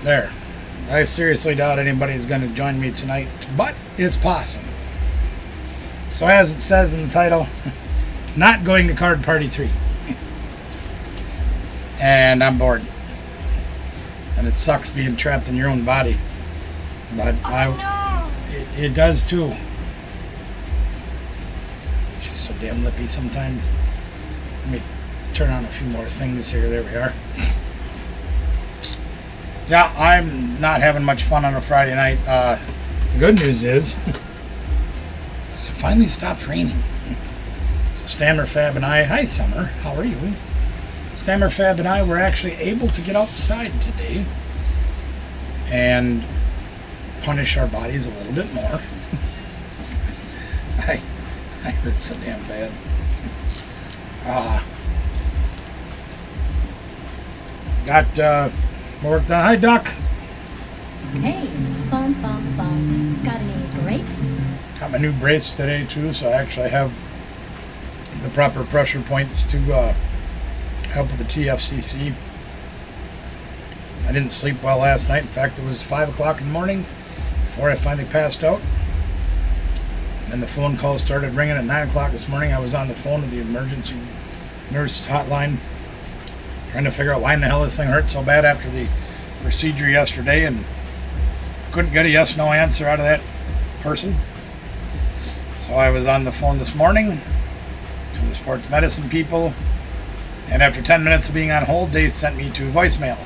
There. I seriously doubt anybody's going to join me tonight, but it's possible. So as it says in the title, not going to card party 3. And I'm bored. And it sucks being trapped in your own body. But it does too. She's so damn lippy sometimes. Let me turn on a few more things here. There we are. Yeah, I'm not having much fun on a Friday night. The good news is it finally stopped raining. So Stammer, Fab, and I, hi Summer, how are you? Stammer, Fab, and I were actually able to get outside today and punish our bodies a little bit more. I hurt so damn bad. Got work done. Hi, Duck. Hey, bum, bum, bum. Got any brakes? Got my new brace today, too, so I actually have the proper pressure points to help with the TFCC. I didn't sleep well last night. In fact, it was 5 o'clock in the morning before I finally passed out. And then the phone calls started ringing at 9 o'clock this morning. I was on the phone with the emergency nurse hotline trying to figure out why in the hell this thing hurt so bad after the procedure yesterday, and couldn't get a yes-no answer out of that person. So I was on the phone this morning to the sports medicine people, and after 10 minutes of being on hold, they sent me to voicemail.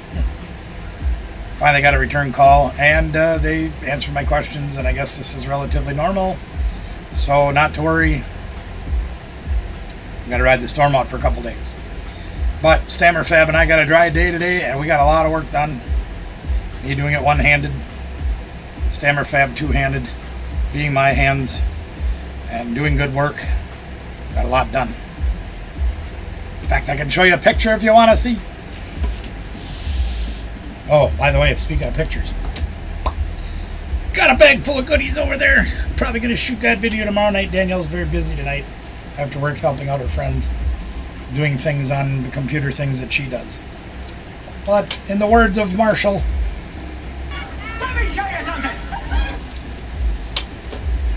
Finally got a return call, and they answered my questions, and I guess this is relatively normal, so not to worry. I'm going to ride the storm out for a couple days. But Stammer, Fab, and I got a dry day today, and we got a lot of work done. Me doing it one-handed, Stammer, Fab two-handed, being my hands, and doing good work. Got a lot done. In fact, I can show you a picture if you want to see. Oh, by the way, speaking of pictures, got a bag full of goodies over there. Probably going to shoot that video tomorrow night. Danielle's very busy tonight after work helping out her friends, doing things on the computer, things that she does. But in the words of Marshall, let me show you something.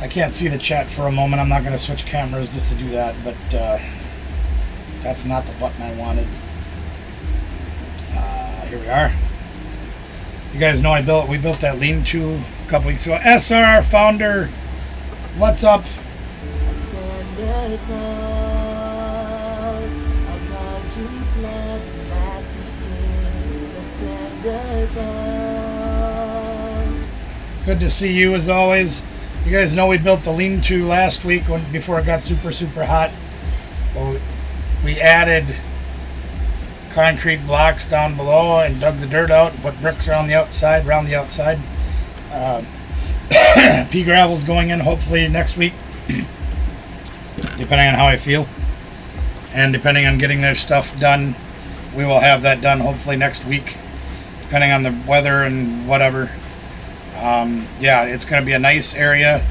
I can't see the chat for a moment. I'm not going to switch cameras just to do that, but that's not the button I wanted. Here we are. You guys know we built that lean-to a couple weeks ago. SR founder, what's up? Good to see you as always. You guys know we built the lean-to last week before it got super hot. Well, we added concrete blocks down below and dug the dirt out and put bricks around the outside. Pea gravel's going in hopefully next week, depending on how I feel. And depending on getting their stuff done, we will have that done hopefully next week, depending on the weather and whatever. Yeah, it's going to be a nice area.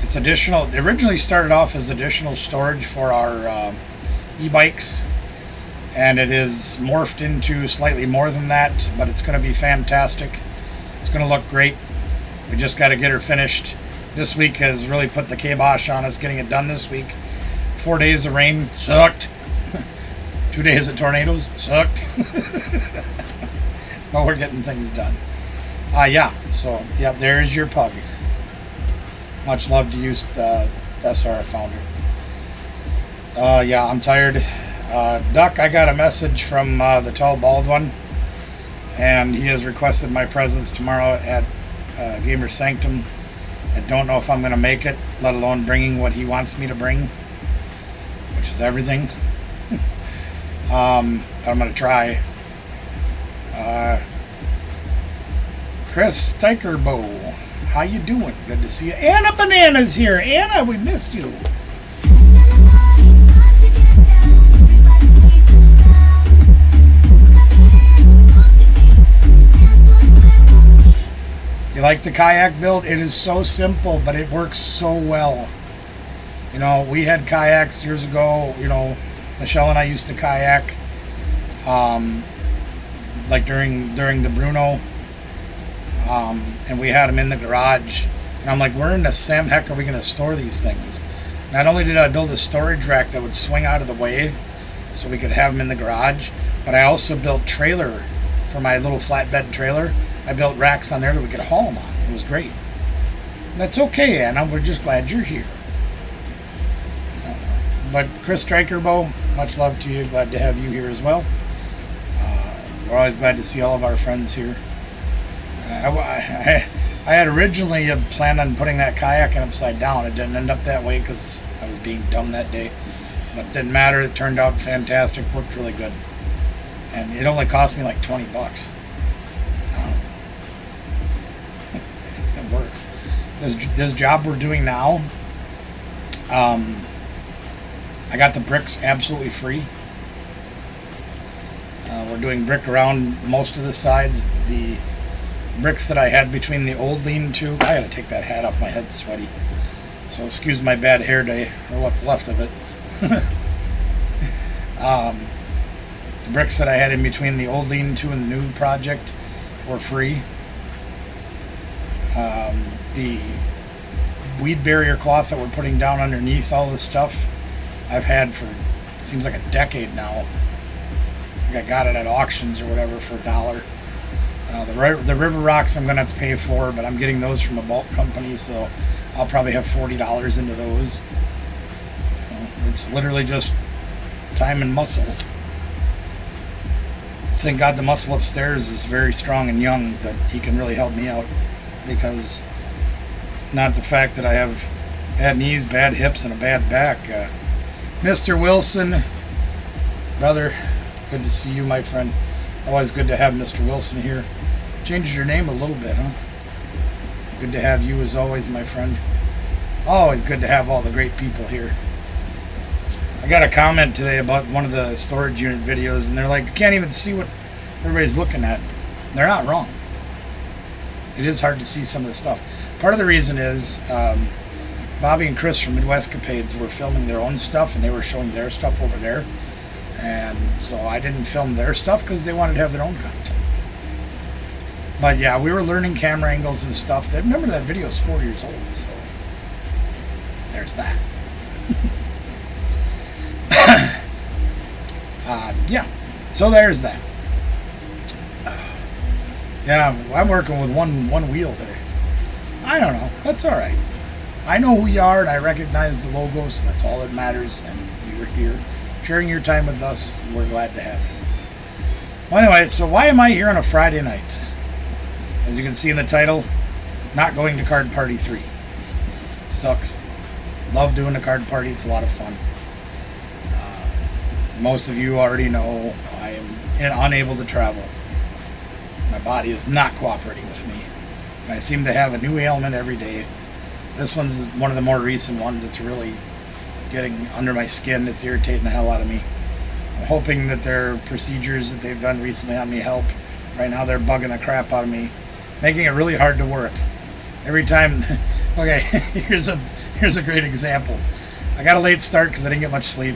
It's additional. It originally started off as additional storage for our e-bikes, and it is morphed into slightly more than that, but it's going to be fantastic. It's going to look great. We just got to get her finished. This week has really put the kibosh on us getting it done this week. 4 days of rain sucked. 2 days of tornadoes sucked. But we're getting things done. Yeah, so, yeah, there's your pug. Much love to you, SR founder. Yeah, I'm tired. Duck, I got a message from the tall bald one, and he has requested my presence tomorrow at Gamer Sanctum. I don't know if I'm going to make it, let alone bringing what he wants me to bring, which is everything. But I'm going to try. Chris Steikerbo, how you doing? Good to see you. Anna Banana's here. Anna, we missed you. You like the kayak build? It is so simple, but it works so well. You know, we had kayaks years ago. You know, Michelle and I used to kayak, like during the Bruno and we had them in the garage. And I'm like, where in the Sam heck are we going to store these things? Not only did I build a storage rack that would swing out of the way so we could have them in the garage, but I also built trailer for my little flatbed trailer. I built racks on there that we could haul them on. It was great. And that's okay, Anna. We're just glad you're here. But Chris Strikerbo, much love to you. Glad to have you here as well. We're always glad to see all of our friends here. I had originally planned on putting that kayak in upside down. It didn't end up that way because I was being dumb that day. But it didn't matter. It turned out fantastic. Worked really good. And it only cost me like $20. It works. This job we're doing now, I got the bricks absolutely free. We're doing brick around most of the sides. The bricks that I had between the old lean-to, I gotta take that hat off, my head's sweaty. So excuse my bad hair day, or what's left of it. The bricks that I had in between the old lean-to and the new project were free. The weed barrier cloth that we're putting down underneath all this stuff, I've had for, seems like a decade now. I think I got it at auctions or whatever for $1. The river rocks I'm going to have to pay for, but I'm getting those from a bulk company, so I'll probably have $40 into those. It's literally just time and muscle. Thank God the muscle upstairs is very strong and young, that he can really help me out, because not the fact that I have bad knees, bad hips, and a bad back. Mr. Wilson, brother, good to see you, my friend. Always good to have Mr. Wilson here. Changes your name a little bit, huh? Good to have you as always, my friend. Always good to have all the great people here. I got a comment today about one of the storage unit videos, and they're like, you can't even see what everybody's looking at. They're not wrong. It is hard to see some of the stuff. Part of the reason is Bobby and Chris from Midwestcapades were filming their own stuff, and they were showing their stuff over there. And so I didn't film their stuff because they wanted to have their own content. But yeah, we were learning camera angles and stuff. Remember, that video is 4 years old, so there's that. Yeah, so there's that. Yeah, I'm working with one wheel there. I don't know. That's all right. I know who you are, and I recognize the logo, so that's all that matters. And you were here, sharing your time with us. We're glad to have you. Well, anyway, so why am I here on a Friday night? As you can see in the title, not going to Card Party 3. Sucks. Love doing a card party. It's a lot of fun. Most of you already know I am unable to travel. My body is not cooperating with me. And I seem to have a new ailment every day. This one's one of the more recent ones. It's really getting under my skin. It's irritating the hell out of me. I'm hoping that their procedures that they've done recently on me help. Right now they're bugging the crap out of me, making it really hard to work. Every time, okay, here's a great example. I got a late start because I didn't get much sleep.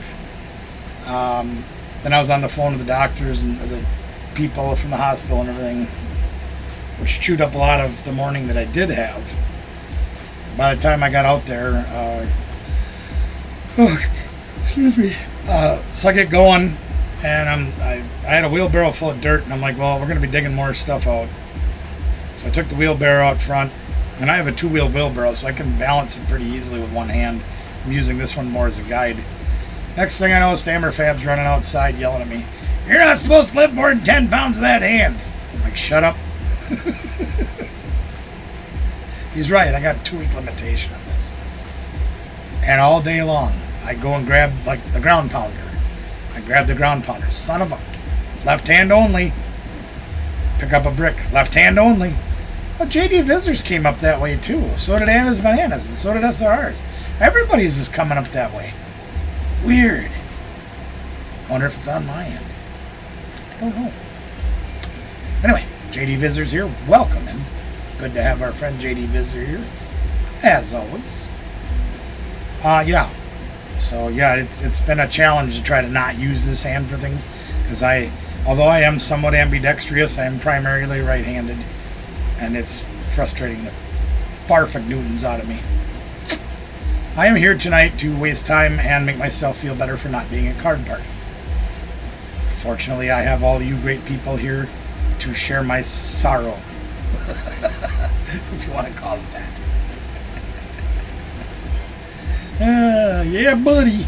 Then I was on the phone with the doctors and the people from the hospital and everything, which chewed up a lot of the morning that I did have. By the time I got out there, excuse me. So I get going, and I had a wheelbarrow full of dirt, and I'm like, well, we're going to be digging more stuff out. So I took the wheelbarrow out front, and I have a two-wheel wheelbarrow, so I can balance it pretty easily with one hand. I'm using this one more as a guide. Next thing I know, Stammer Fab's running outside yelling at me, "You're not supposed to lift more than 10 pounds of that hand." I'm like, shut up. He's right, I got a 2-week limitation on this. And all day long, I go and grab, like, the ground pounder. I grab the ground pounder. Son of a... left hand only. Pick up a brick. Left hand only. Well, JD Visitors came up that way, too. So did Anna's Bananas, and so did SRR's. Everybody's is coming up that way. Weird. Wonder if it's on my end. I don't know. Anyway, JD Visitors here. Welcome in. Good to have our friend JD Visitor here, as always. Yeah. So yeah, it's been a challenge to try to not use this hand for things, because although I am somewhat ambidextrous, I am primarily right-handed. and it's frustrating the barfig Newtons out of me. I am here tonight to waste time and make myself feel better for not being at card party. Fortunately, I have all you great people here to share my sorrow, if you want to call it that. Yeah, buddy.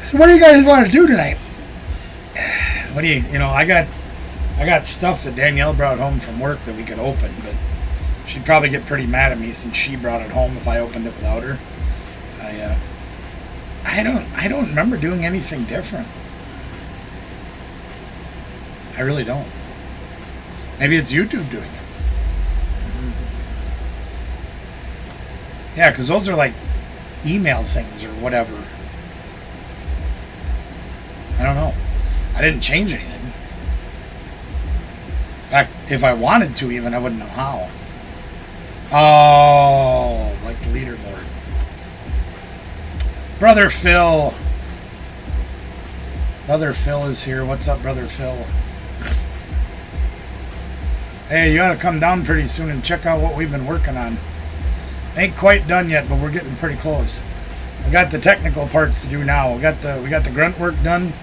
So what do you guys want to do tonight? What do you know, I got stuff that Danielle brought home from work that we could open, but she'd probably get pretty mad at me since she brought it home if I opened it without her. I don't remember doing anything different. I really don't. Maybe it's YouTube doing it. Yeah, because those are like email things or whatever. I don't know. I didn't change anything. In fact, if I wanted to even, I wouldn't know how. Oh, like the leaderboard. Brother Phil. Brother Phil is here. What's up, Brother Phil? Hey, you ought to come down pretty soon and check out what we've been working on. Ain't quite done yet, but we're getting pretty close. We got the technical parts to do now. We got the grunt work done.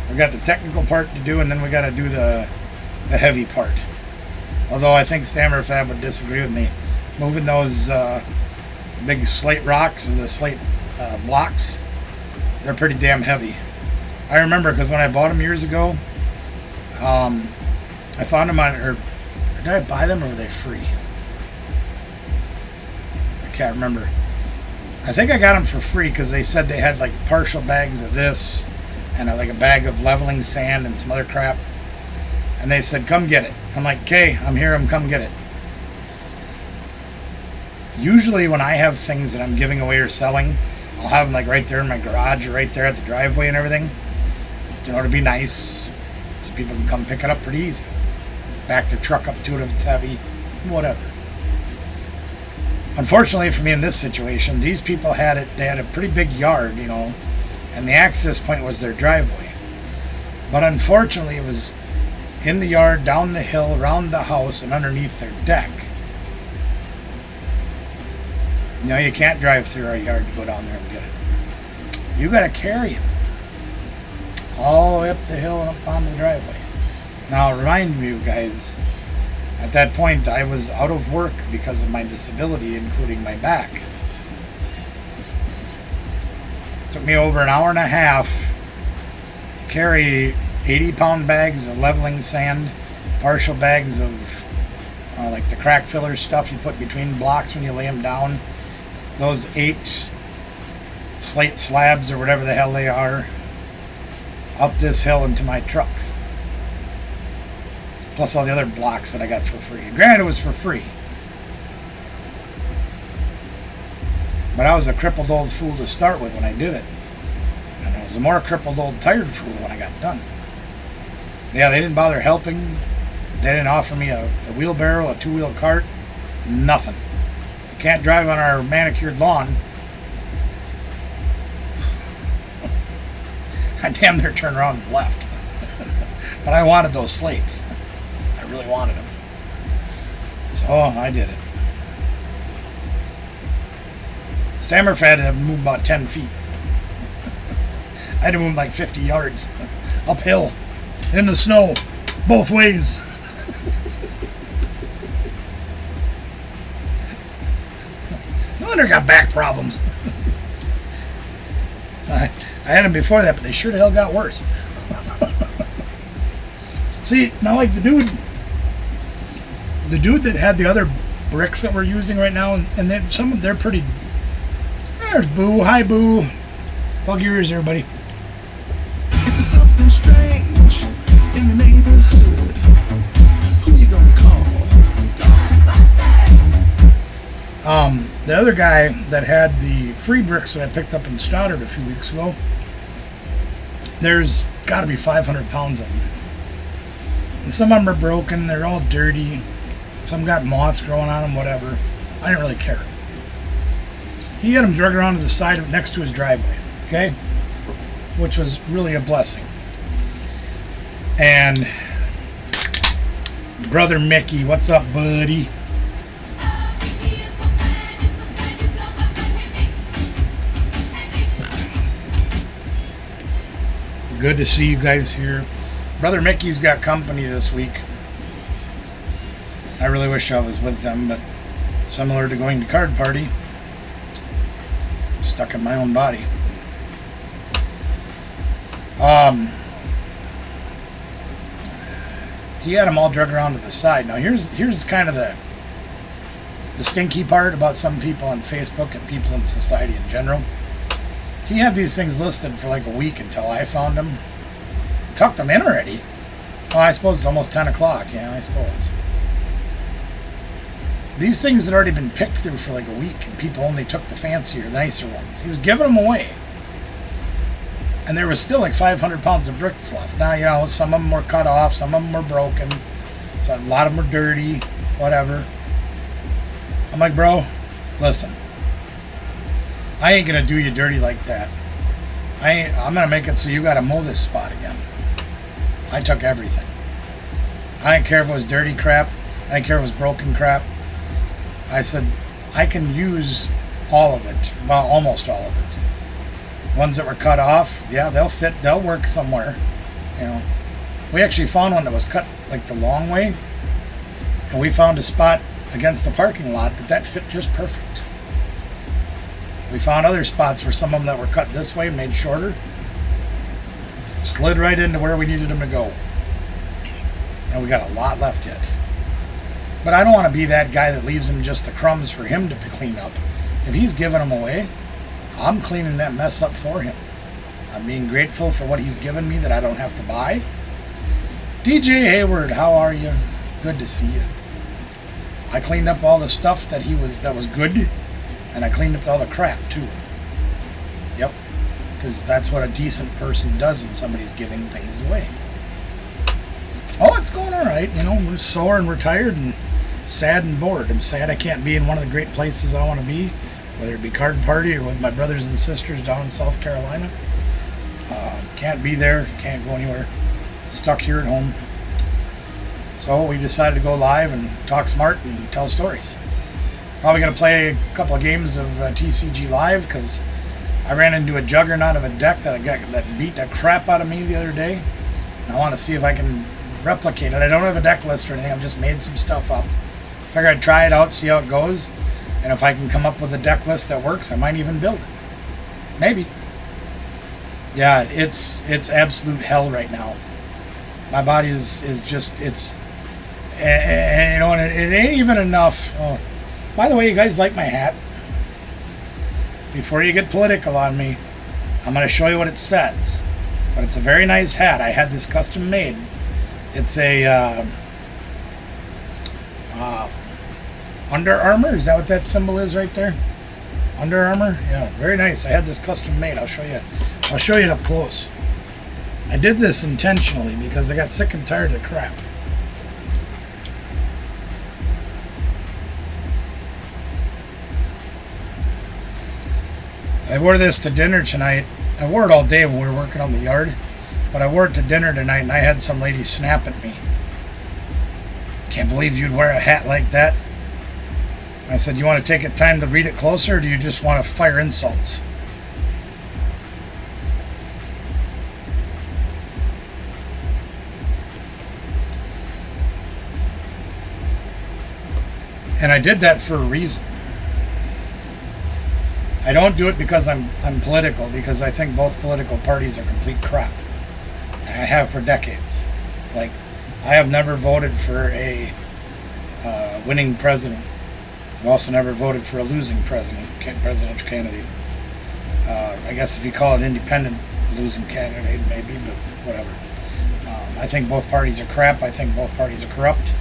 We got the technical part to do, and then we got to do the heavy part. Although I think Stammer Fab would disagree with me. Moving those big slate rocks or the slate blocks, they're pretty damn heavy. I remember because when I bought them years ago, I found them on, or did I buy them or were they free? I can't remember. I think I got them for free because they said they had like partial bags of this and like a bag of leveling sand and some other crap. And they said, come get it. I'm like, okay, I'm here, come get it. Usually when I have things that I'm giving away or selling, I'll have them like right there in my garage or right there at the driveway and everything. You know, to be nice, so people can come pick it up pretty easy. Back their truck up to it if it's heavy, whatever. Unfortunately for me in this situation, these people they had a pretty big yard, you know, and the access point was their driveway. But unfortunately it was in the yard, down the hill, around the house, and underneath their deck. You know, you can't drive through our yard to go down there and get it. You got to carry them all the way up the hill and up onto the driveway. Now, remind you guys, at that point, I was out of work because of my disability, including my back. It took me over an hour and a half to carry 80-pound bags of leveling sand, partial bags of like the crack filler stuff you put between blocks when you lay them down, those 8 slate slabs or whatever the hell they are, up this hill into my truck. Plus all the other blocks that I got for free. Granted, it was for free. But I was a crippled old fool to start with when I did it. And I was a more crippled old tired fool when I got done. Yeah, they didn't bother helping. They didn't offer me a wheelbarrow, a 2-wheel cart. Nothing. You can't drive on our manicured lawn. I damn near turned around and left. But I wanted those slates. I really wanted them. So I did it. Stammer Fad had to move about 10 feet. I had to move like 50 yards. Uphill. In the snow. Both ways. No wonder I got back problems. I had them before that, but they sure the hell got worse. See, not like the dude that had the other bricks that we're using right now, and then some of them, they're pretty. There's Boo. Hi, Boo. Plug your ears, everybody. If there's something strange in the neighborhood, who you gonna call? The other guy that had the free bricks that I picked up in Stoddard a few weeks ago, there's got to be 500 pounds of them. And some of them are broken, they're all dirty, some got moss growing on them, whatever. I didn't really care. He had them dragged around to the side of next to his driveway, okay? Which was really a blessing. And Brother Mickey, what's up, buddy? Good to see you guys here. Brother Mickey's got company this week. I really wish I was with them, but similar to going to card party, I'm stuck in my own body. He had them all drug around to the side. Now here's kind of the stinky part about some people on Facebook and people in society in general. He had these things listed for like a week until I found them. Tucked them in already. Oh, I suppose it's almost 10 o'clock. Yeah, I suppose. These things had already been picked through for like a week, and people only took the fancier, the nicer ones. He was giving them away. And there was still like 500 pounds of bricks left. Now, you know, some of them were cut off, some of them were broken. So a lot of them were dirty, whatever. I'm like, bro, listen. I ain't going to do you dirty like that. I'm going to make it so you got to mow this spot again. I took everything. I didn't care if it was dirty crap. I didn't care if it was broken crap. I said, I can use all of it. Well, almost all of it. Ones that were cut off, yeah, they'll fit. They'll work somewhere. You know, we actually found one that was cut like the long way. And we found a spot against the parking lot that fit just perfect. We found other spots where some of them that were cut this way, made shorter, slid right into where we needed them to go. And we got a lot left yet. But I don't want to be that guy that leaves him just the crumbs for him to clean up. If he's giving them away, I'm cleaning that mess up for him. I'm being grateful for what he's given me that I don't have to buy. DJ Hayward, how are you? Good to see you. I cleaned up all the stuff that was good. And I cleaned up all the crap, too. Yep. Because that's what a decent person does when somebody's giving things away. Oh, it's going all right. You know, we're sore and we're tired and sad and bored. I'm sad I can't be in one of the great places I want to be, whether it be card party or with my brothers and sisters down in South Carolina. Can't be there. Can't go anywhere. Stuck here at home. So we decided to go live and talk smart and tell stories. Probably going to play a couple of games of TCG Live because I ran into a juggernaut of a deck that beat the crap out of me the other day. And I want to see if I can replicate it. I don't have a deck list or anything. I've just made some stuff up. Figure I'd try it out, see how it goes. And if I can come up with a deck list that works, I might even build it. Maybe. Yeah, it's absolute hell right now. My body is just, it's, and you know, and it ain't even enough. Oh. By the way, you guys like my hat? Before you get political on me, I'm going to show you what it says. But it's a very nice hat. I had this custom made. It's a Under Armour. Is that what that symbol is right there? Under Armour? Yeah, very nice. I had this custom made. I'll show you it up close. I did this intentionally because I got sick and tired of the crap. I wore this to dinner tonight. I wore it all day when we were working on the yard, but I wore it to dinner tonight and I had some lady snap at me. Can't believe you'd wear a hat like that. I said, you want to take the time to read it closer, or do you just want to fire insults? And I did that for a reason. I don't do it because I'm political, because I think both political parties are complete crap. And I have for decades. Like, I have never voted for a winning president. I've also never voted for a losing presidential candidate. I guess if you call it independent, a losing candidate maybe, but whatever. I think both parties are crap. I think both parties are corrupt.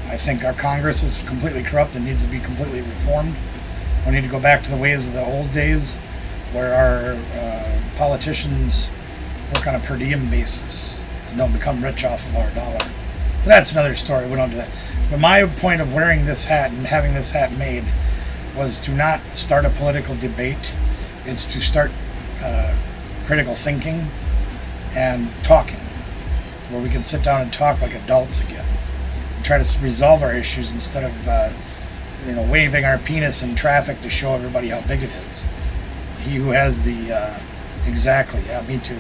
I think our Congress is completely corrupt and needs to be completely reformed. We need to go back to the ways of the old days where our politicians work on a per diem basis and don't become rich off of our dollar. But that's another story. We don't do that. But my point of wearing this hat and having this hat made was to not start a political debate. It's to start critical thinking and talking, where we can sit down and talk like adults again. try to resolve our issues instead of waving our penis in traffic to show everybody how big it is. He who has the exactly, yeah, me too.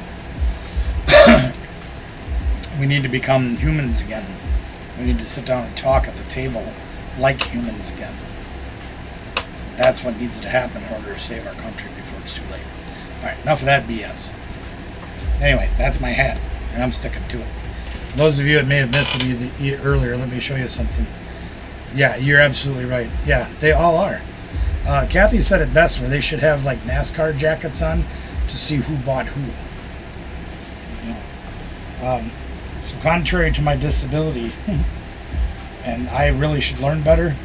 We need to become humans again. We need to sit down and talk at the table like humans again. That's what needs to happen in order to save our country before it's too late. Alright, enough of that BS. Anyway, that's my hat, and I'm sticking to it. Those of you that may have missed it earlier, let me show you something. Yeah, you're absolutely right. Yeah, they all are. Kathy said it best, where they should have like NASCAR jackets on to see who bought who. So contrary to my disability, and I really should learn better,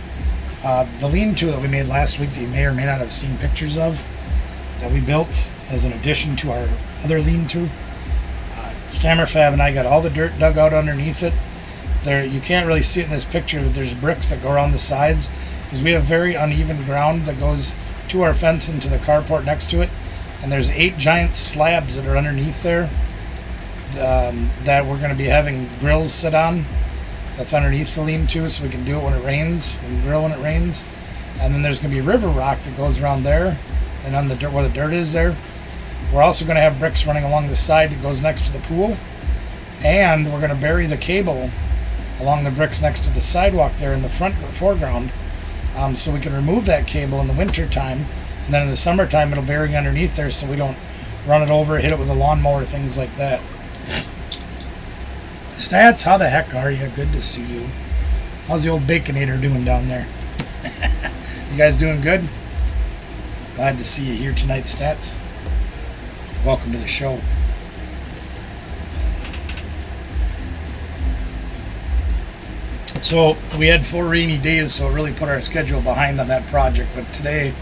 the lean-to that we made last week that you may or may not have seen pictures of, that we built as an addition to our other lean-to, Stammer Fab and I got all the dirt dug out underneath it. There, you can't really see it in this picture, but there's bricks that go around the sides, because we have very uneven ground that goes to our fence and to the carport next to it, and there's 8 giant slabs that are underneath there that we're going to be having grills sit on. That's underneath the lean-to, so we can do it when it rains, and grill when it rains. And then there's going to be river rock that goes around there, and on the dirt, where the dirt is there. We're also going to have bricks running along the side that goes next to the pool, and we're going to bury the cable along the bricks next to the sidewalk there in the foreground, so we can remove that cable in the winter time, and then in the summertime it'll bury underneath there so we don't run it over, hit it with a lawnmower, things like that. Stats, how the heck are you? Good to see you. How's the old Baconator doing down there? You guys doing good? Glad to see you here tonight, Stats. Welcome to the show. So we had 4 rainy days, so it really put our schedule behind on that project. But today,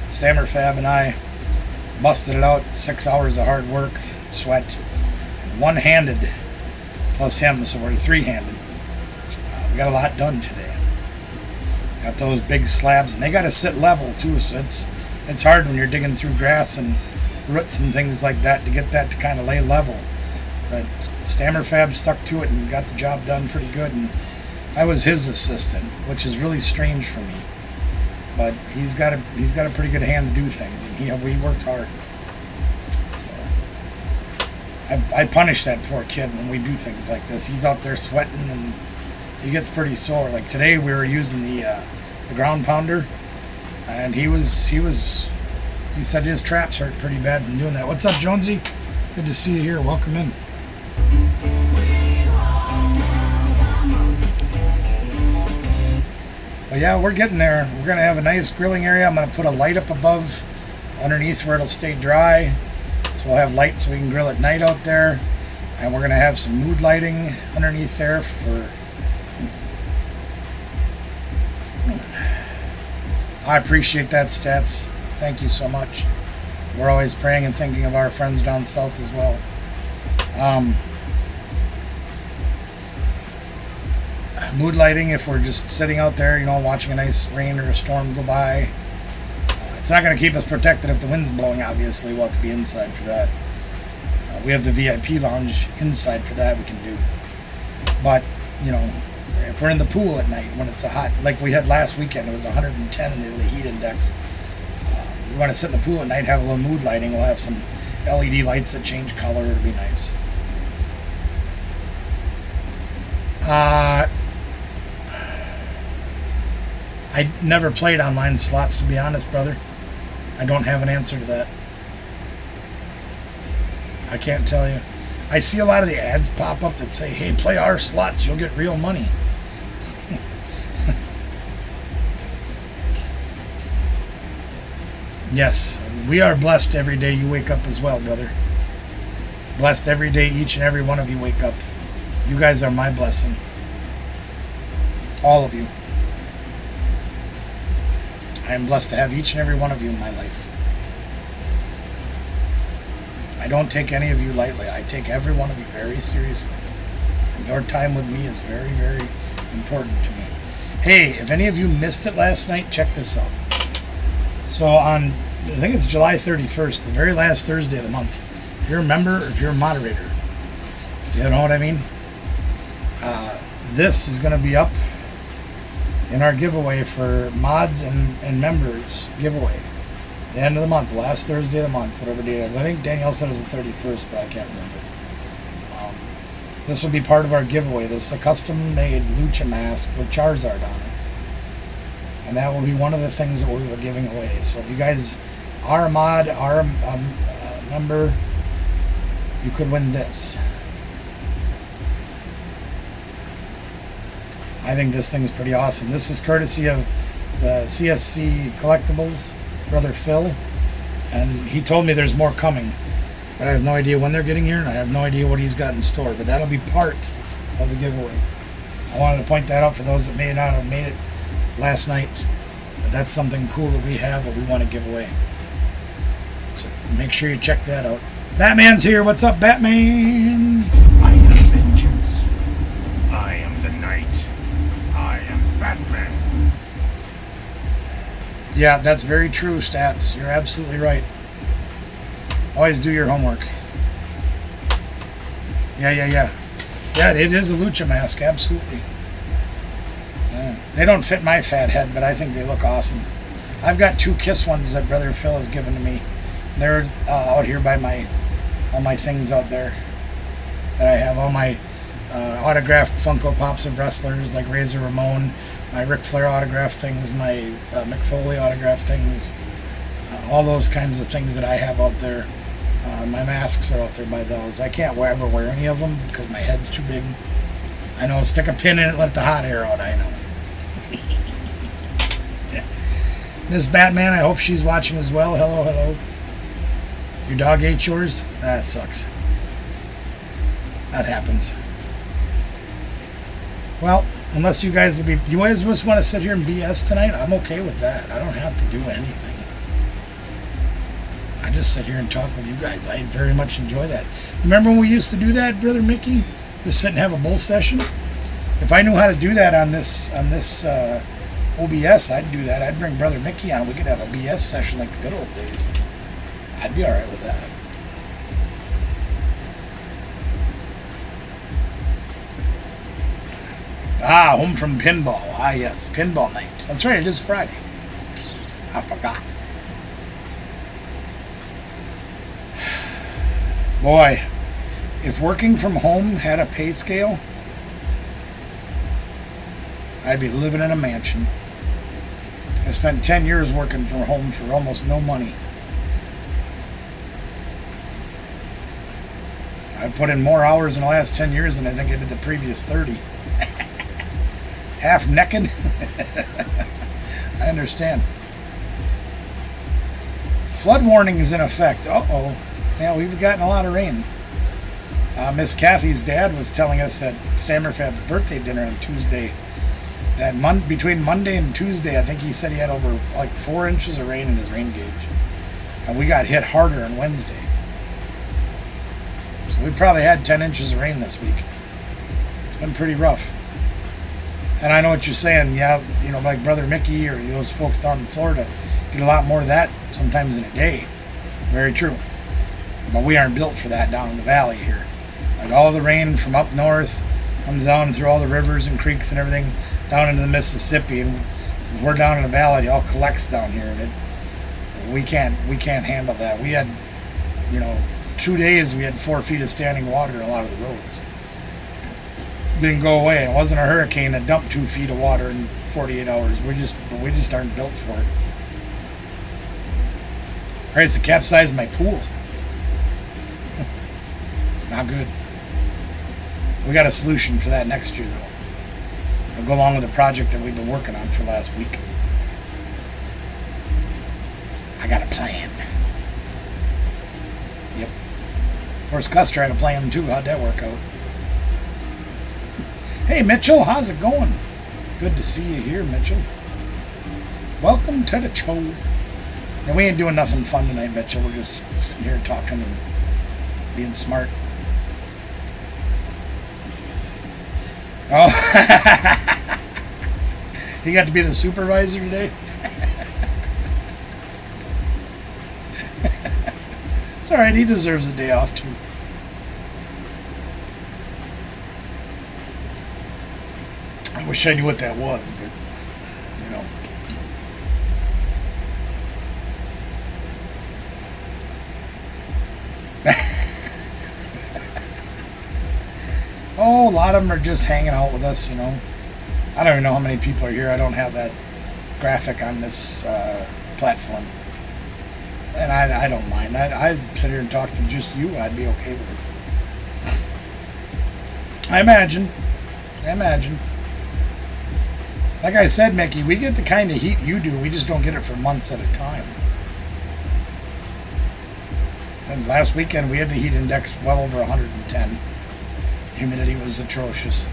Stammer Fab and I busted it out. 6 hours of hard work, sweat, and one-handed, plus him, so we're 3-handed. We got a lot done today. Got those big slabs, and they got to sit level too. So it's hard when you're digging through grass and roots and things like that to get that to kind of lay level. But Stammer Fab stuck to it and got the job done pretty good. And I was his assistant, which is really strange for me. But he's got a pretty good hand to do things, and we worked hard. So I punish that poor kid when we do things like this. He's out there sweating and he gets pretty sore. Like today, we were using the ground pounder, and he said his traps hurt pretty bad from doing that. What's up, Jonesy? Good to see you here. Welcome in. But yeah, we're getting there. We're going to have a nice grilling area. I'm going to put a light up above underneath where it'll stay dry. So we'll have light so we can grill at night out there. And we're going to have some mood lighting underneath there for... I appreciate that, Stats. Thank you so much. We're always praying and thinking of our friends down south as well. Mood lighting, if we're just sitting out there, watching a nice rain or a storm go by. It's not going to keep us protected if the wind's blowing, obviously. We'll have to be inside for that. We have the VIP lounge inside for that we can do. But, if we're in the pool at night when it's a hot, like we had last weekend, it was 110 and the heat index. We want to sit in the pool at night, have a little mood lighting. We'll have some LED lights that change color. It'll be nice. I never played online slots, to be honest, brother. I don't have an answer to that. I can't tell you. I see a lot of the ads pop up that say, hey, play our slots, you'll get real money. Yes, we are blessed every day you wake up as well, brother. Blessed every day each and every one of you wake up. You guys are my blessing. All of you. I am blessed to have each and every one of you in my life. I don't take any of you lightly. I take every one of you very seriously. And your time with me is very, very important to me. Hey, if any of you missed it last night, check this out. So on, I think it's July 31st, the very last Thursday of the month, if you're a member or if you're a moderator, you know what I mean? This is going to be up in our giveaway for mods and members giveaway. The end of the month, the last Thursday of the month, whatever date it is. I think Danielle said it was the 31st, but I can't remember. This will be part of our giveaway. This is a custom-made Lucha mask with Charizard on it. And that will be one of the things that we'll be giving away. So if you guys are a mod, are a member, you could win this. I think this thing's pretty awesome. This is courtesy of the CSC Collectibles, Brother Phil. And he told me there's more coming. But I have no idea when they're getting here, and I have no idea what he's got in store. But that'll be part of the giveaway. I wanted to point that out for those that may not have made it last night. But that's something cool that we have that we want to give away. So make sure you check that out. Batman's here. What's up, Batman? I am vengeance. I am the night. I am Batman. Yeah, that's very true, Stats. You're absolutely right. Always do your homework. Yeah. Yeah, it is a Lucha mask, absolutely. They don't fit my fat head, but I think they look awesome. I've got 2 Kiss ones that Brother Phil has given to me. They're out here by all my things out there. That I have all my autographed Funko Pops of wrestlers like Razor Ramon, my Ric Flair autograph things, my Mick Foley autograph things, all those kinds of things that I have out there. My masks are out there by those. I can't ever wear any of them because my head's too big. I know, stick a pin in it and let the hot air out, I know. Miss Batman, I hope she's watching as well. Hello. Your dog ate yours? That sucks. That happens. Well, unless you guys will be... You guys just want to sit here and BS tonight? I'm okay with that. I don't have to do anything. I just sit here and talk with you guys. I very much enjoy that. Remember when we used to do that, Brother Mickey? Just sit and have a bull session? If I knew how to do that on this OBS, I'd do that. I'd bring Brother Mickey on. We could have a BS session like the good old days. I'd be alright with that. Home from pinball. Yes, pinball night. That's right, it is Friday. I forgot. Boy, if working from home had a pay scale, I'd be living in a mansion. I spent 10 years working from home for almost no money. I put in more hours in the last 10 years than I think I did the previous 30. Half naked? I understand. Flood warning is in effect. Uh-oh. Yeah, we've gotten a lot of rain. Miss Kathy's dad was telling us at Stammerfab's birthday dinner on Tuesday that between Monday and Tuesday, I think he said he had over like 4 inches of rain in his rain gauge. And we got hit harder on Wednesday. So we probably had 10 inches of rain this week. It's been pretty rough. And I know what you're saying. Yeah, like Brother Mickey or those folks down in Florida get a lot more of that sometimes in a day. Very true. But we aren't built for that down in the valley here. Like all the rain from up north comes down through all the rivers and creeks and everything down into the Mississippi, and since we're down in the valley, it all collects down here, and we can't handle that. We had, 2 days we had 4 feet of standing water in a lot of the roads. Didn't go away. It wasn't a hurricane that dumped 2 feet of water in 48 hours. We just aren't built for it. Right, it's to capsize my pool. Not good. We got a solution for that next year, though. It'll go along with the project that we've been working on for last week. I got a plan. Yep. Of course, Gus tried a plan too. How'd that work out? Hey, Mitchell, how's it going? Good to see you here, Mitchell. Welcome to the show. And we ain't doing nothing fun tonight, Mitchell. We're just sitting here talking and being smart. Oh, he got to be the supervisor today? It's alright, he deserves a day off too. I wish I knew what that was, but you know. Oh, a lot of them are just hanging out with us, you know. I don't even know how many people are here. I don't have that graphic on this platform. And I don't mind. I'd sit here and talk to just you. I'd be okay with it. I imagine. Like I said, Mickey, we get the kind of heat you do. We just don't get it for months at a time. And last weekend, we had the heat index well over 110. Humidity was atrocious.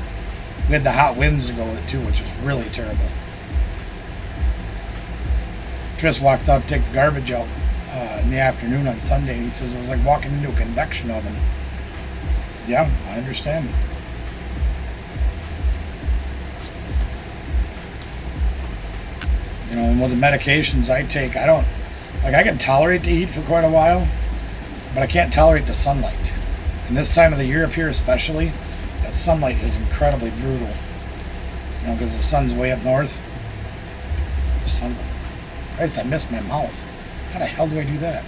We had the hot winds to go with it, too, which was really terrible. Tris walked out to take the garbage out in the afternoon on Sunday, and he says it was like walking into a convection oven. I said, yeah, I understand. You know, and with the medications I take, I can tolerate the heat for quite a while, but I can't tolerate the sunlight. And this time of the year up here especially, that sunlight is incredibly brutal. You know, because the sun's way up north. Sunlight. Christ, I missed my mouth. How the hell do I do that?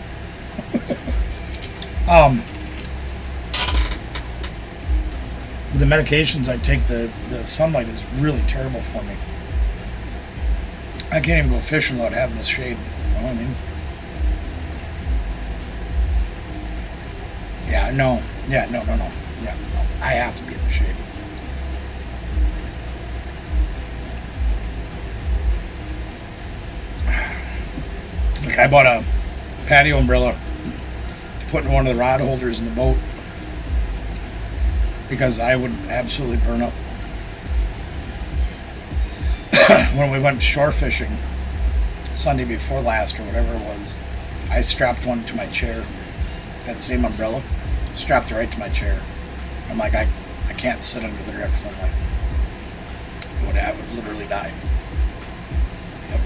The medications I take, the sunlight is really terrible for me. I can't even go fishing without having this shade. You know what I mean? Yeah, no. Yeah, no. Yeah, no. I have to be in the shade. Like, I bought a patio umbrella to put in one of the rod holders in the boat because I would absolutely burn up. When we went shore fishing Sunday before last or whatever it was, I strapped one to my chair, that same umbrella, strapped it right to my chair. I'm like, I can't sit under the direct sunlight. I would literally die. Yep.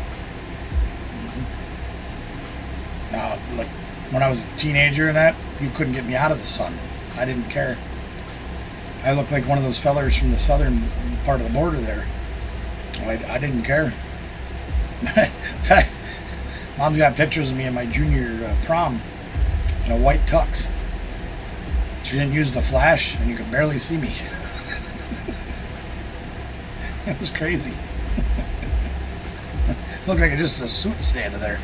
Now, like, when I was a teenager and that, you couldn't get me out of the sun. I didn't care. I looked like one of those fellers from the southern part of the border there. I didn't care. In fact, Mom's got pictures of me in my junior prom in a white tux. She didn't use the flash, and you could barely see me. It was crazy. Looked like just a suit standing there.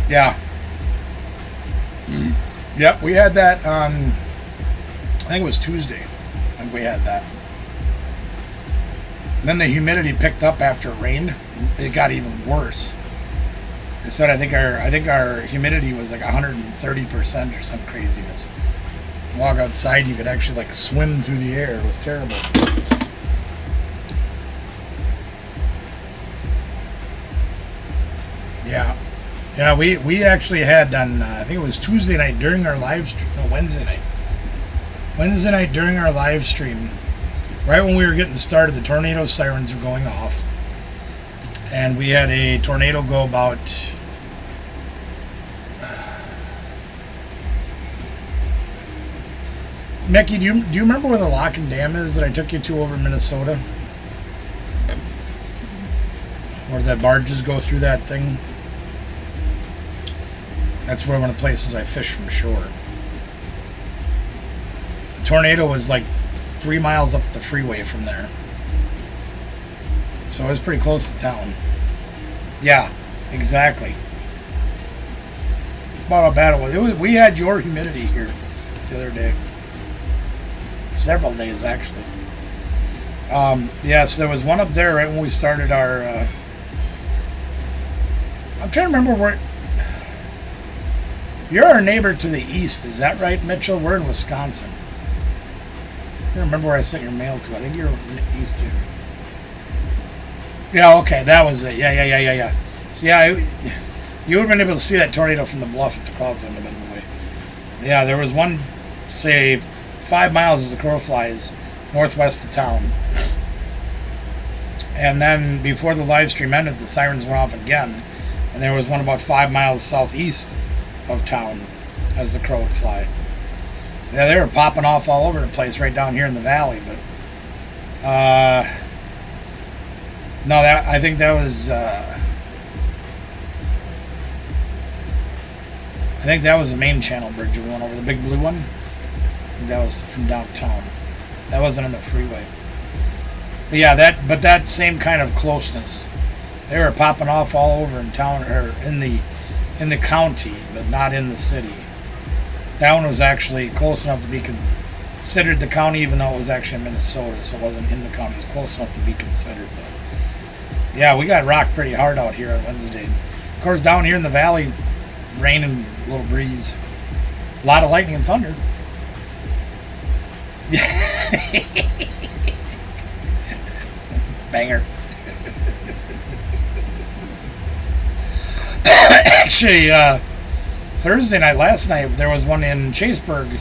Yeah. Yep, we had that on, I think it was Tuesday. I think we had that. And then the humidity picked up after it rained. It got even worse. They said I think our humidity was like 130% or some craziness. Walk outside, you could actually like swim through the air. It was terrible. Yeah. Yeah, we actually had on, I think it was Tuesday night during our live stream, no, Wednesday night. Wednesday night during our live stream, right when we were getting started, the tornado sirens were going off. And we had a tornado go about, Mickey, do you remember where the lock and dam is that I took you to over in Minnesota? Where the barges go through that thing? That's one of the places I fish from shore. The tornado was like 3 miles up the freeway from there. So it was pretty close to town. Yeah, exactly. It's about how bad it was. We had your humidity here the other day. Several days, actually. Yeah, so there was one up there right when we started our... I'm trying to remember where... You're our neighbor to the east, is that right, Mitchell? We're in Wisconsin. I don't remember where I sent your mail to. I think you're east too. Yeah, okay, that was it. Yeah. So yeah, you would have been able to see that tornado from the bluff if the clouds wouldn't have been in the way. Yeah, there was one, say, 5 miles as the crow flies northwest of town. And then before the live stream ended, the sirens went off again. And there was one about 5 miles southeast of town as the crow would fly. So yeah, they were popping off all over the place right down here in the valley. But no, I think that was the main channel bridge we went over, the big blue one. I think that was from downtown. That wasn't in the freeway. But yeah, that same kind of closeness. They were popping off all over in town, or in the county, but not in the city. That one was actually close enough to be considered the county, even though it was actually in Minnesota, so it wasn't in the county. It was close enough to be considered. But yeah, we got rocked pretty hard out here on Wednesday. Of course, down here in the valley, rain and a little breeze. A lot of lightning and thunder. Banger. Actually, Thursday night, last night, there was one in Chaseburg,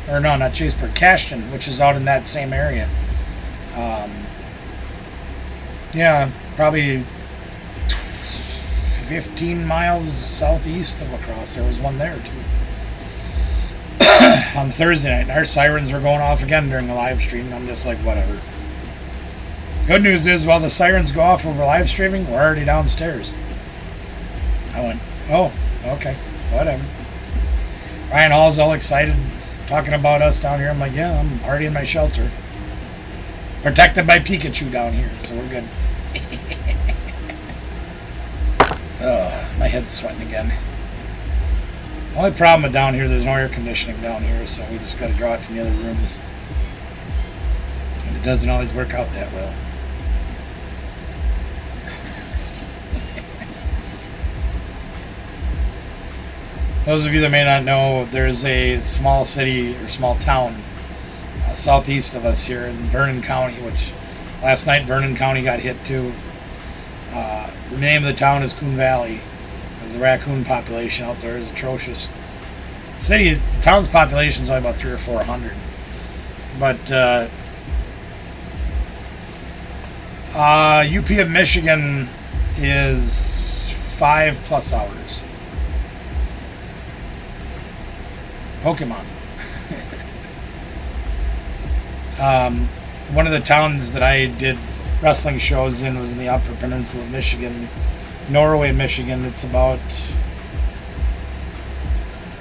or no, not Chaseburg, Cashton, which is out in that same area. Yeah, probably 15 miles southeast of La Crosse. There was one there, too. On Thursday night, our sirens were going off again during the live stream, and I'm just like, whatever. Good news is, while the sirens go off over live streaming, we're already downstairs. I went, oh, okay, whatever. Ryan Hall's all excited, talking about us down here. I'm like, yeah, I'm already in my shelter. Protected by Pikachu down here, so we're good. My head's sweating again. The only problem with down here, there's no air conditioning down here, so we just got to draw it from the other rooms. And it doesn't always work out that well. Those of you that may not know, there's a small city or small town southeast of us here in Vernon County, which last night Vernon County got hit too. The name of the town is Coon Valley, because the raccoon population out there is atrocious. The town's population is only about 300 or 400, but UP of Michigan is 5+ hours. Pokemon. One of the towns that I did wrestling shows in was in the Upper Peninsula of Michigan, Norway, Michigan. It's about,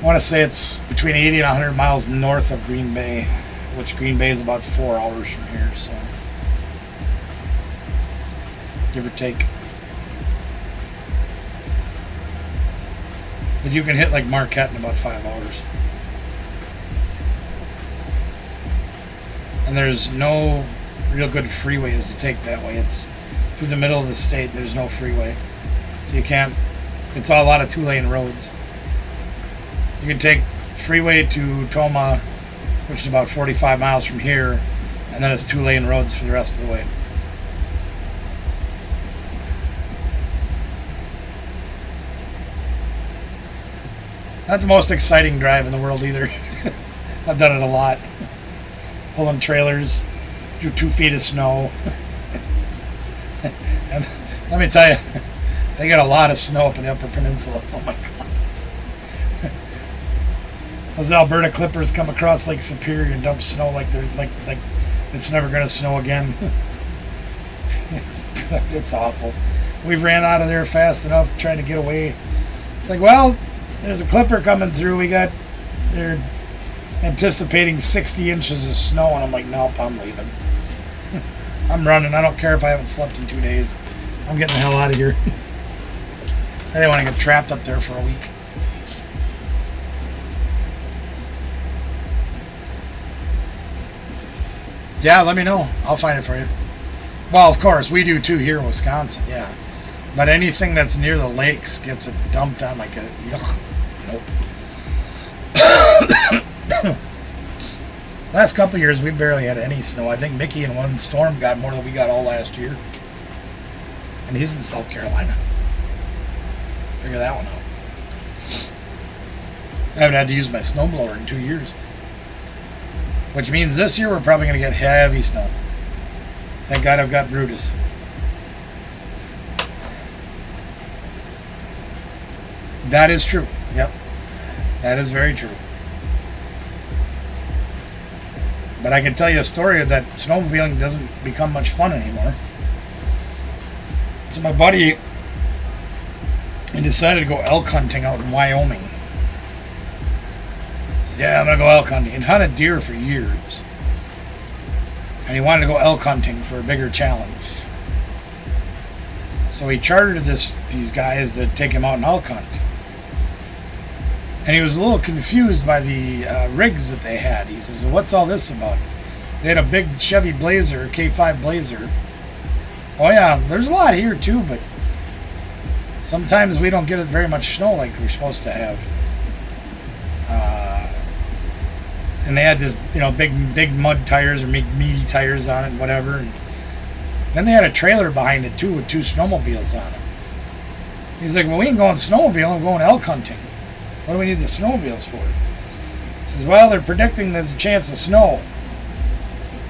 I want to say it's between 80 and 100 miles north of Green Bay, which Green Bay is about 4 hours from here, so give or take. But you can hit like Marquette in about 5 hours. And there's no real good freeways to take that way. It's through the middle of the state. There's no freeway. So you can't, it's all a lot of 2-lane roads. You can take freeway to Toma, which is about 45 miles from here, and then it's 2-lane roads for the rest of the way. Not the most exciting drive in the world either. I've done it a lot. Pulling trailers through 2 feet of snow. And let me tell you, they got a lot of snow up in the Upper Peninsula. Oh my God. Those Alberta Clippers come across Lake Superior and dump snow like they're like it's never going to snow again. It's awful. We ran out of there fast enough trying to get away. It's like, well, there's a Clipper coming through. They're anticipating 60 inches of snow, and I'm like, nope, I'm leaving. I'm running. I don't care if I haven't slept in 2 days. I'm getting the hell out of here. I didn't want to get trapped up there for a week. Yeah, let me know. I'll find it for you. Well, of course, we do too here in Wisconsin, yeah. But anything that's near the lakes gets it dumped on like a, yuck. Nope. Last couple of years, we barely had any snow. I think Mickey in one storm got more than we got all last year. And he's in South Carolina. Figure that one out. I haven't had to use my snowblower in 2 years. Which means this year we're probably going to get heavy snow. Thank God I've got Brutus. That is true. Yep. That is very true. But I can tell you a story that snowmobiling doesn't become much fun anymore. So my buddy, he decided to go elk hunting out in Wyoming. He said, yeah, I'm going to go elk hunting. He'd hunted deer for years. And he wanted to go elk hunting for a bigger challenge. So he chartered these guys to take him out and elk hunt. And he was a little confused by the rigs that they had. He says, what's all this about? They had a big Chevy Blazer, K5 Blazer. Oh yeah, there's a lot here too, but sometimes we don't get very much snow like we're supposed to have. And they had this, big mud tires or meaty tires on it, whatever. And then they had a trailer behind it too with 2 snowmobiles on it. He's like, well, we ain't going snowmobiling, we're going elk hunting. What do we need the snowmobiles for? He says, well, they're predicting there's a chance of snow.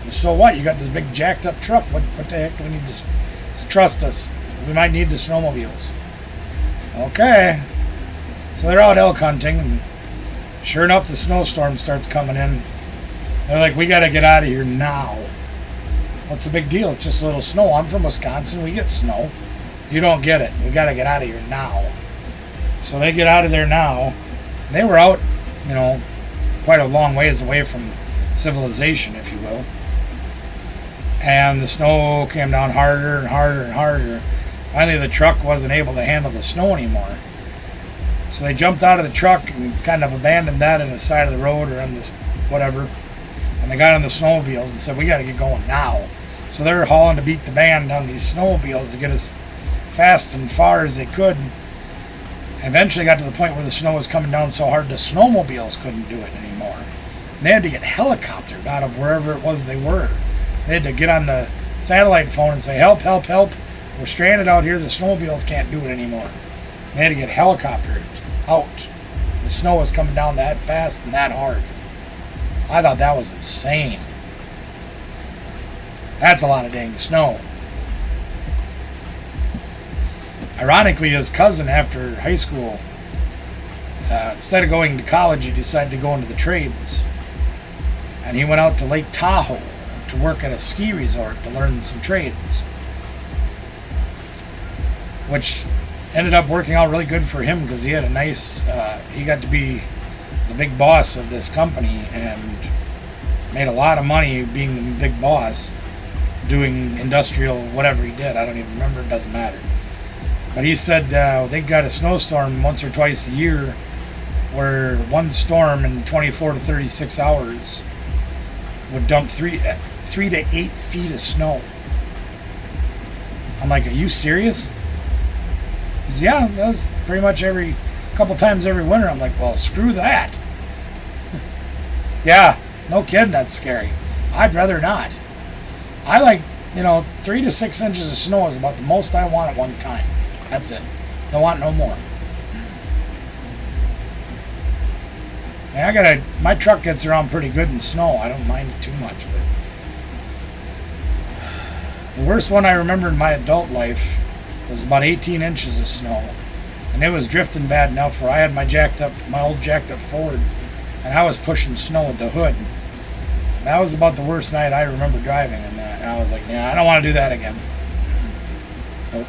Well, so what? You got this big jacked up truck. What the heck do we need to trust us? We might need the snowmobiles. Okay. So they're out elk hunting, and sure enough, the snowstorm starts coming in. They're like, we got to get out of here now. What's the big deal? It's just a little snow. I'm from Wisconsin. We get snow. You don't get it. We got to get out of here now. So they get out of there now. They were out, quite a long ways away from civilization, if you will. And the snow came down harder and harder and harder. Finally, the truck wasn't able to handle the snow anymore. So they jumped out of the truck and kind of abandoned that on the side of the road or on this whatever. And they got on the snowmobiles and said, we got to get going now. So they're hauling to beat the band on these snowmobiles to get as fast and far as they could. And eventually got to the point where the snow was coming down so hard the snowmobiles couldn't do it anymore. And they had to get helicoptered out of wherever it was they were. They had to get on the satellite phone and say, help, help, help. We're stranded out here. The snowmobiles can't do it anymore. They had to get helicoptered out. The snow was coming down that fast and that hard. I thought that was insane. That's a lot of dang snow. Ironically, his cousin, after high school, instead of going to college, he decided to go into the trades. And he went out to Lake Tahoe to work at a ski resort to learn some trades. Which ended up working out really good for him because he had a nice, he got to be the big boss of this company and made a lot of money being the big boss, doing industrial, whatever he did. I don't even remember, it doesn't matter. But he said they got a snowstorm once or twice a year where one storm in 24 to 36 hours would dump 3 to 8 feet of snow. I'm like, are you serious? He said, yeah, that was pretty much every couple times every winter. I'm like, well, screw that. Yeah, no kidding, that's scary. I'd rather not. I like, 3 to 6 inches of snow is about the most I want at one time. That's it. Don't want no more. And my truck gets around pretty good in snow. I don't mind it too much. But the worst one I remember in my adult life was about 18 inches of snow. And it was drifting bad enough where I had my old jacked up Ford, and I was pushing snow with the hood. That was about the worst night I remember driving in that. And I was like, yeah, I don't want to do that again. Nope.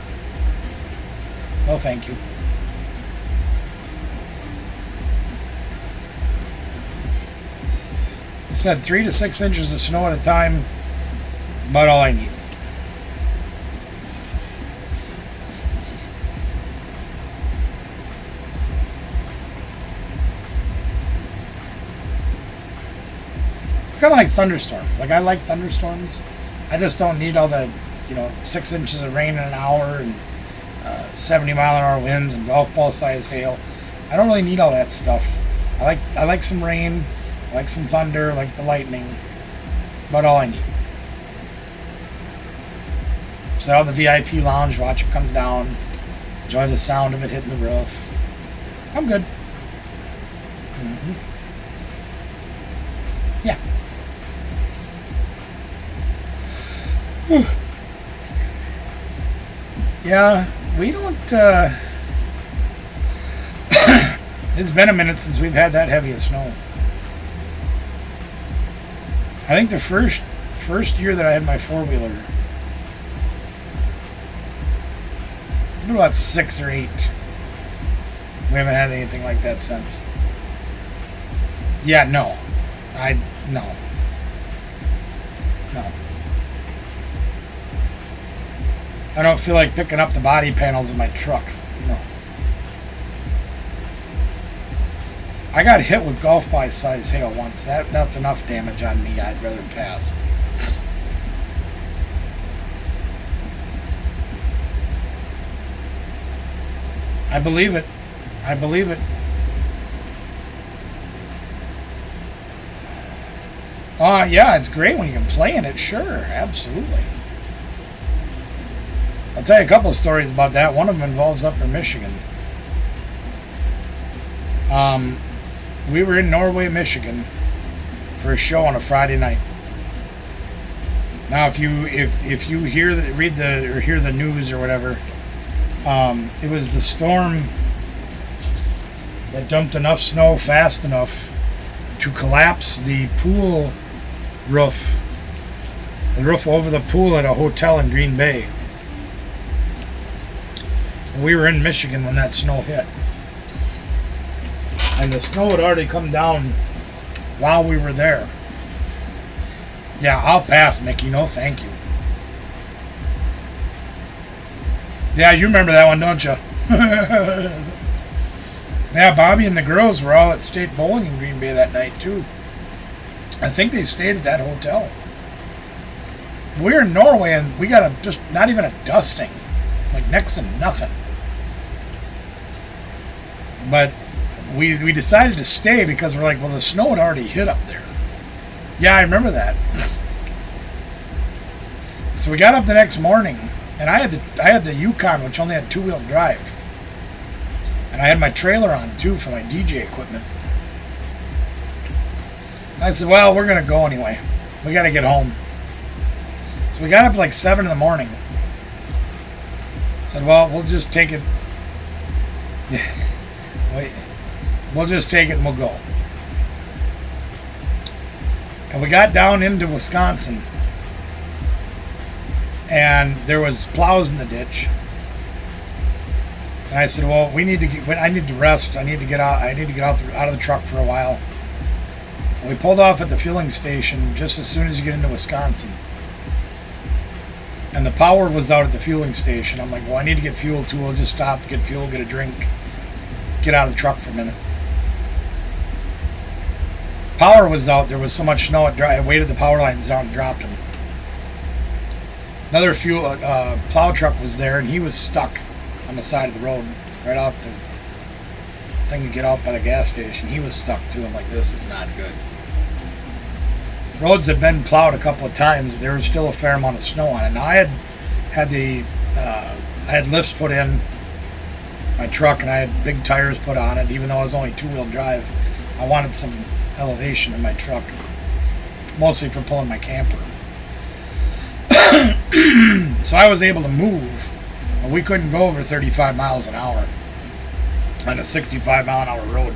No, thank you. He said 3 to 6 inches of snow at a time, about all I need. It's kind of like thunderstorms. Like, I like thunderstorms. I just don't need all the, 6 inches of rain in an hour and 70-mile-an-hour winds and golf ball size hail. I don't really need all that stuff. I like some rain. I like some thunder. I like the lightning. About all I need. Sit out in the VIP lounge, watch it come down, enjoy the sound of it hitting the roof. I'm good. Mm-hmm. Yeah. Yeah, we don't, It's been a minute since we've had that heavy of snow. I think the first year that I had my four-wheeler, about 6 or 8. We haven't had anything like that since. Yeah, no. No. I don't feel like picking up the body panels of my truck. No. I got hit with golf ball size hail once. That left enough damage on me. I'd rather pass. I believe it. Yeah, it's great when you can play in it. Sure, absolutely. I'll tell you a couple of stories about that. One of them involves Upper Michigan. We were in Norway, Michigan, for a show on a Friday night. Now, if you hear the news or whatever, it was the storm that dumped enough snow fast enough to collapse the pool roof, the roof over the pool at a hotel in Green Bay. We were in Michigan when that snow hit. And the snow had already come down while we were there. Yeah, I'll pass, Mickey. No, thank you. Yeah, you remember that one, don't you? Yeah, Bobby and the girls were all at State Bowling in Green Bay that night, too. I think they stayed at that hotel. We're in Norway, and we got just not even a dusting. Like, next to nothing. But we decided to stay because we're like, well, the snow had already hit up there. Yeah, I remember that. So we got up the next morning, and I had the Yukon, which only had two-wheel drive. And I had my trailer on, too, for my DJ equipment. And I said, well, we're going to go anyway. We got to get home. So we got up like 7 in the morning. Said, well, we'll just take it. We'll just take it and we'll go. And we got down into Wisconsin. And there was plows in the ditch. And I said, well, I need to rest. I need to get out of the truck for a while. And we pulled off at the fueling station just as soon as you get into Wisconsin. And the power was out at the fueling station. I'm like, well, I need to get fuel too. We'll just stop, get fuel, get a drink, get out of the truck for a minute. Power was out. There was so much snow, it weighted the power lines down and dropped them. Another plow truck was there, and he was stuck on the side of the road, right off the thing to get out by the gas station. He was stuck too. I'm like, this is not good. Roads had been plowed a couple of times, but there was still a fair amount of snow on it. Now I had lifts put in my truck, and I had big tires put on it. Even though I was only two-wheel drive, I wanted some elevation in my truck, mostly for pulling my camper. So I was able to move, but we couldn't go over 35 miles an hour on a 65-mile-an-hour road.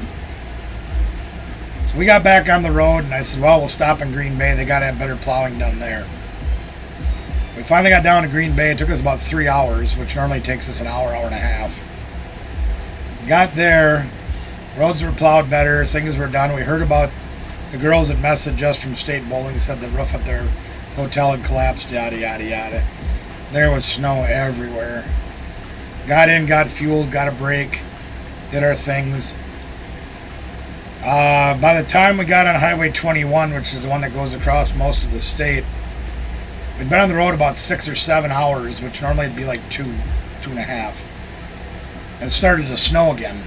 So we got back on the road, and I said, well, we'll stop in Green Bay. They got to have better plowing done there. We finally got down to Green Bay. It took us about 3 hours, which normally takes us an hour, hour and a half. We got there. Roads were plowed better. Things were done. We heard about the girls that messaged us from State Bowling, said the roof at their hotel had collapsed, yada, yada, yada. There was snow everywhere. Got in, got fueled, got a break, did our things. By the time we got on Highway 21, which is the one that goes across most of the state, we'd been on the road about 6 or 7 hours, which normally would be like 2.5. It started to snow again.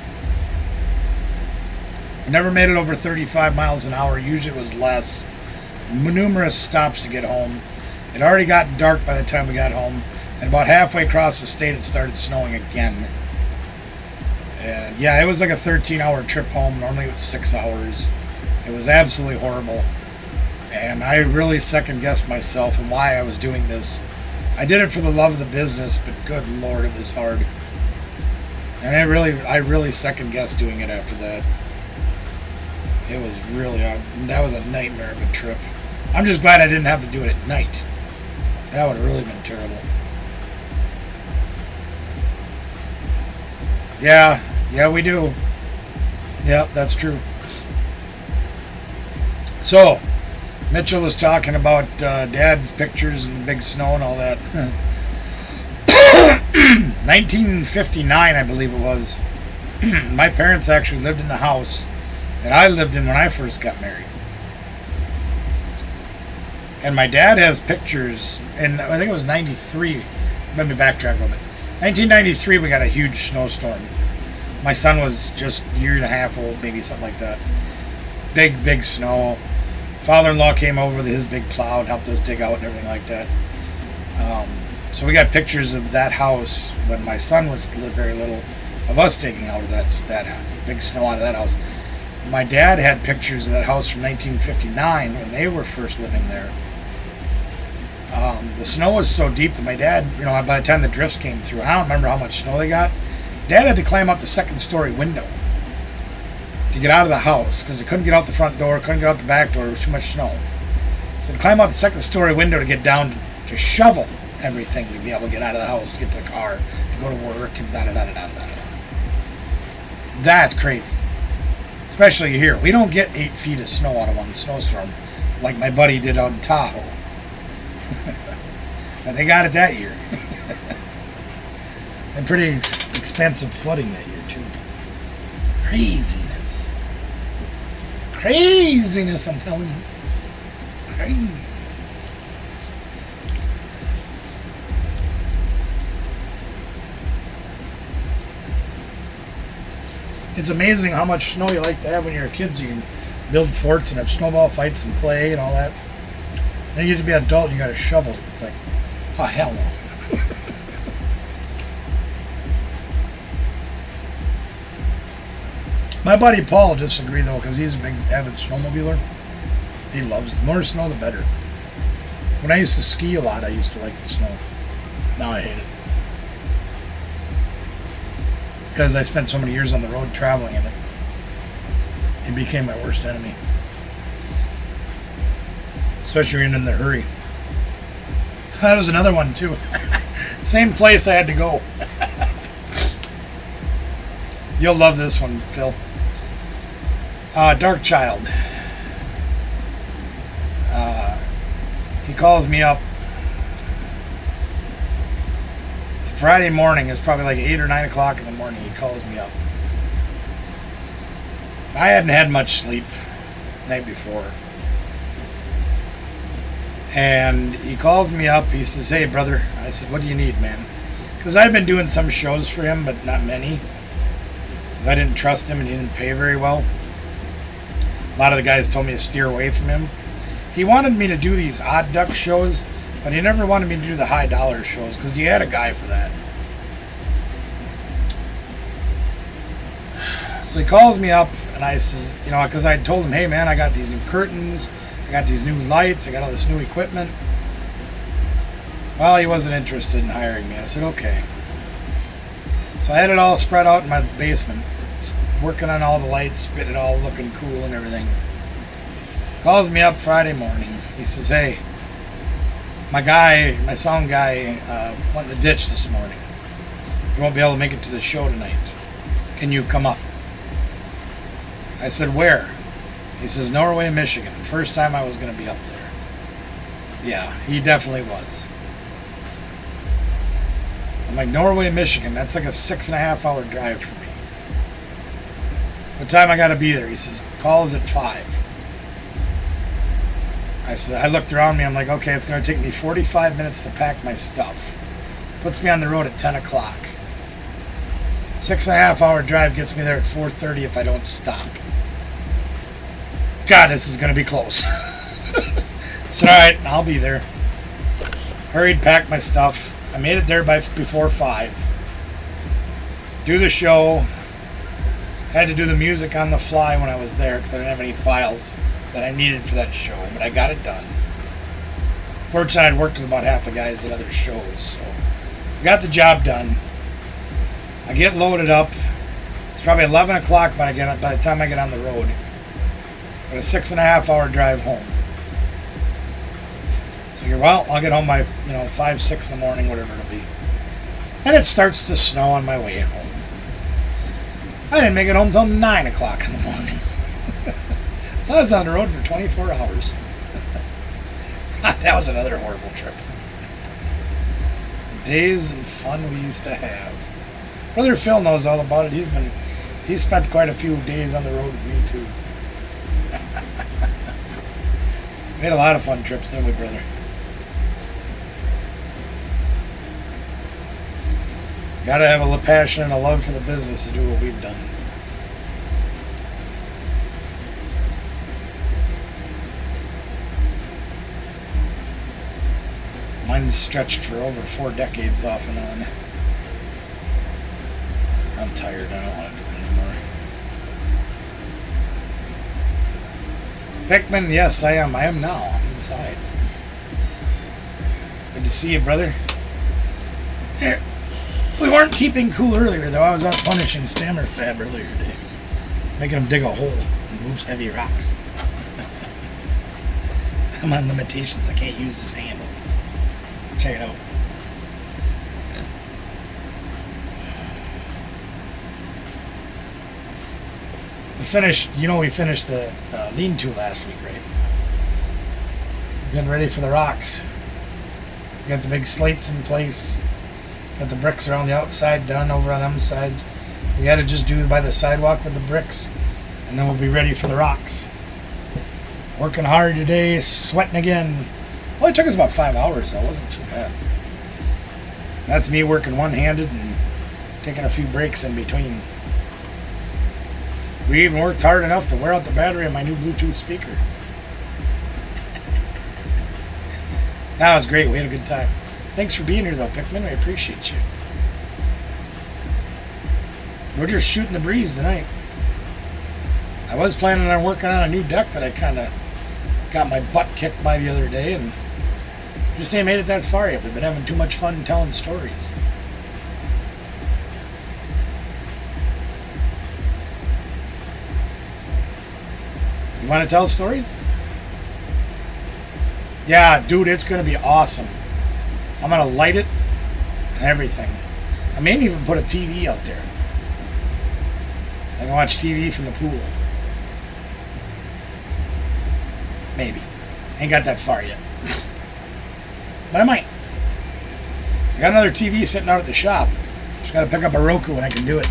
We never made it over 35 miles an hour. Usually it was less. Numerous stops to get home. It already got dark by the time we got home. And about halfway across the state, it started snowing again. And yeah, it was like a 13-hour trip home. Normally it was 6 hours. It was absolutely horrible. And I really second-guessed myself and why I was doing this. I did it for the love of the business, but good Lord, it was hard. And I really second guessed doing it after that. It was really, that was a nightmare of a trip. I'm just glad I didn't have to do it at night. That would have really been terrible. Yeah, we do. Yeah, that's true. So, Mitchell was talking about Dad's pictures and the big snow and all that. 1959, I believe it was. My parents actually lived in the house that I lived in when I first got married. And my dad has pictures, and I think it was 93. Let me backtrack a little bit. 1993, we got a huge snowstorm. My son was just a year and a half old, maybe something like that. Big snow. Father-in-law came over with his big plow and helped us dig out and everything like that. So we got pictures of that house when my son was very little, of us digging out of that big snow out of that house. My dad had pictures of that house from 1959 when they were first living there. The snow was so deep that my dad, by the time the drifts came through, I don't remember how much snow they got. Dad had to climb out the second-story window to get out of the house because he couldn't get out the front door, couldn't get out the back door. There was too much snow. So he'd climb out the second-story window to get down to shovel everything to be able to get out of the house, to get to the car, to go to work, and da-da-da-da-da-da-da. That's crazy. Especially here. We don't get 8 feet of snow out of one snowstorm like my buddy did out in Tahoe. But they got it that year. And pretty expensive flooding that year, too. Craziness, I'm telling you. Crazy. It's amazing how much snow you like to have when you're a kid, so you can build forts and have snowball fights and play and all that. Then you get to be an adult and you got a shovel. It's like, oh, hell no. My buddy Paul disagreed, though, because he's a big avid snowmobiler. He loves it. The more snow, the better. When I used to ski a lot, I used to like the snow. Now I hate it. Because I spent so many years on the road traveling in it. It became my worst enemy. Especially when you're in the hurry. That was another one, too. Same place I had to go. You'll love this one, Phil. Dark Child. He calls me up Friday morning. It's probably like 8 or 9 o'clock in the morning. He calls me up. I hadn't had much sleep the night before. And he calls me up. He says, "Hey, brother." I said, "What do you need, man?" Because I'd been doing some shows for him, but not many. Because I didn't trust him and he didn't pay very well. A lot of the guys told me to steer away from him. He wanted me to do these odd duck shows, but he never wanted me to do the high dollar shows because he had a guy for that. So he calls me up and I says, because I told him, "Hey man, I got these new curtains, I got these new lights, I got all this new equipment." Well, he wasn't interested in hiring me. I said, "Okay." So I had it all spread out in my basement, working on all the lights, getting it all looking cool and everything. Calls me up Friday morning. He says, "Hey, my sound guy went in the ditch this morning. He won't be able to make it to the show tonight. Can you come up?" I said, "Where?" He says, "Norway, Michigan." First time I was going to be up there. Yeah, he definitely was. I'm like, "Norway, Michigan, that's like a 6.5 hour drive for me. What time I got to be there?" He says, "Call is at 5. I said, I looked around me, I'm like, okay, it's going to take me 45 minutes to pack my stuff. Puts me on the road at 10 o'clock. 6.5 hour drive gets me there at 4:30 if I don't stop. God, this is going to be close. I said, all right, I'll be there. Hurried, packed my stuff. I made it there before 5. Do the show. Had to do the music on the fly when I was there because I didn't have any files that I needed for that show, but I got it done. Fortunately, I'd worked with about half the guys at other shows, so I got the job done. I get loaded up. It's probably 11 o'clock by the time I get on the road. Got a 6.5 hour drive home. So I'll get home by 5, 6 in the morning, whatever it'll be. And it starts to snow on my way home. I didn't make it home till 9 o'clock in the morning. So I was on the road for 24 hours. That was another horrible trip. The days and fun we used to have. Brother Phil knows all about it. He's spent quite a few days on the road with me too. We had a lot of fun trips, didn't we, brother? Gotta have a passion and a love for the business to do what we've done. Mine's stretched for over 4 decades off and on. I'm tired. I don't want to do it anymore. Pickman, yes, I am. I am now. I'm inside. Good to see you, brother. Here. We weren't keeping cool earlier, though. I was out punishing Stammer Fab earlier today. Making him dig a hole and move heavy rocks. I'm on limitations. I can't use this handle. Check it out. We finished the lean-to last week, right? Getting ready for the rocks. We got the big slates in place. Got the bricks around the outside done over on them sides. We got to just do by the sidewalk with the bricks, and then we'll be ready for the rocks. Working hard today, sweating again. Well, it took us about 5 hours, though. It wasn't too bad. That's me working one-handed and taking a few breaks in between. We even worked hard enough to wear out the battery of my new Bluetooth speaker. That was great. We had a good time. Thanks for being here, though, Pickman. I appreciate you. We're just shooting the breeze tonight. I was planning on working on a new deck that I kind of got my butt kicked by the other day, and just ain't made it that far yet. We've been having too much fun telling stories. You want to tell stories? Yeah, dude, it's going to be awesome. I'm going to light it and everything. I may even put a TV out there. I can watch TV from the pool. Maybe. I ain't got that far yet. But I might. I got another TV sitting out at the shop. Just got to pick up a Roku and I can do it.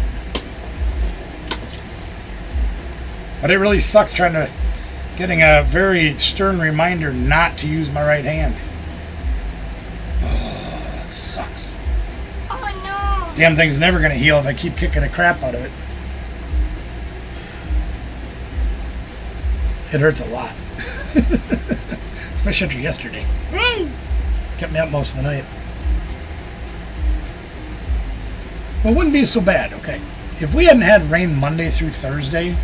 But it really sucks getting a very stern reminder not to use my right hand. Oh, it sucks. Oh no! Damn thing's never going to heal if I keep kicking the crap out of it. It hurts a lot. Especially after yesterday. Kept me up most of the night. Well, it wouldn't be so bad, okay. If we hadn't had rain Monday through Thursday,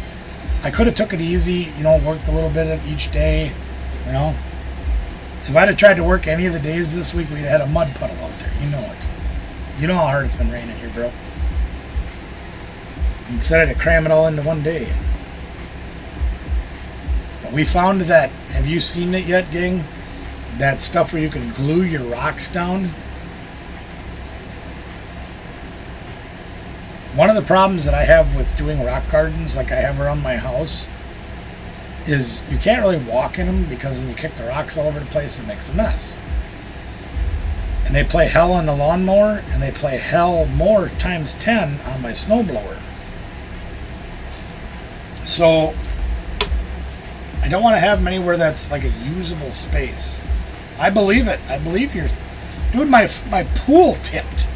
I could have took it easy, worked a little bit of each day, If I'd have tried to work any of the days this week, we'd have had a mud puddle out there. You know it. You know how hard it's been raining here, bro. Instead of cram it all into one day. But we found that, have you seen it yet, gang? That stuff where you can glue your rocks down. One of the problems that I have with doing rock gardens like I have around my house is you can't really walk in them because then you kick the rocks all over the place and it makes a mess. And they play hell on the lawnmower and they play hell more times 10 on my snowblower. So I don't want to have them anywhere that's like a usable space. I believe it. I believe you're... Dude, my pool tipped.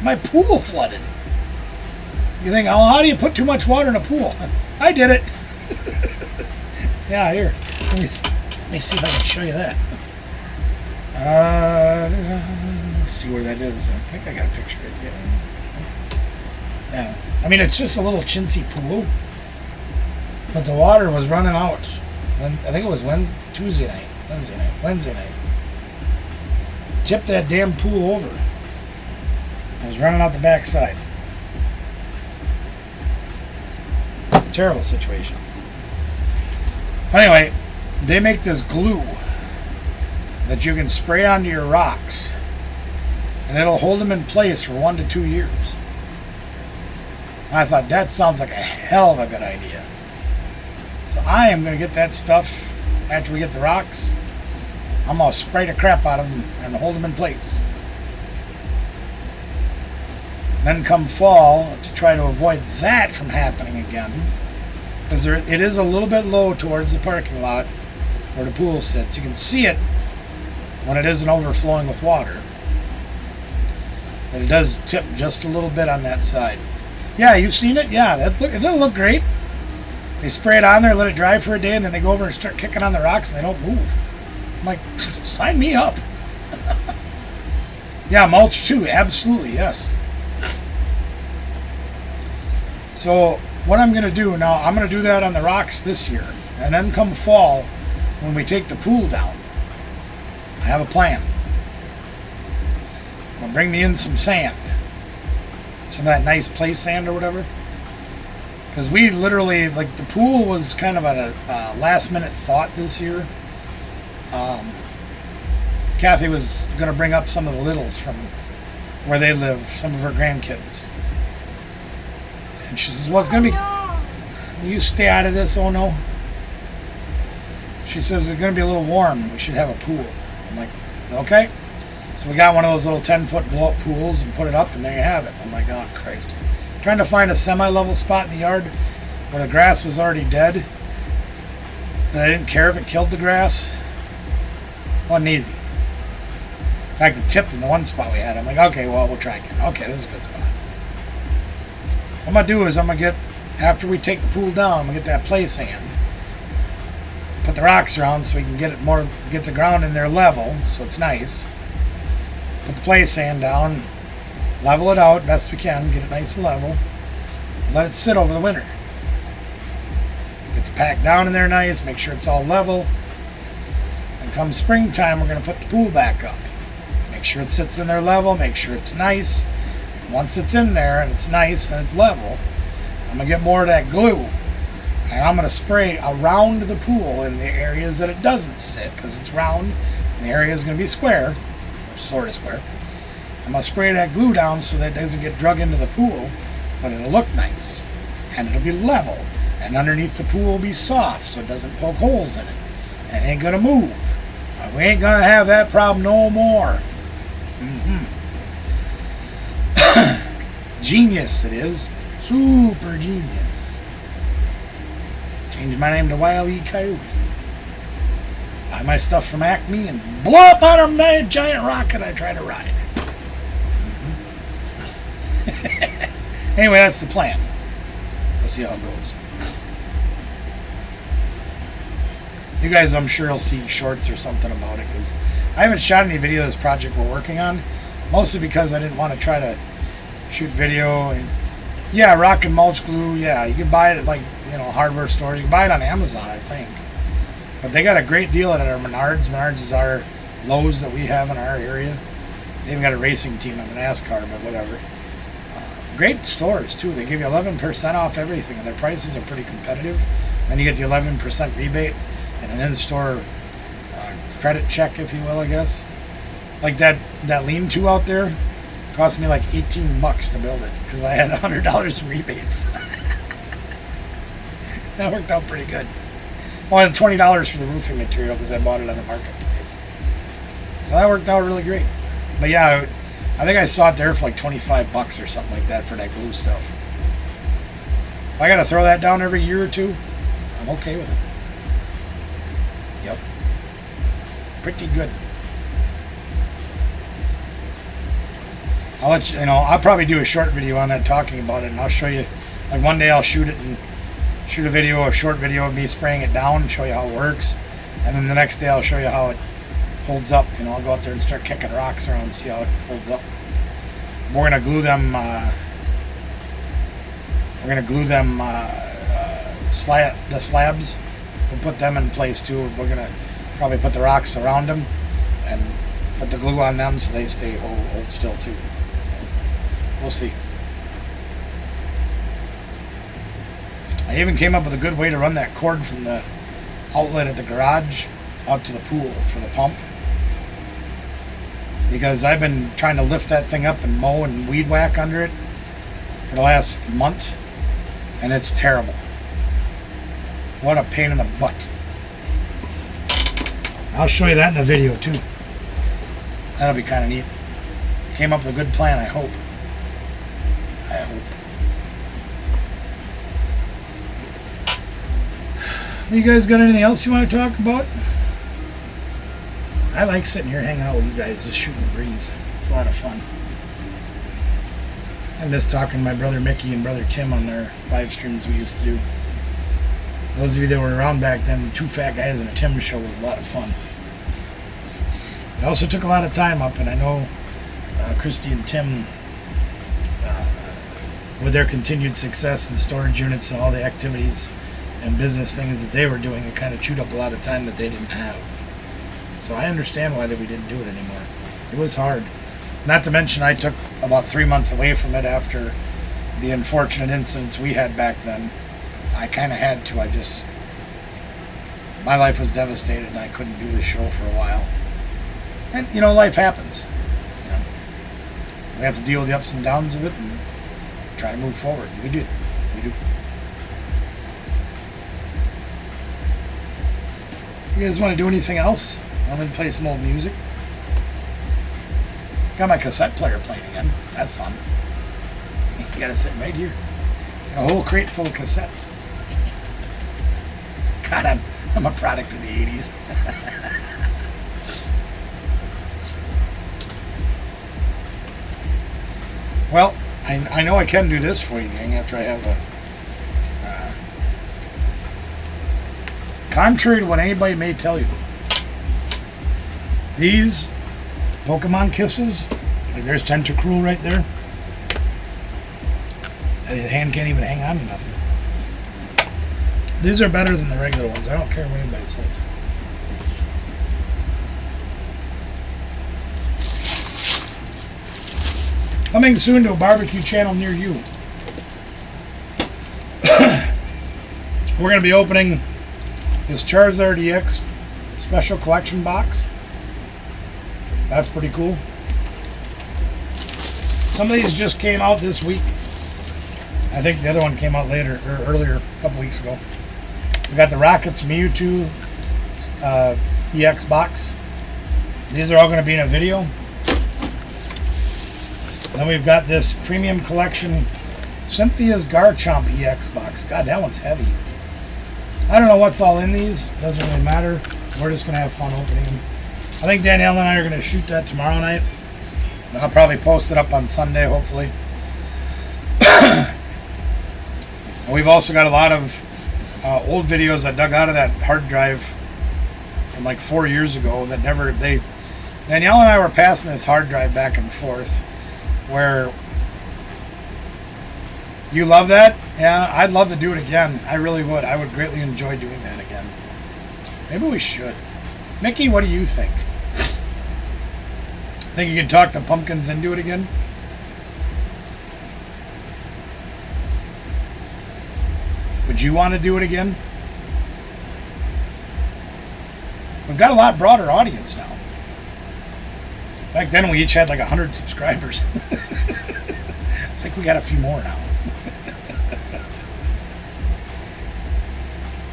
My pool flooded. You think, oh, how do you put too much water in a pool? I did it. Yeah, here. Let me see if I can show you that. Let's see where that is. I think I got a picture of it. Yeah. I mean, it's just a little chintzy pool. But the water was running out. I think it was Wednesday night. Tipped that damn pool over. I was running out the backside. Terrible situation. Anyway, they make this glue that you can spray onto your rocks, and it'll hold them in place for 1 to 2 years. I thought that sounds like a hell of a good idea. So I am going to get that stuff after we get the rocks. I'm going to spray the crap out of them and hold them in place. And then come fall, to try to avoid that from happening again, because it is a little bit low towards the parking lot where the pool sits. You can see it when it isn't overflowing with water. And it does tip just a little bit on that side. Yeah, you've seen it? Yeah, it doesn't look great. They spray it on there, let it dry for a day, and then they go over and start kicking on the rocks and they don't move. I'm like, sign me up. Yeah, mulch too, absolutely, yes. So what I'm going to do now, I'm going to do that on the rocks this year. And then come fall, when we take the pool down, I have a plan. I'm going to bring me in some sand. Some of that nice play sand or whatever. Because we literally, like, the pool was kind of a last minute thought this year. Kathy was going to bring up some of the littles from where they live, some of her grandkids. And she says, well, it's going to be... Will you stay out of this? Oh, no. She says, it's going to be a little warm. We should have a pool. I'm like, okay. So we got one of those little 10-foot blow-up pools and put it up, and there you have it. I'm like, oh, Christ. Trying to find a semi-level spot in the yard where the grass was already dead. And I didn't care if it killed the grass. Wasn't easy. In fact, it tipped in the one spot we had. I'm like, okay, well, we'll try again. Okay, this is a good spot. So what I'm going to do is I'm going to get, after we take the pool down, I'm going to get that play sand. Put the rocks around so we can get the ground in there level, so it's nice. Put the play sand down, level it out best we can, get it nice and level. Let it sit over the winter. It's packed down in there nice, make sure it's all level. And come springtime, we're going to put the pool back up. Make sure it sits in there level, make sure it's nice. And once it's in there and it's nice and it's level, I'm going to get more of that glue. And I'm going to spray around the pool in the areas that it doesn't sit, because it's round and the area is going to be square, or sort of square. I'm going to spray that glue down so that it doesn't get drug into the pool, but it'll look nice. And it'll be level. And underneath the pool will be soft so it doesn't poke holes in it. And it ain't going to move. We ain't going to have that problem no more. Genius it is. Super genius. Change my name to Wile E. Coyote. Buy my stuff from Acme and blow up out of my giant rocket I try to ride. Anyway, that's the plan. We'll see how it goes. You guys, I'm sure, will see shorts or something about it, because I haven't shot any video of this project we're working on, mostly because I didn't want to try to shoot video. And yeah, rock and mulch glue, yeah, you can buy it at, like, hardware stores. You can buy it on Amazon, I think. But they got a great deal at our Menards. Menards is our Lowe's that we have in our area. They even got a racing team on the NASCAR, but whatever. Great stores, too. They give you 11% off everything, and their prices are pretty competitive. Then you get the 11% rebate and an in-store credit check, if you will, I guess. Like that lean-to out there cost me like $18 to build it, because I had $100 in rebates. That worked out pretty good. Well, and $20 for the roofing material, because I bought it on the marketplace. So that worked out really great. But yeah, I think I saw it there for like $25 or something like that for that glue stuff. If I got to throw that down every year or two, I'm okay with it. Yep. Pretty good. I'll let you know. I'll probably do a short video on that talking about it, and I'll show you. Like one day I'll shoot a short video of me spraying it down and show you how it works, and then the next day I'll show you how it holds up. I'll go out there and start kicking rocks around and see how it holds up. We're gonna glue them. The slabs. We'll put them in place too. We're gonna probably put the rocks around them and put the glue on them so they stay hold still too. We'll see. I even came up with a good way to run that cord from the outlet at the garage out to the pool for the pump. Because I've been trying to lift that thing up and mow and weed whack under it for the last month, and it's terrible. What a pain in the butt. I'll show you that in the video too. That'll be kind of neat. Came up with a good plan, I hope. You guys got anything else you want to talk about? I like sitting here hanging out with you guys, just shooting the breeze. It's a lot of fun. I miss talking to my brother Mickey and brother Tim on their live streams we used to do. Those of you that were around back then, Two Fat Guys and a Tim show was a lot of fun. It also took a lot of time up, and I know Christy and Tim, with their continued success in storage units and all the activities and business things that they were doing, it kind of chewed up a lot of time that they didn't have. So I understand why we didn't do it anymore. It was hard. Not to mention I took about 3 months away from it after the unfortunate incidents we had back then. I kind of had to. My life was devastated and I couldn't do the show for a while. And, life happens. We have to deal with the ups and downs of it and try to move forward. And we do. You guys want to do anything else? Want me to play some old music? Got my cassette player playing again. That's fun. You got it sitting right here. A whole crate full of cassettes. God, I'm a product of the 80s. Well, I know I can do this for you, gang, after I have a... contrary to what anybody may tell you, these Pokemon Kisses, like there's Tentacruel right there. The hand can't even hang on to nothing. These are better than the regular ones. I don't care what anybody says. Coming soon to a barbecue channel near you. We're going to be opening this Charizard EX special collection box. That's pretty cool. Some of these just came out this week. I think the other one came out later or earlier, a couple weeks ago. We got the Rockets Mewtwo EX box. These are all going to be in a video. Then we've got this Premium Collection Cynthia's Garchomp EX box. God, that one's heavy. I don't know what's all in these. Doesn't really matter. We're just going to have fun opening them. I think Danielle and I are going to shoot that tomorrow night. I'll probably post it up on Sunday, hopefully. And we've also got a lot of old videos I dug out of that hard drive from like 4 years ago that Danielle and I were passing this hard drive back and forth where you love that? Yeah, I'd love to do it again. I really would. I would greatly enjoy doing that again. Maybe we should. Mickey, what do you think? Think you can talk the pumpkins into it again? Would you want to do it again? We've got a lot broader audience now. Back then we each had like 100 subscribers. I think we got a few more now.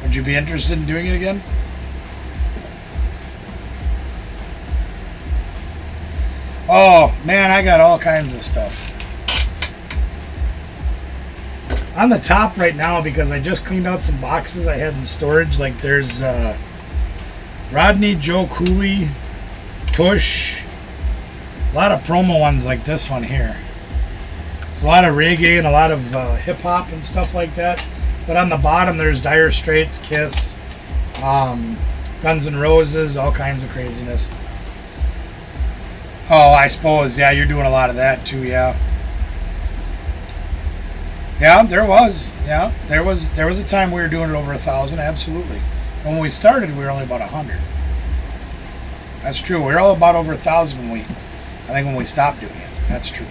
Would you be interested in doing it again? Oh, man, I got all kinds of stuff. On the top right now, because I just cleaned out some boxes I had in storage, like there's Rodney, Joe Cooley, Push, a lot of promo ones like this one here. There's a lot of reggae and a lot of hip-hop and stuff like that. But on the bottom, there's Dire Straits, Kiss, Guns N' Roses, all kinds of craziness. Oh, I suppose, yeah, you're doing a lot of that too, yeah. Yeah, there was. Yeah, there was a time we were doing it over 1,000, absolutely. When we started, we were only about 100. That's true. We were all about over 1,000 when we stopped doing it. That's true.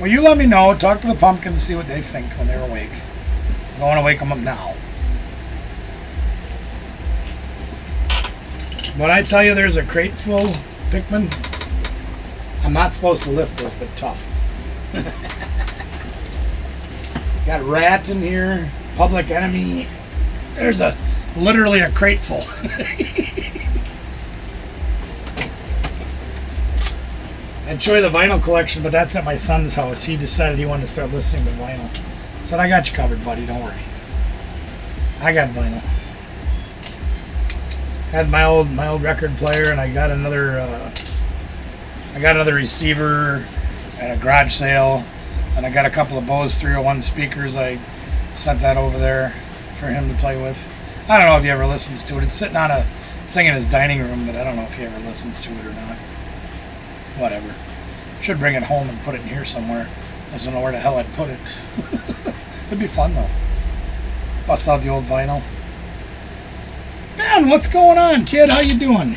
Well, you let me know. Talk to the pumpkins, see what they think when they're awake. I don't want to wake them up now. When I tell you there's a crate full, Pikmin, I'm not supposed to lift this, but tough. Got Rat in here, Public Enemy. There's literally a crate full. I'd show you the vinyl collection, but that's at my son's house. He decided he wanted to start listening to vinyl. Said, I got you covered, buddy. Don't worry. I got vinyl. Had my old record player, and I got another receiver at a garage sale, and I got a couple of Bose 301 speakers. I sent that over there for him to play with. I don't know if he ever listens to it. It's sitting on a thing in his dining room, but I don't know if he ever listens to it or not. Whatever. Should bring it home and put it in here somewhere. I just don't know where the hell I'd put it. It'd be fun though. Bust out the old vinyl. Man, what's going on, kid? How you doing?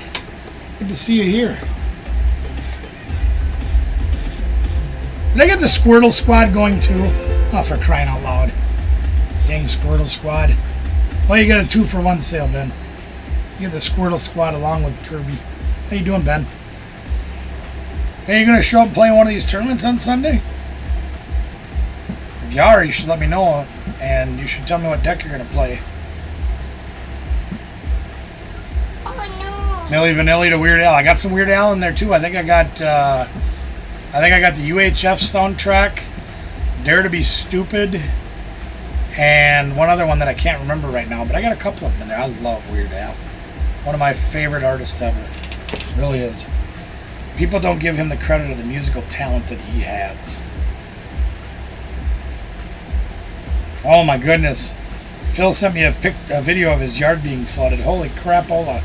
Good to see you here. Did I get the Squirtle Squad going too? Oh, for crying out loud. Dang Squirtle Squad. Well, you got a 2-for-1 sale, Ben. You get the Squirtle Squad along with Kirby. How you doing, Ben? Hey, you going to show up and play in one of these tournaments on Sunday? If you are, you should let me know, and you should tell me what deck you're going to play. Oh no. Milli Vanilli to Weird Al. I got some Weird Al in there too. I think I got the UHF soundtrack, Dare to Be Stupid, and one other one that I can't remember right now. But I got a couple of them in there. I love Weird Al. One of my favorite artists ever. Really is. People don't give him the credit of the musical talent that he has. Oh my goodness. Phil sent me a video of his yard being flooded. Holy crapola.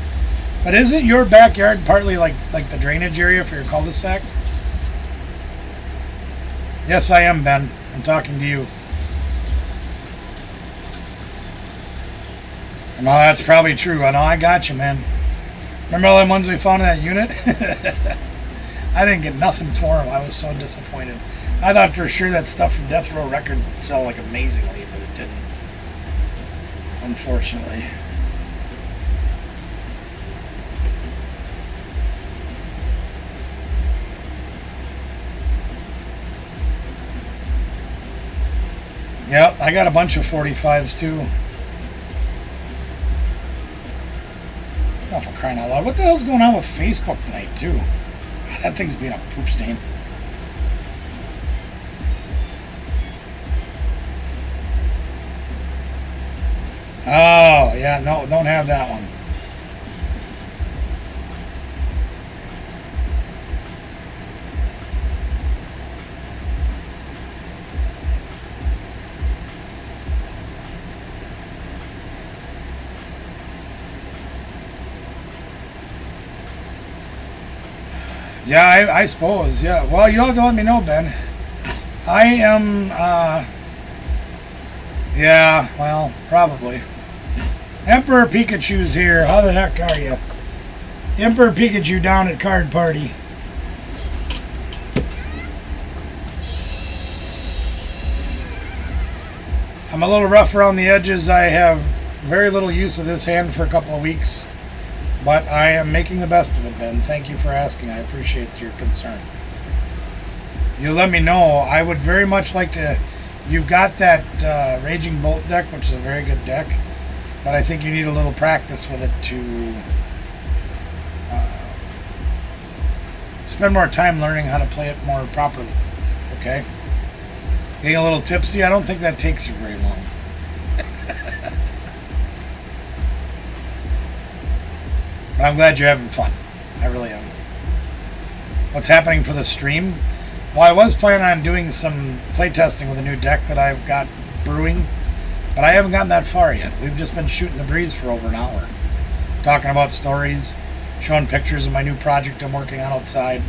But isn't your backyard partly like the drainage area for your cul-de-sac? Yes, I am, Ben. I'm talking to you. No, that's probably true. I know, I got you, man. Remember all them ones we found in that unit? I didn't get nothing for them. I was so disappointed. I thought for sure that stuff from Death Row Records would sell like amazingly, but it didn't. Unfortunately. Yep, I got a bunch of 45s too. Oh, for crying out loud. What the hell's going on with Facebook tonight too? God, that thing's being a poop stain. Oh, yeah, no, don't have that one. Yeah, I suppose, yeah. Well, you'll have to let me know, Ben. I am, yeah, well, probably. Emperor Pikachu's here. How the heck are you? Emperor Pikachu down at Card Party. I'm a little rough around the edges. I have very little use of this hand for a couple of weeks. But I am making the best of it, Ben. Thank you for asking. I appreciate your concern. You let me know. I would very much like to... You've got that Raging Bolt deck, which is a very good deck. But I think you need a little practice with it to spend more time learning how to play it more properly. Okay? Getting a little tipsy, I don't think that takes you very long. But I'm glad you're having fun. I really am. What's happening for the stream? Well, I was planning on doing some playtesting with a new deck that I've got brewing, but I haven't gotten that far yet. We've just been shooting the breeze for over an hour. Talking about stories, showing pictures of my new project I'm working on outside,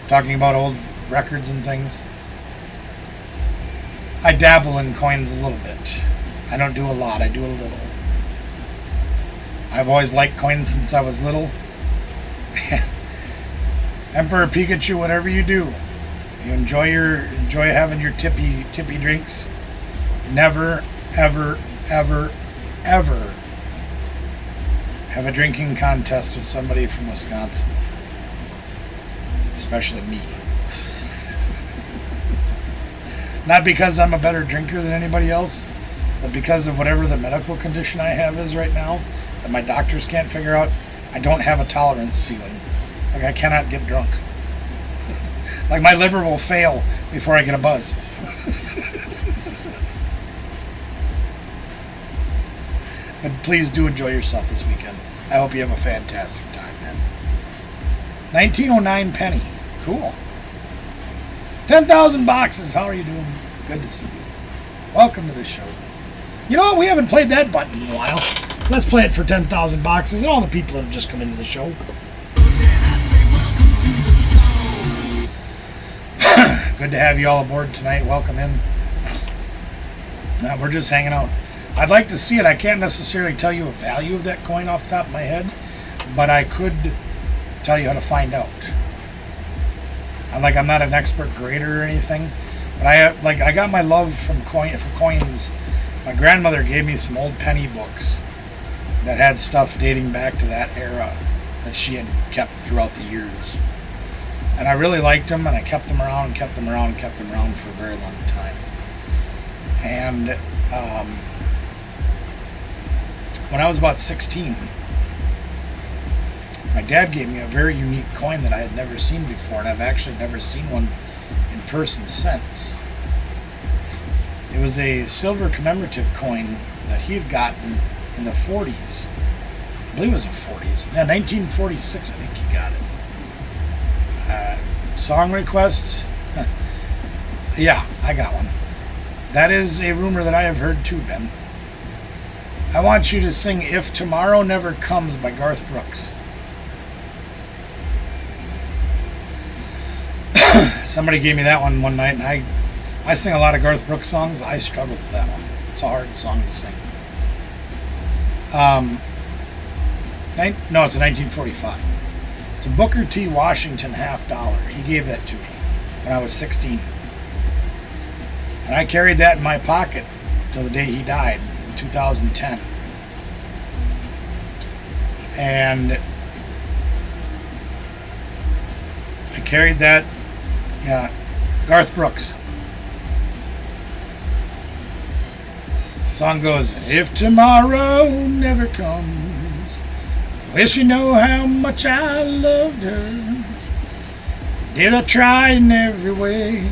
talking about old records and things. I dabble in coins a little bit. I don't do a lot, I do a little. I've always liked coins since I was little. Emperor Pikachu, whatever you do, You enjoy having your tippy drinks. Never, ever, ever, ever have a drinking contest with somebody from Wisconsin. Especially me. Not because I'm a better drinker than anybody else, but because of whatever the medical condition I have is right now that my doctors can't figure out. I don't have a tolerance ceiling. Like, I cannot get drunk. Like, my liver will fail before I get a buzz. But please do enjoy yourself this weekend. I hope you have a fantastic time, man. 1909 penny. Cool. 10,000 boxes. How are you doing? Good to see you. Welcome to the show. You know what? We haven't played that button in a while. Let's play it for 10,000 boxes and all the people that have just come into the show. Good to have you all aboard tonight. Welcome in. We're just hanging out. I'd like to see it. I can't necessarily tell you a value of that coin off the top of my head, but I could tell you how to find out. I'm not an expert grader or anything, but I got my love for coins. My grandmother gave me some old penny books that had stuff dating back to that era that she had kept throughout the years. And I really liked them, and I kept them around for a very long time. And when I was about 16, my dad gave me a very unique coin that I had never seen before, and I've actually never seen one in person since. It was a silver commemorative coin that he had gotten in the 40s. I believe it was the 40s. Yeah, 1946, I think he got it. Song requests? Yeah, I got one. That is a rumor that I have heard too, Ben. I want you to sing If Tomorrow Never Comes by Garth Brooks. Somebody gave me that one night, and I sing a lot of Garth Brooks songs. I struggled with that one. It's a hard song to sing. No, it's a 1945. It's a Booker T. Washington $50. He gave that to me when I was 16. And I carried that in my pocket till the day he died in 2010. And I carried that, Garth Brooks. The song goes, if tomorrow never comes, wish you know how much I loved her. Did I try in every way,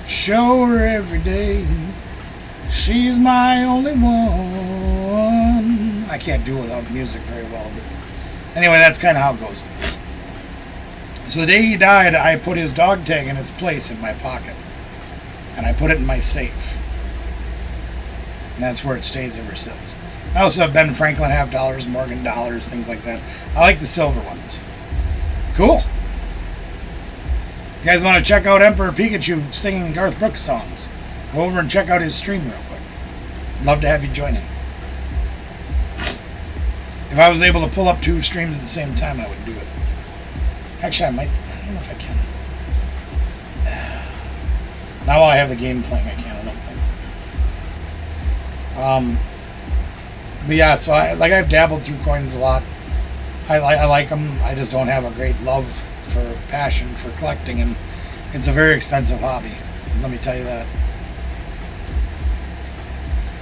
show her every day, she's my only one. I can't do it without music very well, but anyway, that's kind of how it goes. So the day he died, I put his dog tag in its place in my pocket, and I put it in my safe, and that's where it stays ever since. I also have Ben Franklin $50, Morgan dollars, things like that. I like the silver ones. Cool. You guys want to check out Emperor Pikachu singing Garth Brooks songs? Go over and check out his stream real quick. Love to have you join in. If I was able to pull up 2 streams at the same time, I would do it. Actually, I don't know if I can. Now while I have the game playing, I can't, I don't think. But yeah, so I've dabbled through coins a lot. I like them. I just don't have a great passion for collecting, and it's a very expensive hobby. Let me tell you that.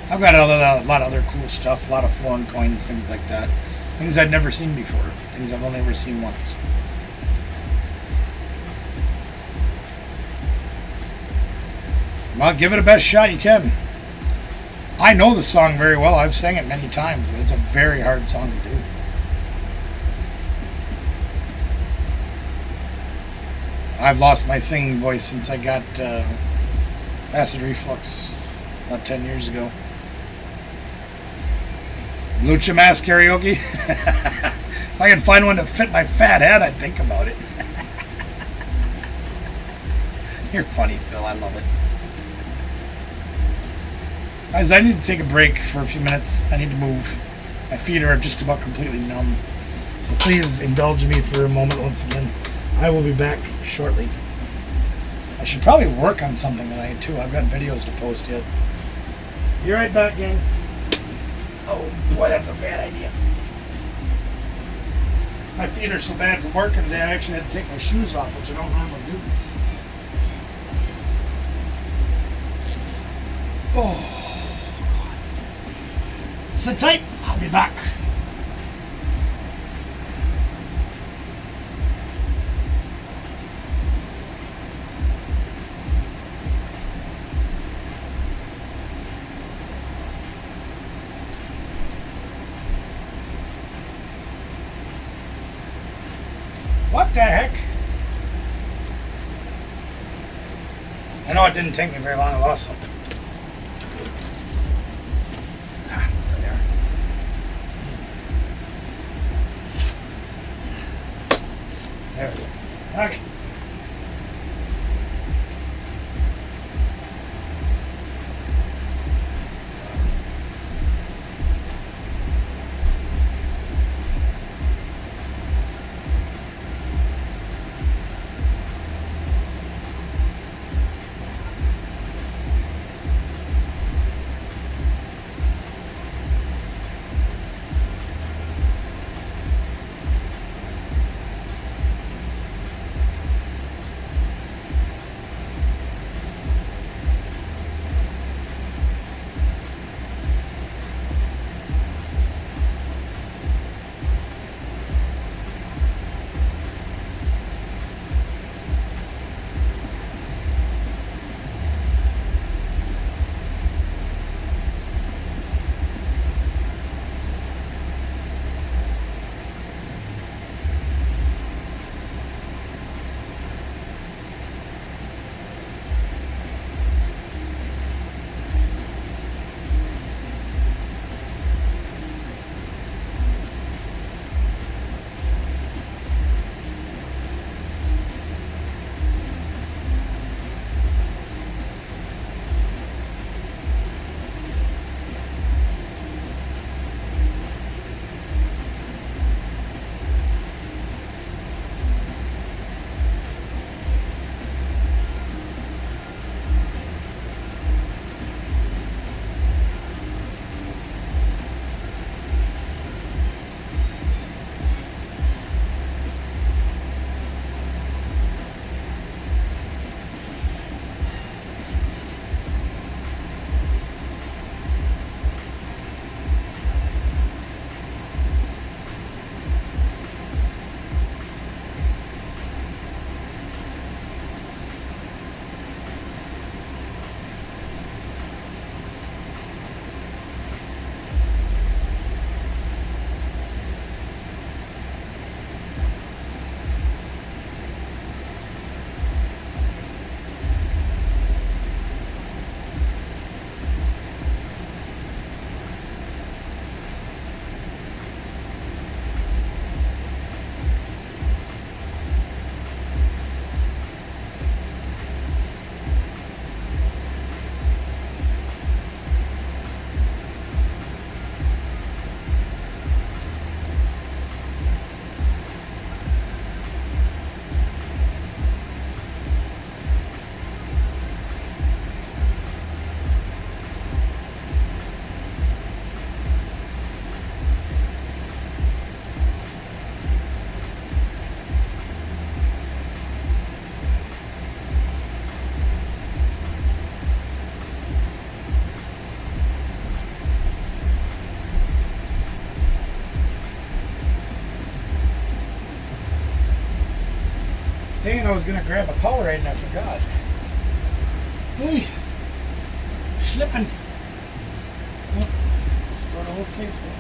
I've got a lot of other cool stuff, a lot of foreign coins, things like that. Things I've never seen before, things I've only ever seen once. Well, give it a best shot you can. I know the song very well. I've sang it many times, but it's a very hard song to do. I've lost my singing voice since I got acid reflux about 10 years ago. Lucha Mask karaoke? If I could find one that fit my fat head, I'd think about it. You're funny, Phil. I love it. Guys, I need to take a break for a few minutes. I need to move. My feet are just about completely numb. So please indulge me for a moment once again. I will be back shortly. I should probably work on something tonight too. I've got videos to post yet. Be right back, gang. Oh boy, that's a bad idea. My feet are so bad from working today, I actually had to take my shoes off, which I don't normally do. Oh, God. Sit tight. I'll be back. What the heck? I know it didn't take me very long. I lost something. Ah, there they are. There we go. Okay. Dang, I was gonna grab a Powerade and I forgot. Hey, slipping. Oh, let's go to Old Faithful.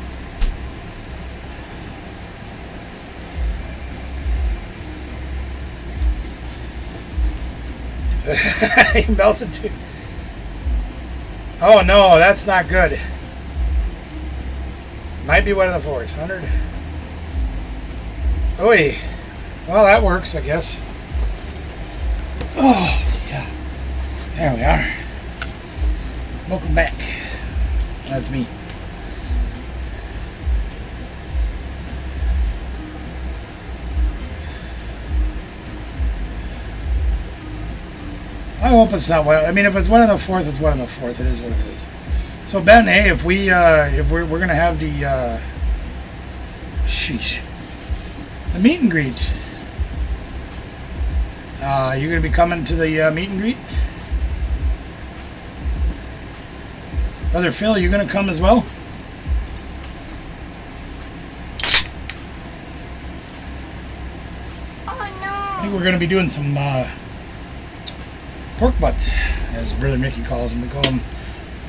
He melted too. Oh no, that's not good. Might be one of the 4th. 100. Oy. Well, that works, I guess. Oh, yeah. There we are. Welcome back. That's me. I hope it's not wet. I mean, if it's wet on the 4th, it's wet on the 4th. It is what it is. So Ben, hey, if we're gonna have the the meet and greet. You're gonna be coming to the meet and greet, Brother Phil. You gonna come as well? I think we're gonna be doing some pork butts, as Brother Mickey calls them. We call them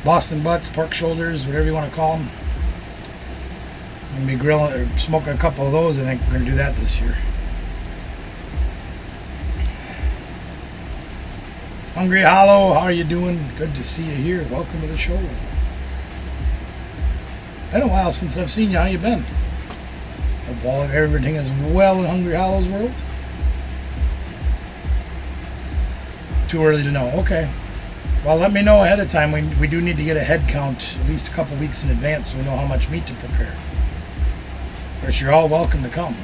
Boston butts, pork shoulders, whatever you want to call them. I'm going to be grilling or smoking a couple of those. I think we're going to do that this year. Hungry Hollow, how are you doing? Good to see you here. Welcome to the show. Been a while since I've seen you. How you been? Hope all of everything is well in Hungry Hollow's world. Too early to know. Okay. Well, let me know ahead of time. We do need to get a head count at least a couple weeks in advance so we know how much meat to prepare. Of course, you're all welcome to come.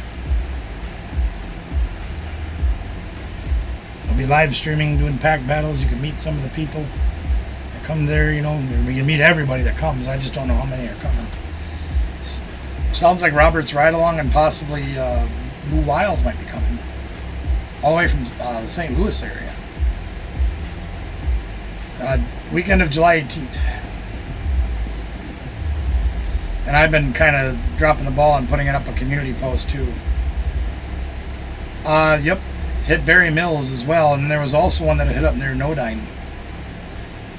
I'll be live streaming, doing pack battles. You can meet some of the people that come there. You know, we can meet everybody that comes. I just don't know how many are coming. Sounds like Robert's Ride Along and possibly Blue Wiles might be coming. All the way from the St. Louis area. Weekend of July 18th. And I've been kind of dropping the ball and putting it up a community post too. Yep, hit Barry Mills as well, and there was also one that hit up near Nodine.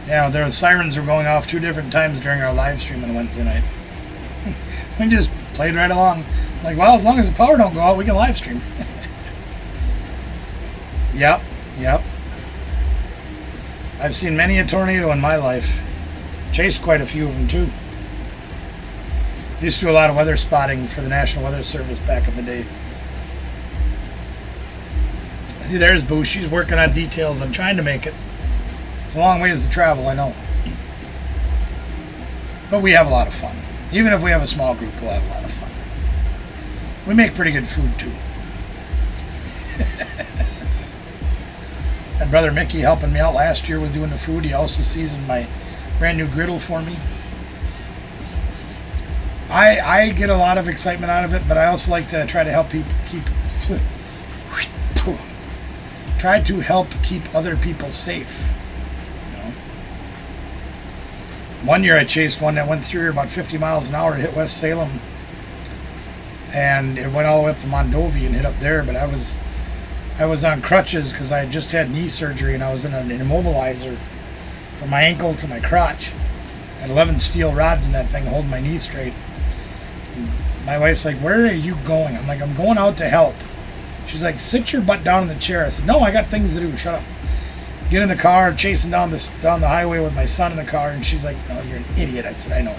Yeah, the sirens were going off 2 different times during our live stream on Wednesday night. We just played right along. Like, well, as long as the power don't go out, we can live stream. Yep. I've seen many a tornado in my life. Chased quite a few of them too. Used to do a lot of weather spotting for the National Weather Service back in the day. See, there's Boo. She's working on details. I'm trying to make it. It's a long ways to travel, I know. But we have a lot of fun. Even if we have a small group, we'll have a lot of fun. We make pretty good food too. And Brother Mickey helping me out last year with doing the food. He also seasoned my brand new griddle for me. I get a lot of excitement out of it, but I also like to try to help people keep other people safe. You know? One year I chased one that went through about 50 miles an hour, hit West Salem, and it went all the way up to Mondovi and hit up there. But I was on crutches because I had just had knee surgery, and I was in an immobilizer from my ankle to my crotch. I had 11 steel rods in that thing holding my knee straight. And my wife's like, "Where are you going?" I'm like, "I'm going out to help." She's like, "Sit your butt down in the chair." I said, "No, I got things to do. Shut up." Get in the car, chasing down the highway with my son in the car, and she's like, "Oh, you're an idiot." I said, "I know."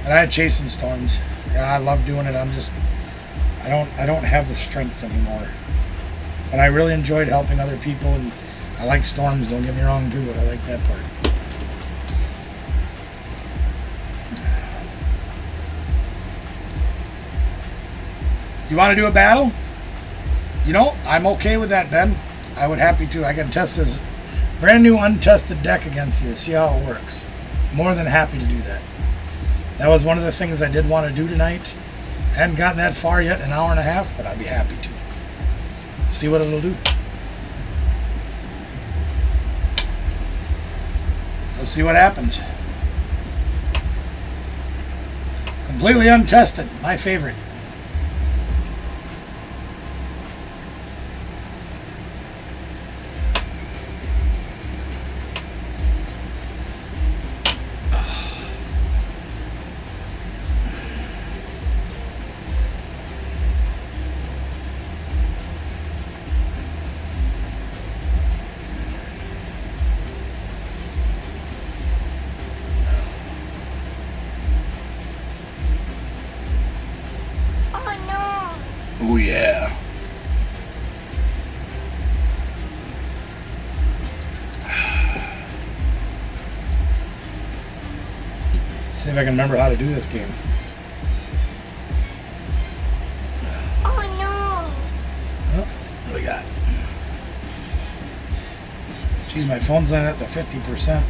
And I had chasing storms. Yeah, I love doing it. I don't have the strength anymore. But I really enjoyed helping other people, and I like storms, don't get me wrong, too. I like that part. You want to do a battle? You know, I'm okay with that, Ben. I would happy to. I can test this brand new untested deck against you, see how it works. More than happy to do that. That was one of the things I did want to do tonight. I hadn't gotten that far yet, an hour and a half, but I'd be happy to. See what it'll do. Let's see what happens. Completely untested. My favorite. Oh yeah. See if I can remember how to do this game. Oh, what do we got? Geez, my phone's only at the 50%.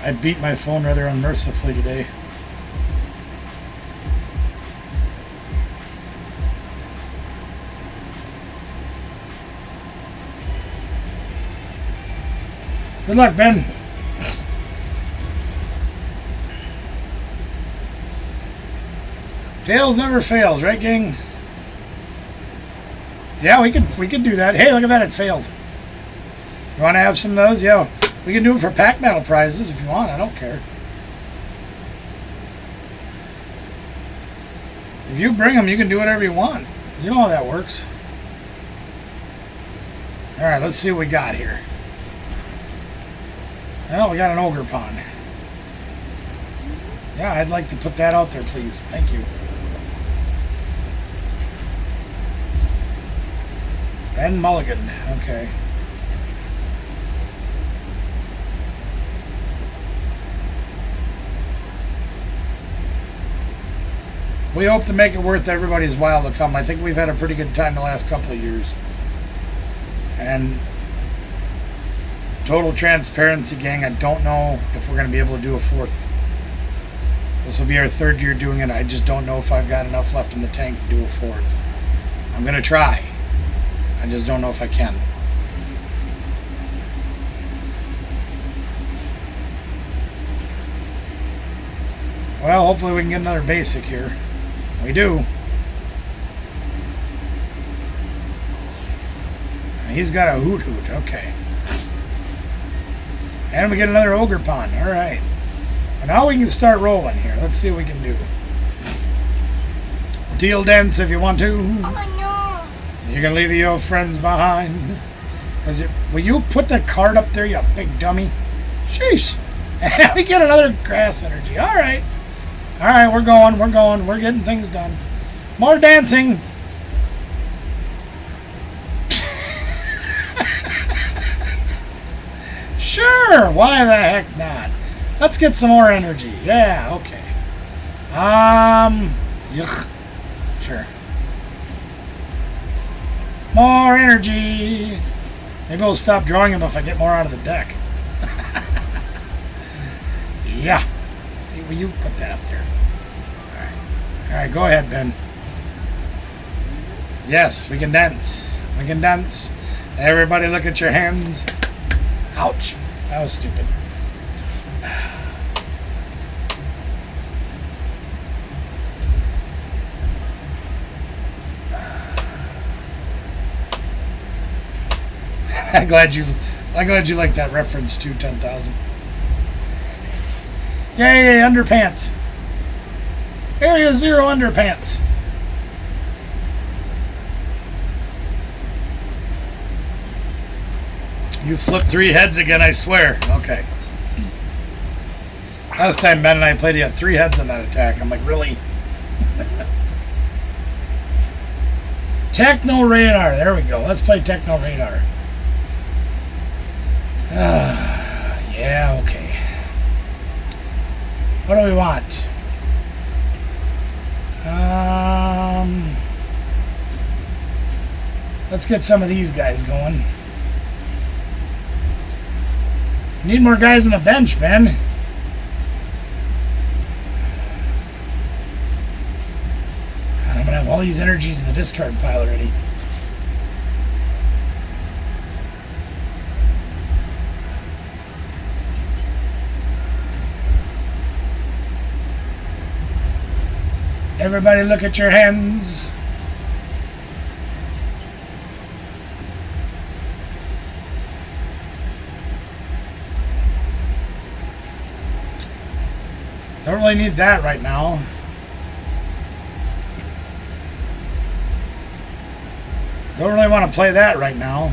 I beat my phone rather unmercifully today. Good luck, Ben. Tails never fails, right, gang? Yeah, we could do that. Hey, look at that, it failed. You want to have some of those? Yeah, we can do it for pack battle prizes if you want. I don't care. If you bring them, you can do whatever you want. You know how that works. All right, let's see what we got here. Well, we got an ogre pond. Yeah, I'd like to put that out there, please. Thank you. Ben Mulligan. Okay. We hope to make it worth everybody's while to come. I think we've had a pretty good time the last couple of years. And total transparency, gang, I don't know if we're going to be able to do a fourth. This will be our third year doing it. I just don't know if I've got enough left in the tank to do a fourth. I'm going to try. I just don't know if I can. Well, hopefully we can get another basic here. We do. He's got a hoot hoot. Okay. And we get another ogre pond. All right. Well, now we can start rolling here. Let's see what we can do. Deal dance if you want to. Oh You can leave your friends behind. Will you put that card up there, you big dummy? Sheesh. We get another grass energy. All right. All right, we're going. We're getting things done. More dancing. Sure, why the heck not? Let's get some more energy. Yeah, okay. Yuck. Sure. More energy. Maybe we'll stop drawing them if I get more out of the deck. Yeah. Hey, will you put that up there? All right, go ahead, Ben. Yes, we can dance. We can dance. Everybody look at your hands. Ouch. That was stupid. I'm glad you like that reference to 10,000. Yay, underpants. Area 0 underpants. You flipped 3 heads again, I swear. Okay. Last time Ben and I played, he had 3 heads on that attack. I'm like, really? Techno Radar. There we go. Let's play Techno Radar. Yeah, okay. What do we want? Let's get some of these guys going. Need more guys on the bench, Ben. I'm gonna have all these energies in the discard pile already. Everybody look at your hands. Don't really need that right now. Don't really want to play that right now.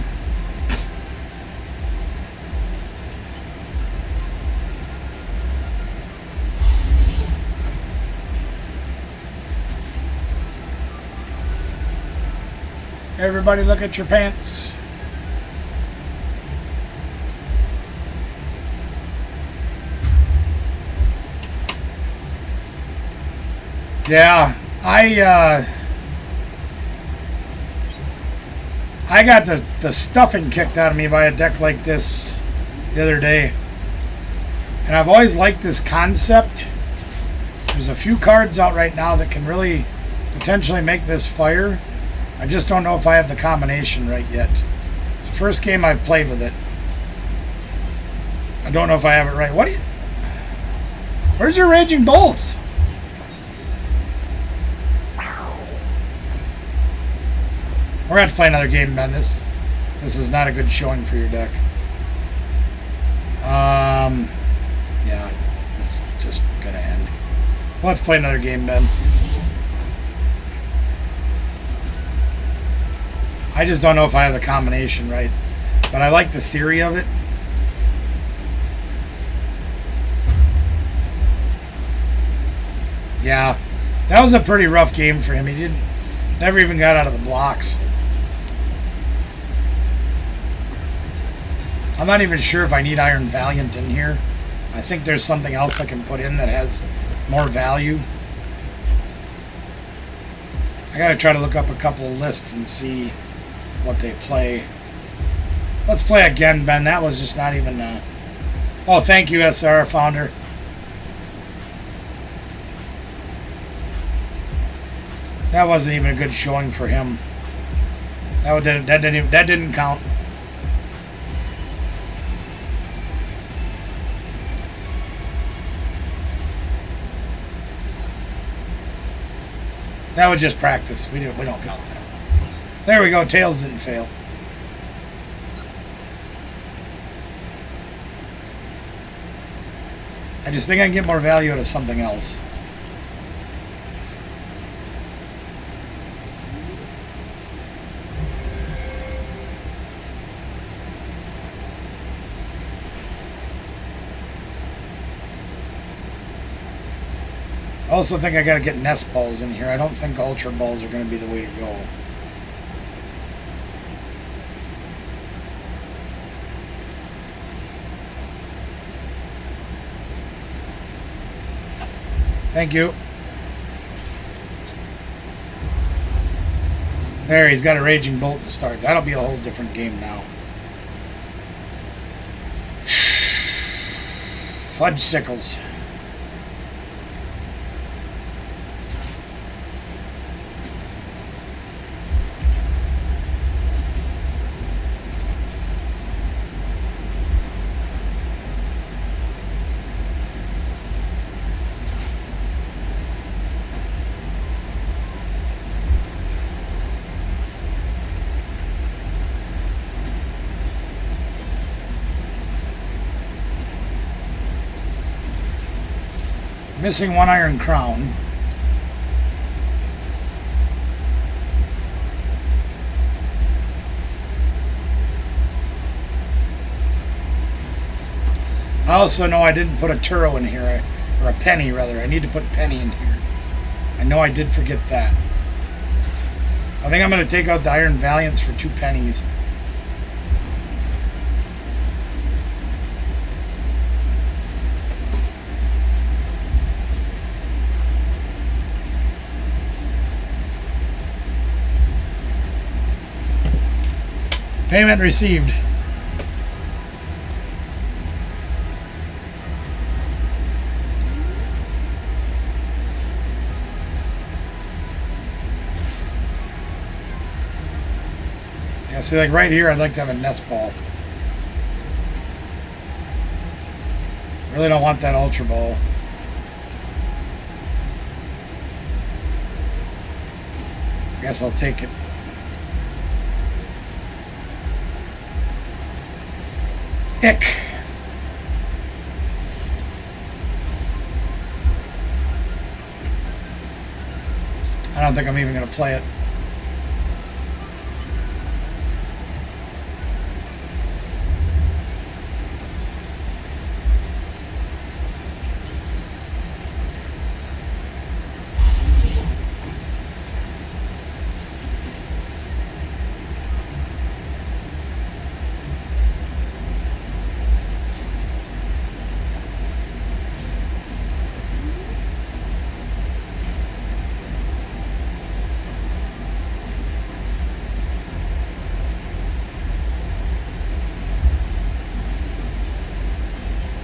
Everybody look at your pants. I got the stuffing kicked out of me by a deck like this the other day. And I've always liked this concept. There's a few cards out right now that can really potentially make this fire. I just don't know if I have the combination right yet. It's the first game I've played with it. I don't know if I have it right. What do you... Where's your Raging Bolts? We're going to have to play another game, Ben. This is not a good showing for your deck. Yeah, it's just going to end. We'll have to play another game, Ben. I just don't know if I have the combination right. But I like the theory of it. Yeah, that was a pretty rough game for him. He never even got out of the blocks. I'm not even sure if I need Iron Valiant in here. I think there's something else I can put in that has more value. I gotta try to look up a couple of lists and see what they play. Let's play again, Ben. That was just not even... Oh, thank you, SR Founder. That wasn't even a good showing for him. That didn't count. That was just practice. We don't count that. There we go. Tails didn't fail. I just think I can get more value out of something else. I also think I got to get nest balls in here. I don't think ultra balls are going to be the way to go. Thank you. There, he's got a Raging Bolt to start. That'll be a whole different game now. Fudge Sickles. Missing one Iron Crown. I also know I didn't put a Turo in here, or a penny rather. I need to put penny in here. I know I did forget that. So I think I'm going to take out the Iron Valiants for 2 pennies. Payment received. Yeah, see, like right here, I'd like to have a nest ball. Really don't want that ultra ball. I guess I'll take it. Ick. I don't think I'm even going to play it.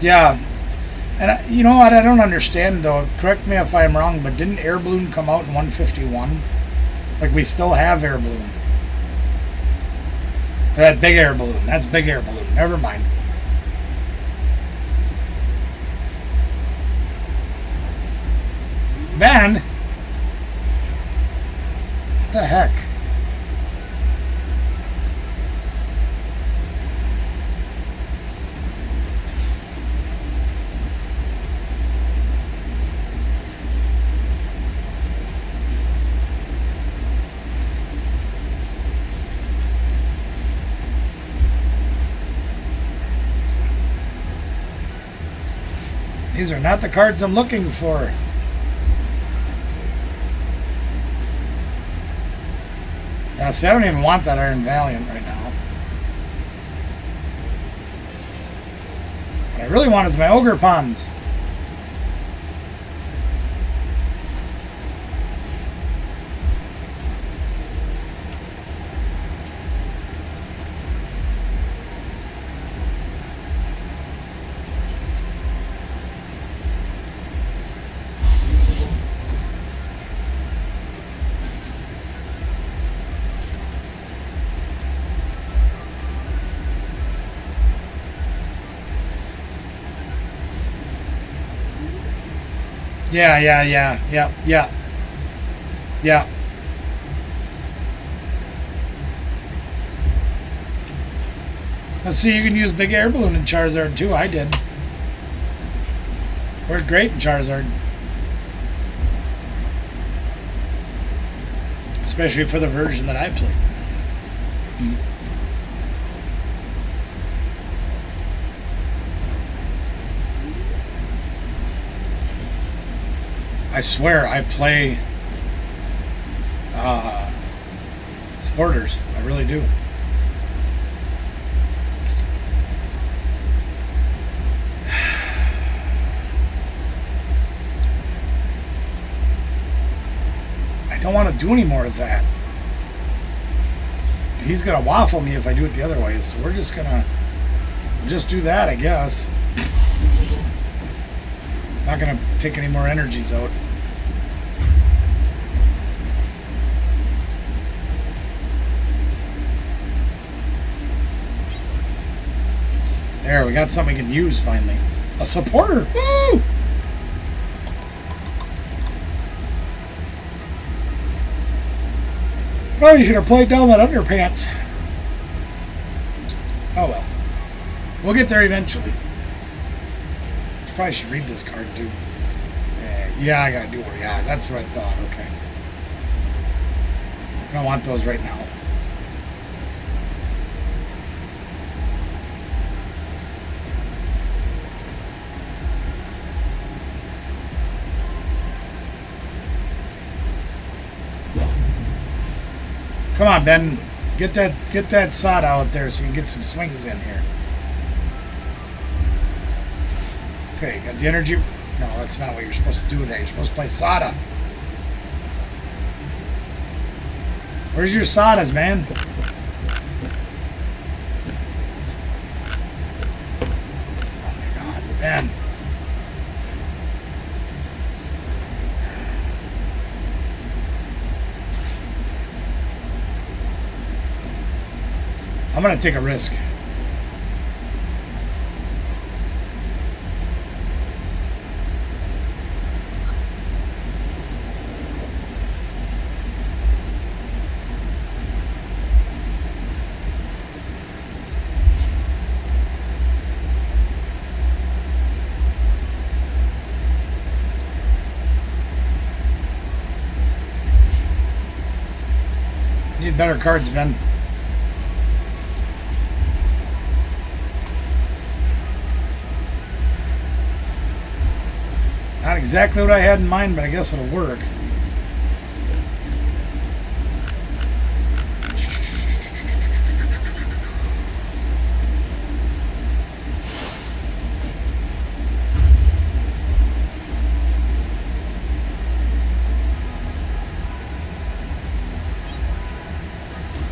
Yeah. And you know what? I don't understand though. Correct me if I'm wrong, but didn't Air Balloon come out in 151? Like we still have Air Balloon. That Big Air Balloon. That's Big Air Balloon. Never mind. Man, what the heck? These are not the cards I'm looking for. Yeah, see, I don't even want that Iron Valiant right now. What I really want is my Ogre Pawns. Yeah. Let's see, you can use Big Air Balloon in Charizard too. I did. Worked great in Charizard. Especially for the version that I played. I swear I play supporters. I really do. I don't want to do any more of that. He's going to waffle me if I do it the other way, so we're just going to just do that, I guess. Not going to take any more energies out. There, we got something we can use finally. A supporter! Woo! Probably should have played down that underpants. Oh well. We'll get there eventually. Probably should read this card too. Yeah, I gotta do it. Yeah, that's what I thought. Okay. I don't want those right now. Come on, Ben. Get that sod out there so you can get some swings in here. Okay, got the energy. No, that's not what you're supposed to do with that. You're supposed to play Sada. Where's your Sadas, man? Oh my God, Ben. I'm gonna take a risk. Need better cards, Ben. Not exactly what I had in mind, but I guess it'll work.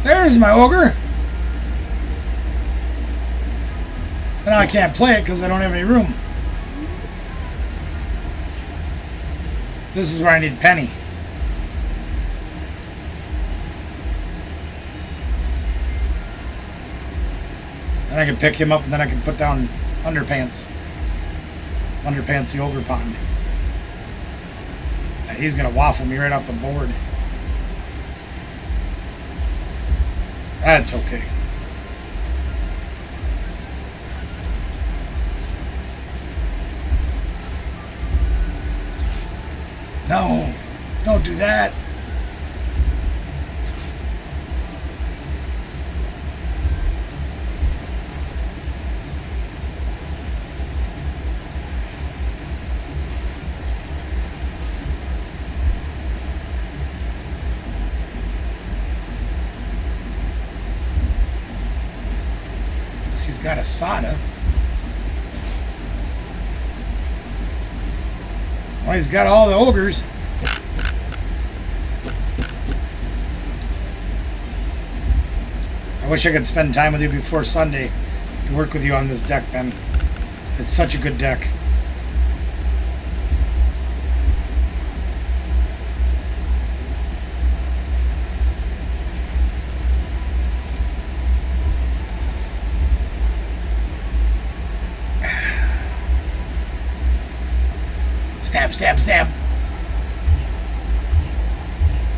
There's my ogre. But now I can't play it because I don't have any room. This is where I need Penny. Then I can pick him up and then I can put down Underpants. Underpants the Ogre Pond. Now he's going to waffle me right off the board. That's okay. No, don't do that. He's got a soda. Well, he's got all the ogres. I wish I could spend time with you before Sunday to work with you on this deck, Ben. It's such a good deck. Stab, stab, stab.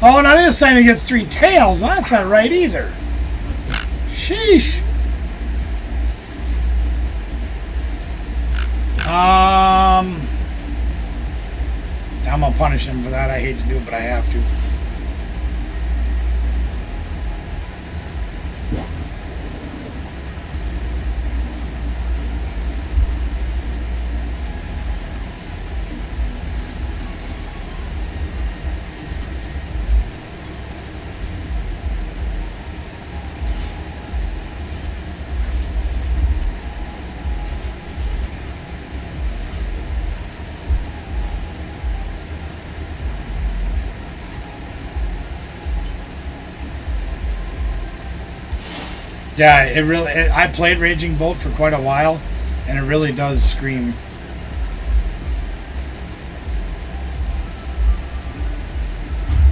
Oh, now this time he gets 3 tails. That's not right either. Sheesh. I'm gonna punish him for that. I hate to do it, but I have to. Yeah, it really. I played Raging Bolt for quite a while, and it really does scream.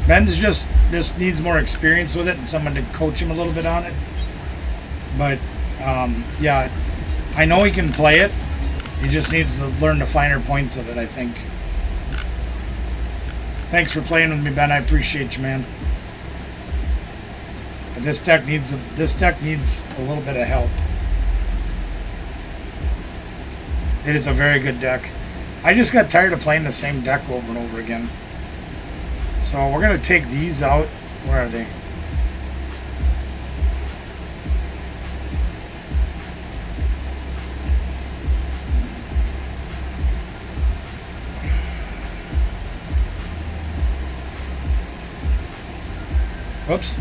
Ben's just needs more experience with it and someone to coach him a little bit on it. But yeah, I know he can play it. He just needs to learn the finer points of it, I think. Thanks for playing with me, Ben. I appreciate you, man. But this deck needs a little bit of help. It is a very good deck. I just got tired of playing the same deck over and over again. So we're gonna take these out. Where are they? Whoops.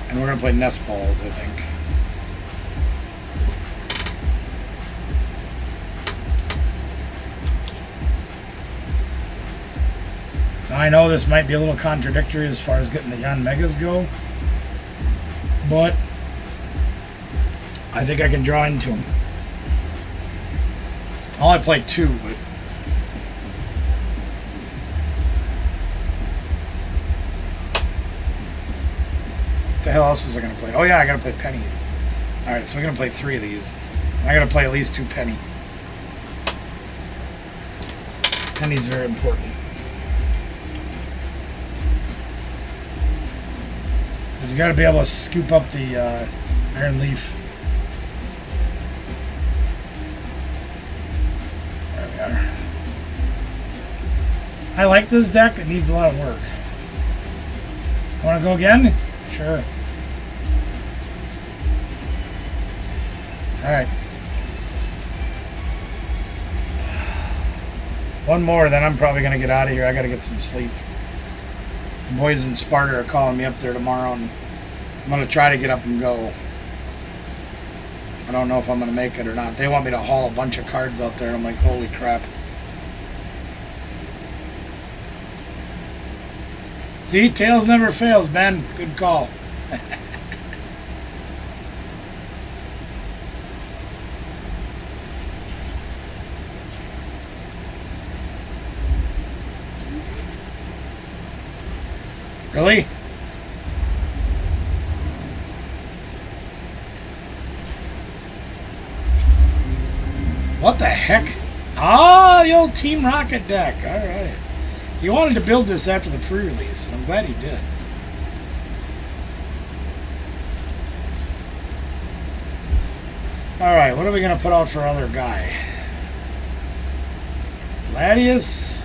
And we're going to play nest balls, I think. Now, I know this might be a little contradictory as far as getting the Yon Megas go, but I think I can draw into them. I'll only play 2, but the hell else is I going to play? Oh yeah, I got to play Penny. Alright, so we're going to play 3 of these. I got to play at least 2 Penny. Penny's very important. Because you got to be able to scoop up the Iron Leaf. There we are. I like this deck. It needs a lot of work. Want to go again? Sure. Alright. One more, then I'm probably going to get out of here. I got to get some sleep. The boys in Sparta are calling me up there tomorrow, and I'm going to try to get up and go. I don't know if I'm going to make it or not. They want me to haul a bunch of cards out there, and I'm like, holy crap. See, tails never fails, Ben. Good call. Really? What the heck? Ah, the old Team Rocket deck. All right. He wanted to build this after the pre-release, and I'm glad he did. All right, what are we going to put out for our other guy? Gladius?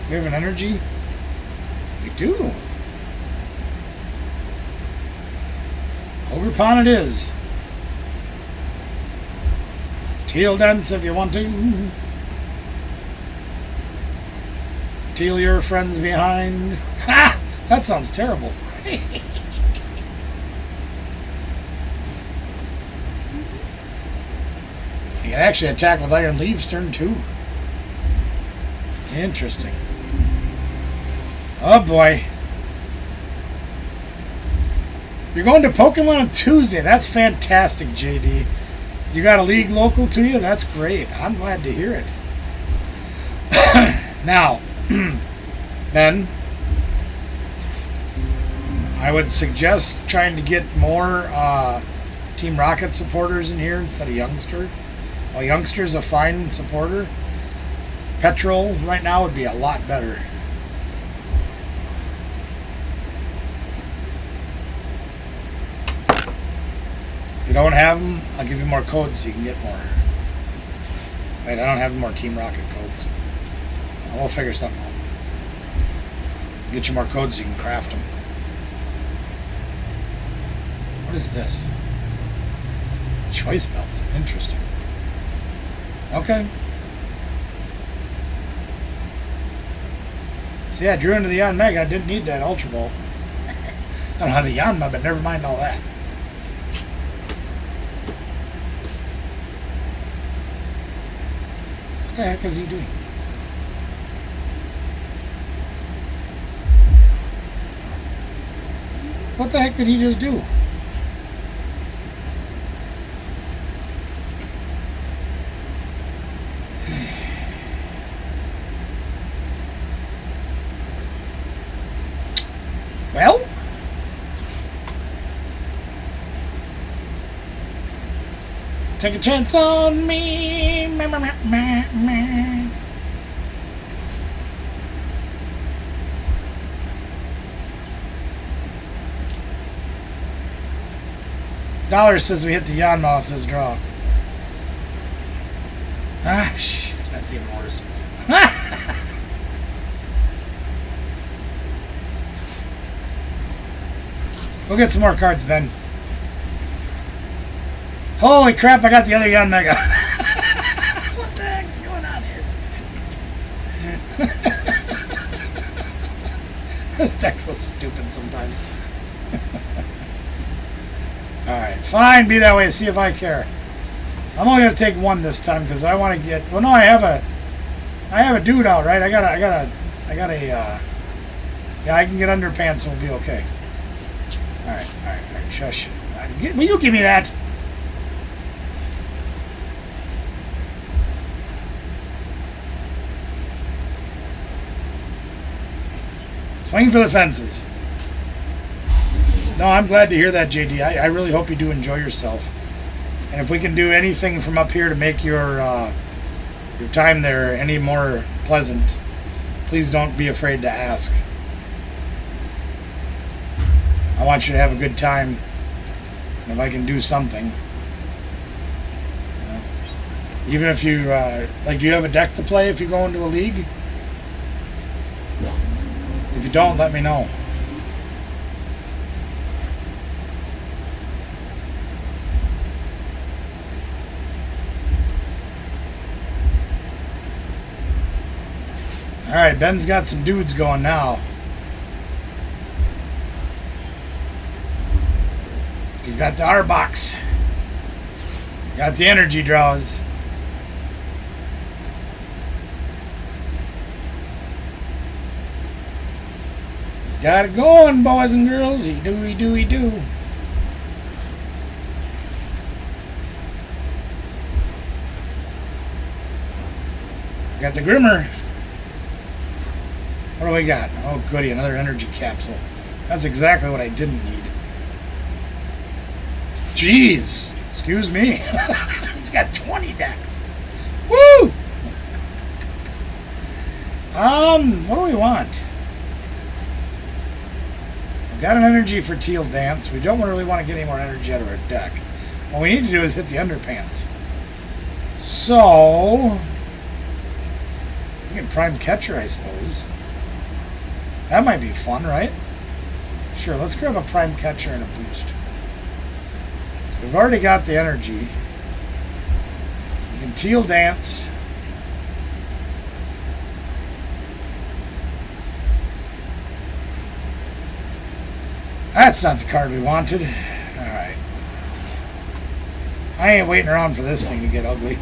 We have an energy? We do. Ogre Pawn it is. Teal dance if you want to. Teal your friends behind. Ha! That sounds terrible. You can actually attack with Iron Leaves turn 2. Interesting. Oh boy. You're going to Pokemon on Tuesday. That's fantastic, JD. You got a league local to you? That's great. I'm glad to hear it. Now, Ben, I would suggest trying to get more Team Rocket supporters in here instead of Youngster. While Youngster's a fine supporter, Petrol right now would be a lot better. If you don't have them, I'll give you more codes so you can get more. Wait, I don't have more Team Rocket codes. We'll figure something out. Get you more codes so you can craft them. What is this? Choice belt. Interesting. Okay. See, I drew into the Yanmega. I didn't need that Ultra Ball. I don't have the Yanma, but never mind all that. What the heck is he doing? What the heck did he just do? Well, take a chance on me. Meh, meh, meh, meh, meh. Dollar says we hit the Yanma off this draw. Ah, shit, that's even worse. We'll get some more cards, Ben. Holy crap, I got the other Yanmega. What the heck's going on here? This deck's so stupid sometimes. Alright, fine, be that way, see if I care. I'm only gonna take one this time because I want to get, well no, I have a dude out, right? I got a yeah, I can get underpants and we'll be okay. Alright, shush. Will you give me that? Swing for the fences. No, I'm glad to hear that, JD. I really hope you do enjoy yourself. And if we can do anything from up here to make your time there any more pleasant, please don't be afraid to ask. I want you to have a good time. And if I can do something. Even if you, like, do you have a deck to play if you go into a league? If you don't, let me know. Alright, Ben's got some dudes going now. He's got the R-Box. He's got the energy draws. He's got it going, boys and girls. He do. Got the Grimmer. What do we got? Oh, goody, another energy capsule. That's exactly what I didn't need. Jeez. Excuse me. He's got 20 decks. Woo! What do we want? We've got an energy for Teal Dance. We don't really want to get any more energy out of our deck. What we need to do is hit the underpants. So, we can Prime Catcher, I suppose. That might be fun, right? Sure, let's grab a Prime Catcher and a boost. So we've already got the energy. So we can Teal Dance. That's not the card we wanted. Alright. I ain't waiting around for this thing to get ugly.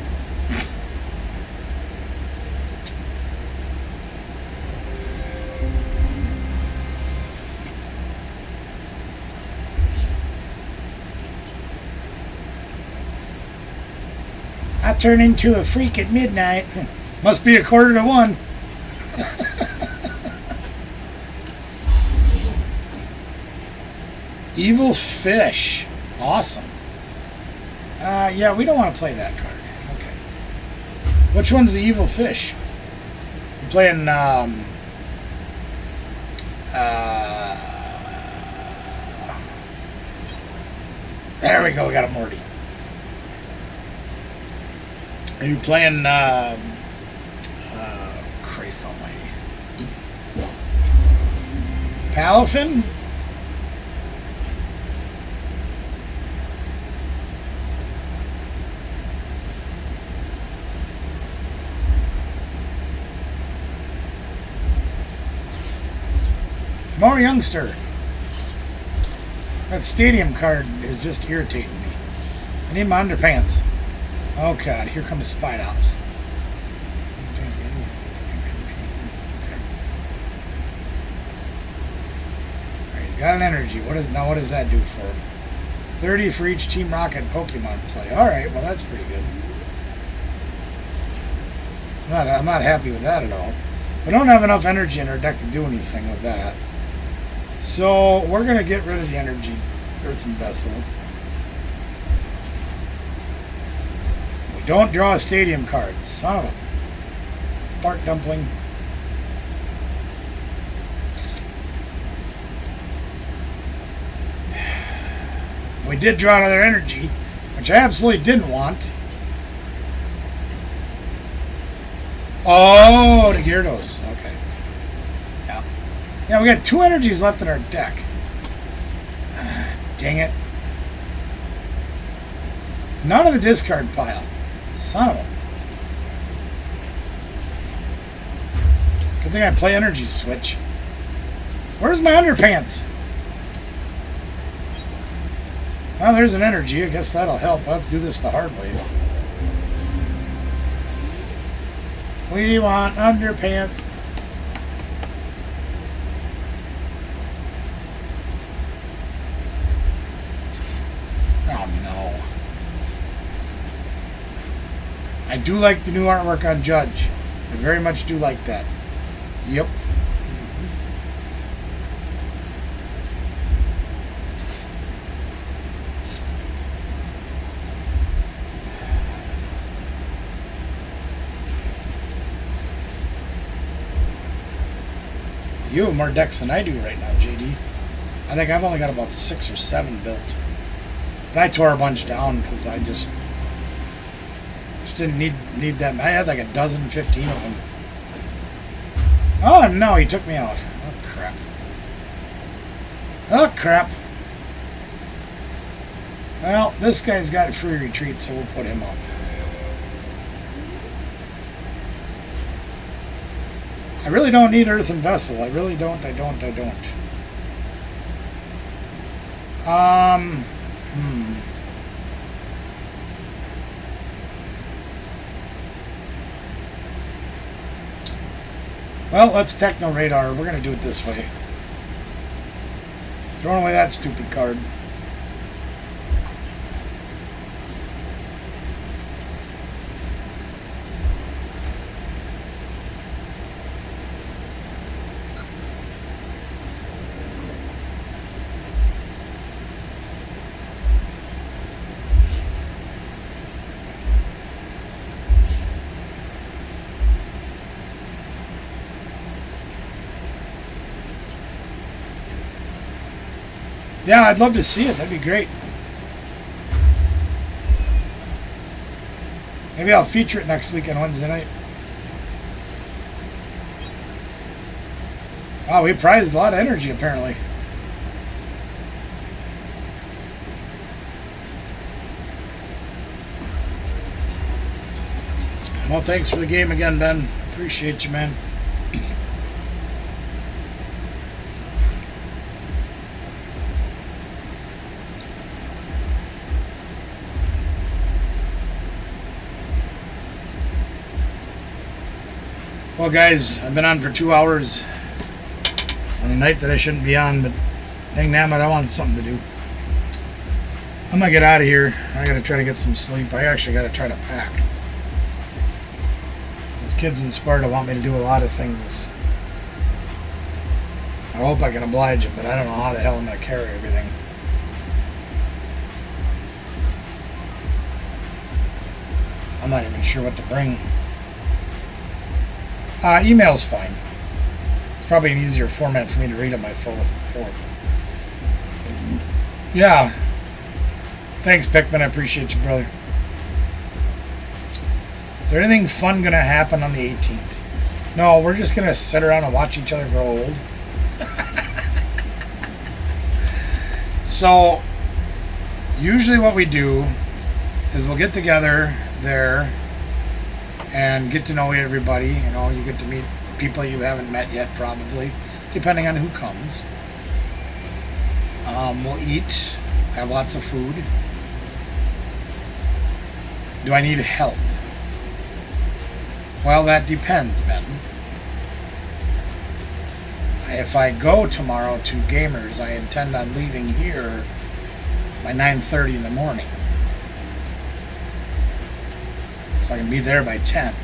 I turn into a freak at midnight. Must be 1:45. Evil Fish. Awesome. Yeah, we don't want to play that card. Okay. Which one's the Evil Fish? I'm playing, there we go, we got a Morty. Are you playing, Christ almighty. Palafin? More youngster. That stadium card is just irritating me. I need my underpants. Oh god, here comes Spide Ops. Okay. Alright, he's got an energy. What does that do for him? 30 for each Team Rocket Pokemon play. Alright, well that's pretty good. I'm not happy with that at all. We don't have enough energy in our deck to do anything with that. So we're going to get rid of the energy Earthen Vessel. We don't draw a stadium card. Son of a Bart Dumpling. We did draw another energy, which I absolutely didn't want. Oh, the Gyarados. Okay. Yeah. Yeah, we got 2 energies left in our deck. Dang it. None of the discard pile. Son of a... Good thing I play Energy Switch. Where's my underpants? Well, there's an energy. I guess that'll help. I'll have to do this the hard way. We want underpants. Oh no. I do like the new artwork on Judge. I very much do like that. Yep. You have more decks than I do right now, JD. I think I've only got about 6 or 7 built. But I tore a bunch down because I just didn't need that. I had like a dozen, 15 of them. Oh no, he took me out. Oh crap. Oh crap. Well, this guy's got free retreat, so we'll put him up. I really don't need Earthen Vessel. I really don't. I don't. Well, let's Techno Radar. We're going to do it this way. Throwing away that stupid card. Yeah, I'd love to see it. That'd be great. Maybe I'll feature it next week on Wednesday night. Wow, we prized a lot of energy, apparently. Well, thanks for the game again, Ben. Appreciate you, man. Well, guys, I've been on for 2 hours on a night that I shouldn't be on, but dang damn it, I want something to do. I'm gonna get out of here. I gotta try to get some sleep. I actually gotta try to pack. Those kids in Sparta want me to do a lot of things. I hope I can oblige them, but I don't know how the hell I'm gonna carry everything. I'm not even sure what to bring. Email's fine. It's probably an easier format for me to read on my phone. Yeah. Thanks, Pickman. I appreciate you, brother. Is there anything fun going to happen on the 18th? No, we're just going to sit around and watch each other grow old. So, usually what we do is we'll get together there and get to know everybody. You know, you get to meet people you haven't met yet, probably, depending on who comes. We'll eat, have lots of food. Do I need help? Well, that depends, Ben. If I go tomorrow to Gamers, I intend on leaving here by 9:30 in the morning. So I can be there by 10.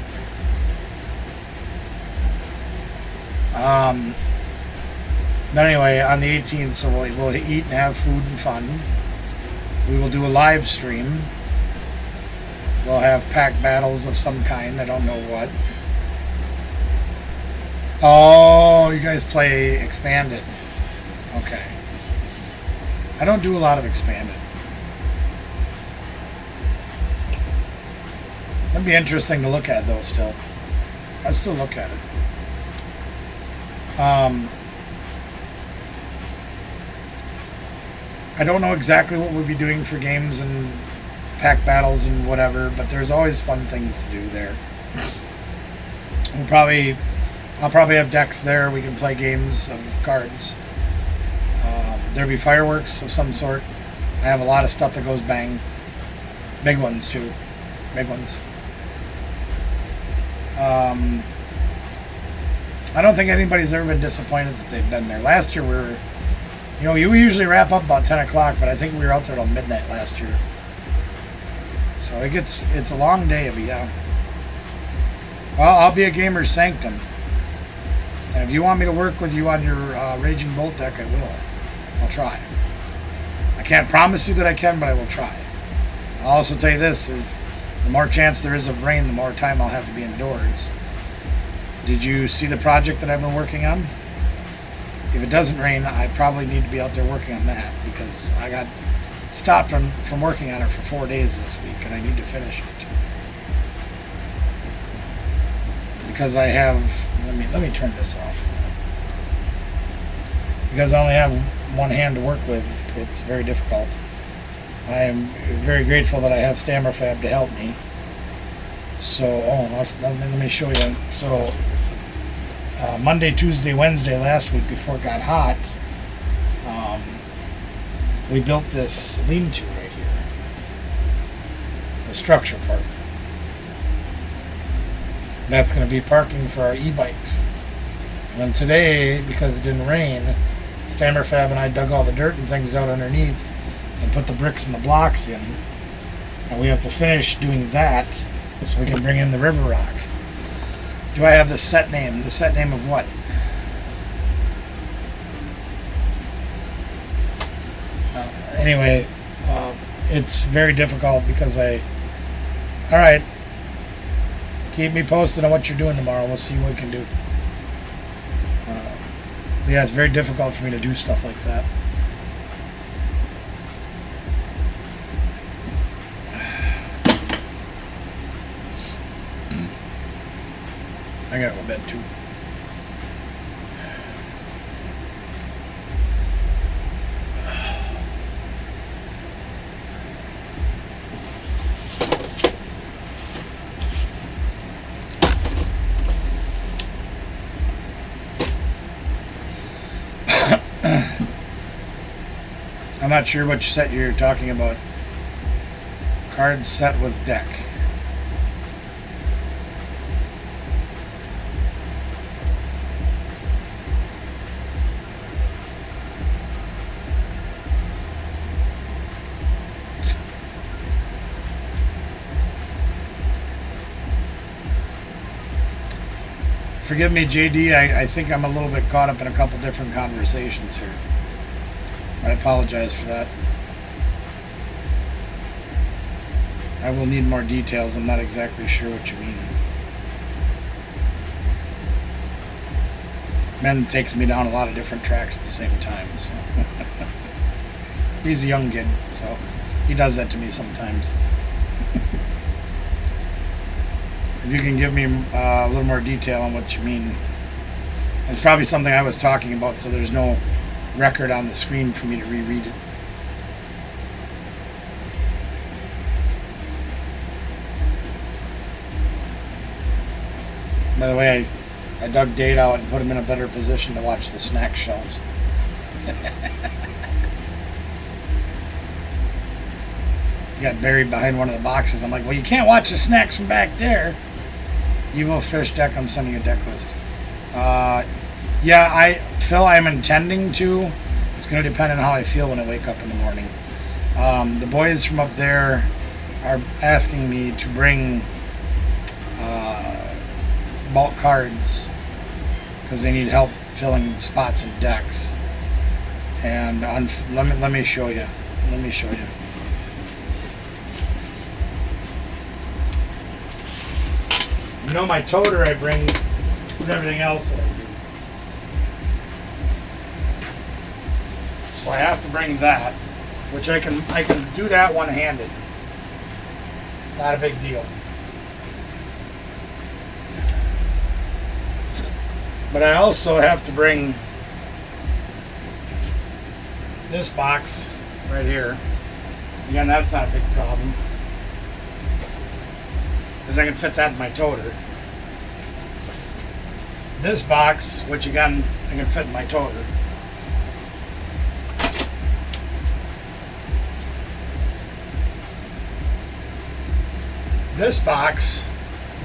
But anyway, on the 18th, so we'll eat and have food and fun. We will do a live stream. We'll have pack battles of some kind. I don't know what. Oh, you guys play Expanded. Okay. I don't do a lot of Expanded. That'd be interesting to look at, though, still. I'd still look at it. I don't know exactly what we'll be doing for games and pack battles and whatever, but there's always fun things to do there. I'll probably have decks there. We can play games of cards. There'll be fireworks of some sort. I have a lot of stuff that goes bang. Big ones, too. Big ones. I don't think anybody's ever been disappointed that they've been there. Last year we usually wrap up about 10 o'clock, but I think we were out there till midnight last year. So it's a long day, but yeah. Well, I'll be a gamer's sanctum. And if you want me to work with you on your Raging Bolt deck, I will. I'll try. I can't promise you that I can, but I will try. I'll also tell you this, is the more chance there is of rain, the more time I'll have to be indoors. Did you see the project that I've been working on? If it doesn't rain, I probably need to be out there working on that because I got stopped from working on it for 4 days this week and I need to finish it. Because I have, let me turn this off. Because I only have one hand to work with, it's very difficult. I am very grateful that I have Stammerfab to help me. So, let me show you. So, Monday, Tuesday, Wednesday last week before it got hot, we built this lean-to right here. The structure part. That's going to be parking for our e-bikes. And then today, because it didn't rain, Stammerfab and I dug all the dirt and things out underneath and put the bricks and the blocks in. And we have to finish doing that so we can bring in the river rock. Do I have the set name? The set name of what? Anyway, it's very difficult because alright, keep me posted on what you're doing tomorrow. We'll see what we can do. Yeah, it's very difficult for me to do stuff like that. I gotta go to bed too. I'm not sure which set you're talking about. Card set with deck. Forgive me, JD, I think I'm a little bit caught up in a couple different conversations here. I apologize for that. I will need more details. I'm not exactly sure what you mean. Ben takes me down a lot of different tracks at the same time. So. He's a young kid, so he does that to me sometimes. If you can give me a little more detail on what you mean. It's probably something I was talking about, so there's no record on the screen for me to reread it. By the way, I dug Dade out and put him in a better position to watch the snack shelves. He got buried behind one of the boxes. I'm like, well, you can't watch the snacks from back there. Evil Fish deck, I'm sending a deck list. Yeah, Phil, I'm intending to. It's going to depend on how I feel when I wake up in the morning. The boys from up there are asking me to bring bulk cards because they need help filling spots in decks. And let me show you. Let me show you. You know my toter I bring with everything else that I do. So I have to bring that, which I can do that one-handed. Not a big deal. But I also have to bring this box right here. Again, that's not a big problem, because I can fit that in my toter. This box, which again, I can fit in my toter. This box,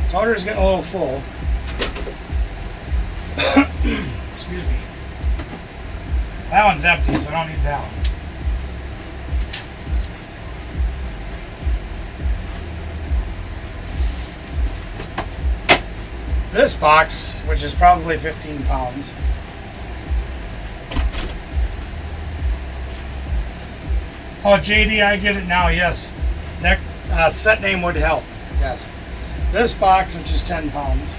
toter is getting a little full. Excuse me. That one's empty, so I don't need that one. This box, which is probably 15 pounds, oh, JD, I get it now, yes. That set name would help, yes. This box, which is 10 pounds.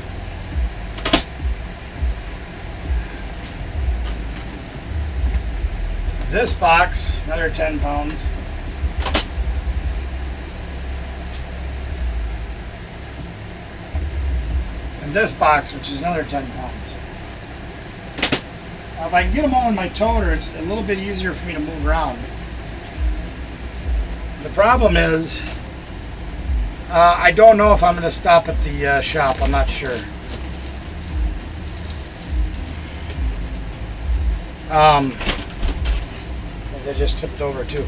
This box, another 10 pounds. And this box, which is another 10 pounds. Now, if I can get them all in my toter, it's a little bit easier for me to move around. The problem is, I don't know if I'm going to stop at the shop. I'm not sure. They just tipped over too.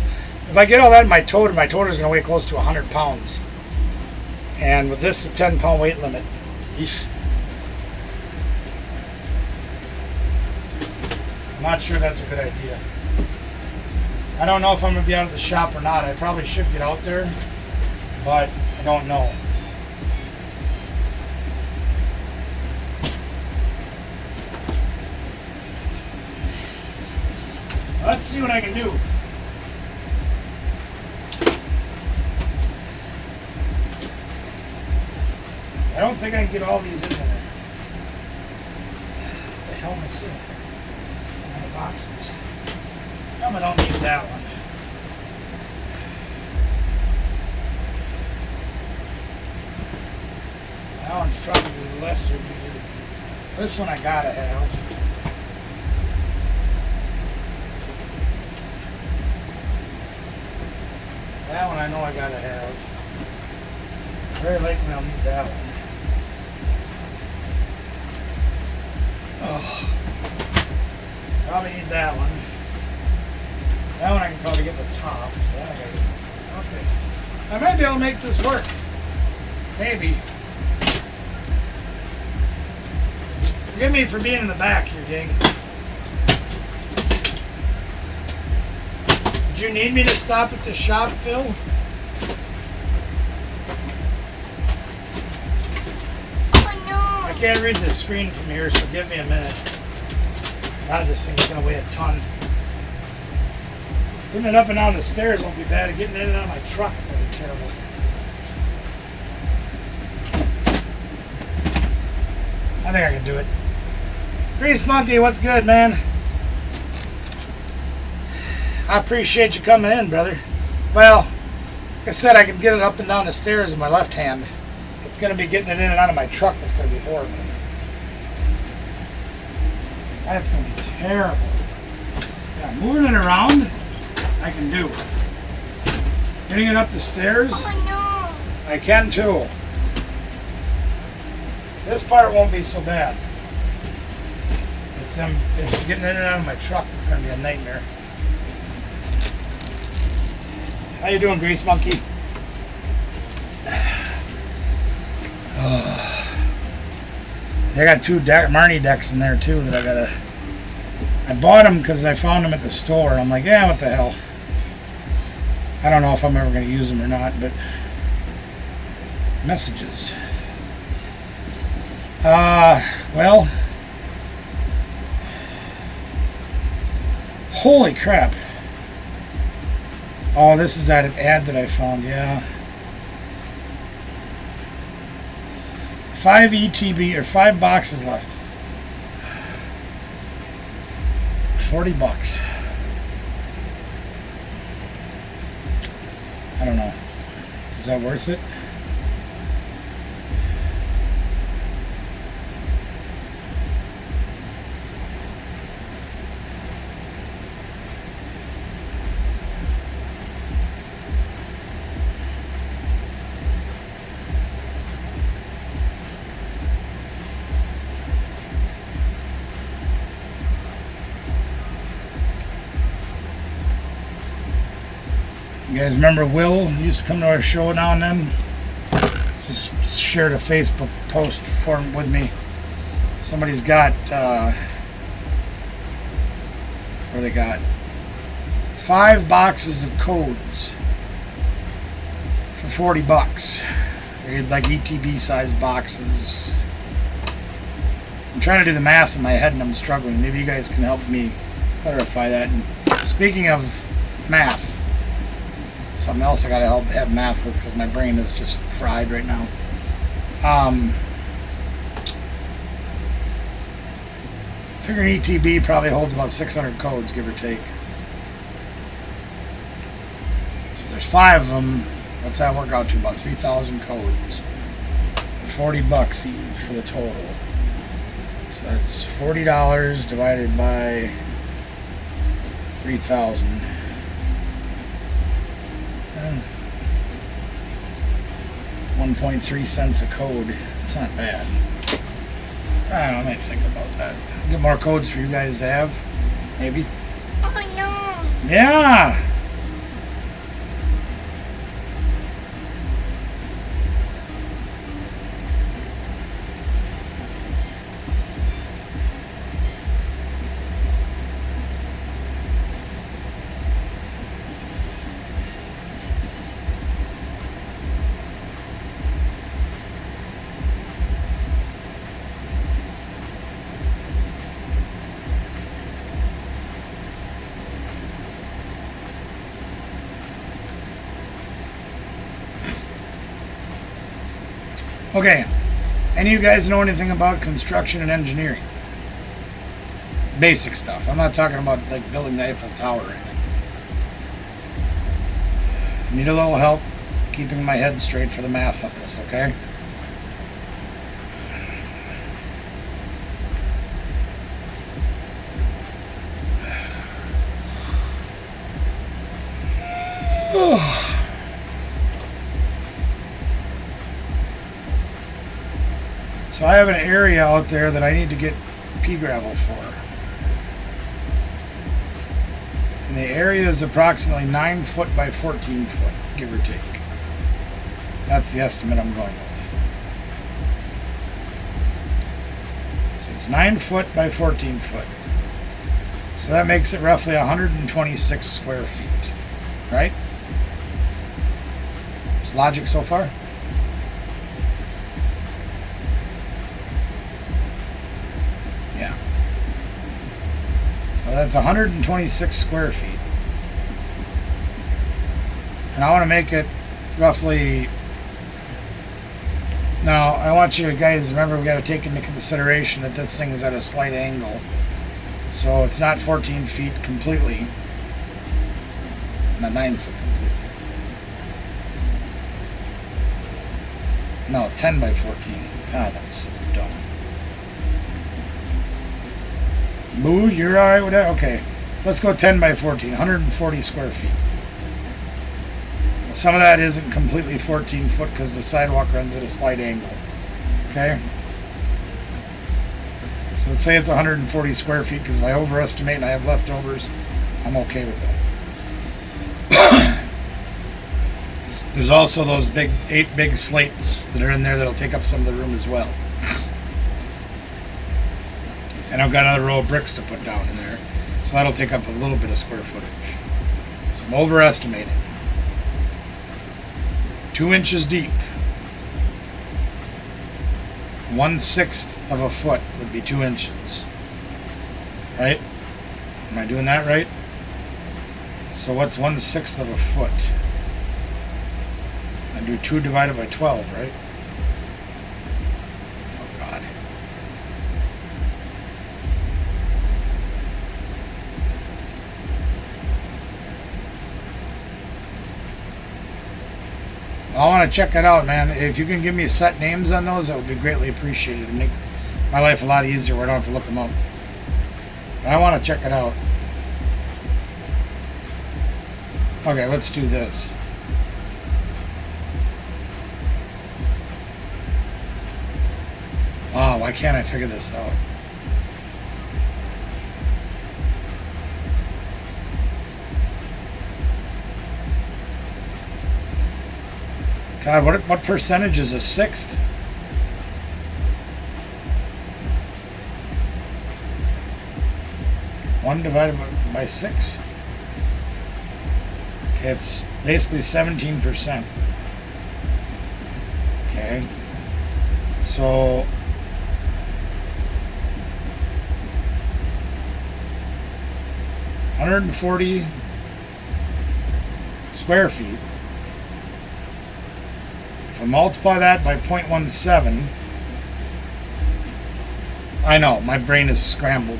If I get all that in my toter is going to weigh close to 100 pounds. And with this, a 10-pound weight limit. Yeesh. I'm not sure that's a good idea. I don't know if I'm going to be out of the shop or not. I probably should get out there, but I don't know. Let's see what I can do. I don't think I can get all these in there. What the hell am I sitting here? One of the boxes. No, I don't need that one. That one's probably lesser needed. This one I gotta have. That one I know I gotta have. Very likely I'll need that one. Oh. Probably need that one. That one I can probably get the top. That I gotta get the top. Okay. I might be able to make this work. Maybe. Forgive me for being in the back here, gang. Did you need me to stop at the shop, Phil? Oh I can't read the screen from here, so give me a minute. God, this thing's gonna weigh a ton. Getting it up and down the stairs won't be bad. Getting in and out of my truck is gonna be terrible. I think I can do it. Grease Monkey, what's good, man? I appreciate you coming in, brother. Well, like I said, I can get it up and down the stairs in my left hand. It's going to be getting it in and out of my truck that's going to be horrible. That's going to be terrible. Yeah, moving it around, I can do. Getting it up the stairs, no! I can too. This part won't be so bad. It's getting in and out of my truck that's going to be a nightmare. How you doing, Grease Monkey? I got 2 Marnie decks in there too that I gotta. I bought them because I found them at the store. I'm like, yeah, what the hell? I don't know if I'm ever gonna use them or not, but messages. Well, holy crap. Oh, this is that ad that I found, yeah. 5 ETB, or 5 boxes left. $40. I don't know. Is that worth it? You guys remember Will? He used to come to our show now and then. Just shared a Facebook post for him with me. Somebody's got, where they got 5 boxes of codes for $40. They're like ETB sized boxes. I'm trying to do the math in my head and I'm struggling. Maybe you guys can help me clarify that. And speaking of math, something else I gotta have math with because my brain is just fried right now. Figuring ETB probably holds about 600 codes, give or take. So there's 5 of them. What's that work out to? About 3,000 codes. $40 each for the total. So that's $40 divided by 3,000. 1.3 cents a code. It's not bad. I don't know, let me think about that. Get more codes for you guys to have, maybe. Oh no! Yeah. Okay, any of you guys know anything about construction and engineering? Basic stuff. I'm not talking about like building the Eiffel Tower or anything. I need a little help keeping my head straight for the math on this, okay? So I have an area out there that I need to get pea gravel for. And the area is approximately 9 foot by 14 foot, give or take. That's the estimate I'm going with. So it's 9 foot by 14 foot. So that makes it roughly 126 square feet, right? Is logic so far? Yeah. So that's 126 square feet. And I want to make it roughly... Now, I want you guys, remember, we got to take into consideration that this thing is at a slight angle. So it's not 14 feet completely. Not 9 foot completely. No, 10 by 14. God, that's so dumb. Boo, you're alright with that? Okay. Let's go 10 by 14. 140 square feet. Some of that isn't completely 14 foot because the sidewalk runs at a slight angle. Okay? So let's say it's 140 square feet because if I overestimate and I have leftovers, I'm okay with that. There's also those 8 big slates that are in there that'll take up some of the room as well. And I've got another row of bricks to put down in there. So that'll take up a little bit of square footage. So I'm overestimating. 2 inches deep. 1/6 of a foot would be 2 inches. Right? Am I doing that right? So what's 1/6 of a foot? I do 2 divided by 12, right? Oh God. I want to check it out, man. If you can give me set names on those, that would be greatly appreciated. It'd make my life a lot easier where I don't have to look them up. But I want to check it out. Okay, let's do this. Oh, why can't I figure this out? God, what percentage is 1/6? One divided by 6? Okay, it's basically 17%. Okay. So... ...140 square feet. If I multiply that by 0.17, I know, my brain is scrambled.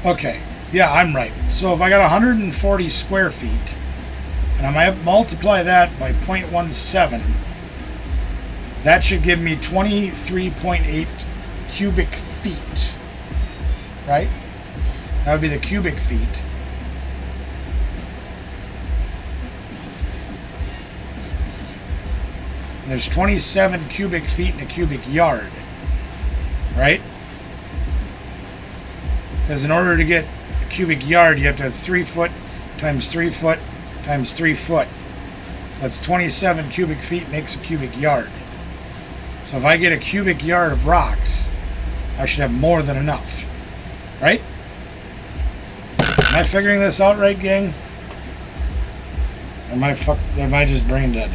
Okay, yeah, I'm right. So if I got 140 square feet, and I might multiply that by 0.17, that should give me 23.8 cubic feet, right? That would be the cubic feet. And there's 27 cubic feet in a cubic yard, right? Because in order to get a cubic yard, you have to have 3 foot times 3 foot times 3 foot. So that's 27 cubic feet makes a cubic yard. So if I get a cubic yard of rocks, I should have more than enough. Right? Am I figuring this out right, gang? Or am I just brain dead?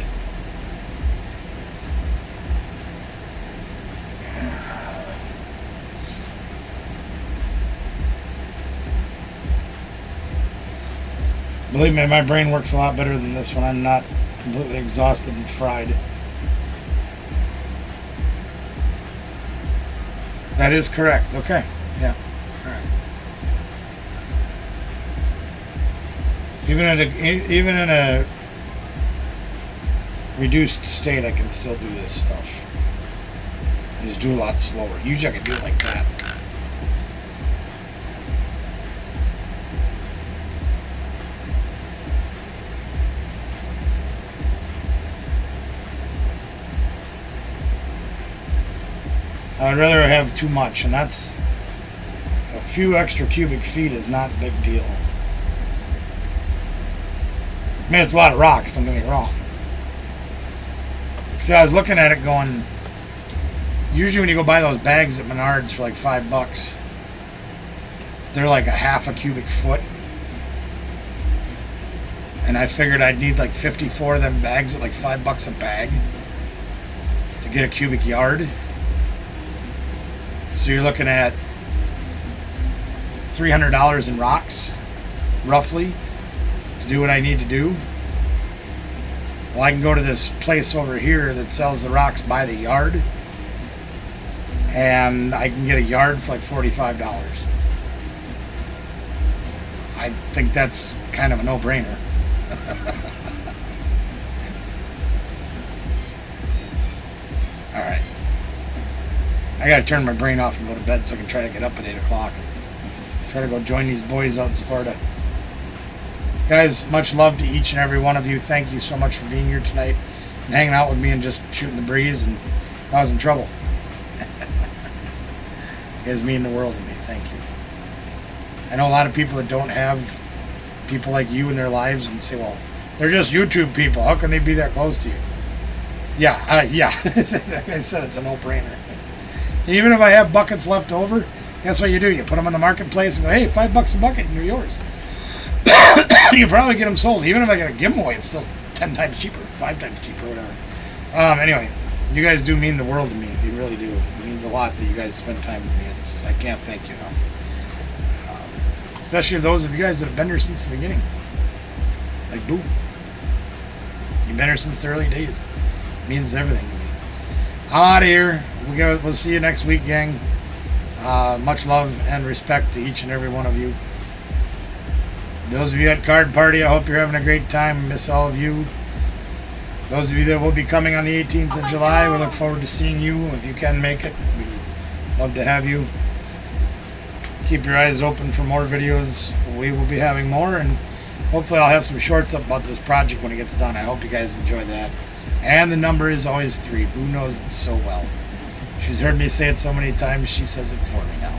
Believe me, my brain works a lot better than this when I'm not completely exhausted and fried. That is correct. Okay. Yeah. All right. Even in a reduced state, I can still do this stuff. I just do a lot slower. Usually I can do it like that. I'd rather have too much, and that's a few extra cubic feet is not a big deal. I mean, it's a lot of rocks, don't get me wrong. See, I was looking at it going, usually when you go buy those bags at Menards for like $5, they're like a half a cubic foot. And I figured I'd need like 54 of them bags at like $5 a bag to get a cubic yard. So you're looking at $300 in rocks, roughly, to do what I need to do. Well, I can go to this place over here that sells the rocks by the yard, and I can get a yard for like $45. I think that's kind of a no-brainer. All right. I gotta turn my brain off and go to bed so I can try to get up at 8 o'clock. Try to go join these boys out in Sparta. Guys, much love to each and every one of you. Thank you so much for being here tonight and hanging out with me and just shooting the breeze and causing trouble. You guys mean the world to me. Thank you. I know a lot of people that don't have people like you in their lives and say, well, they're just YouTube people. How can they be that close to you? Yeah. Like I said, it's a no-brainer. Even if I have buckets left over, guess what you do? You put them on the marketplace and go, hey, $5 a bucket and they're yours. You probably get them sold. Even if I got to give them away, it's still 10 times cheaper, 5 times cheaper, whatever. Anyway, you guys do mean the world to me. You really do. It means a lot that you guys spend time with me. I can't thank you enough. Especially those of you guys that have been here since the beginning. Like, boom. You've been here since the early days. It means everything to me. I'm out of here. We'll see you next week, gang. Much love and respect to each and every one of you. Those of you at Card Party, I hope you're having a great time. Miss all of you. Those of you that will be coming on the 18th of July, we look forward to seeing you. If you can make it, we'd love to have you. Keep your eyes open for more videos. We will be having more, and hopefully I'll have some shorts up about this project when it gets done. I hope you guys enjoy that. And the number is always 3. Boo knows it so well. She's heard me say it so many times, she says it for me now.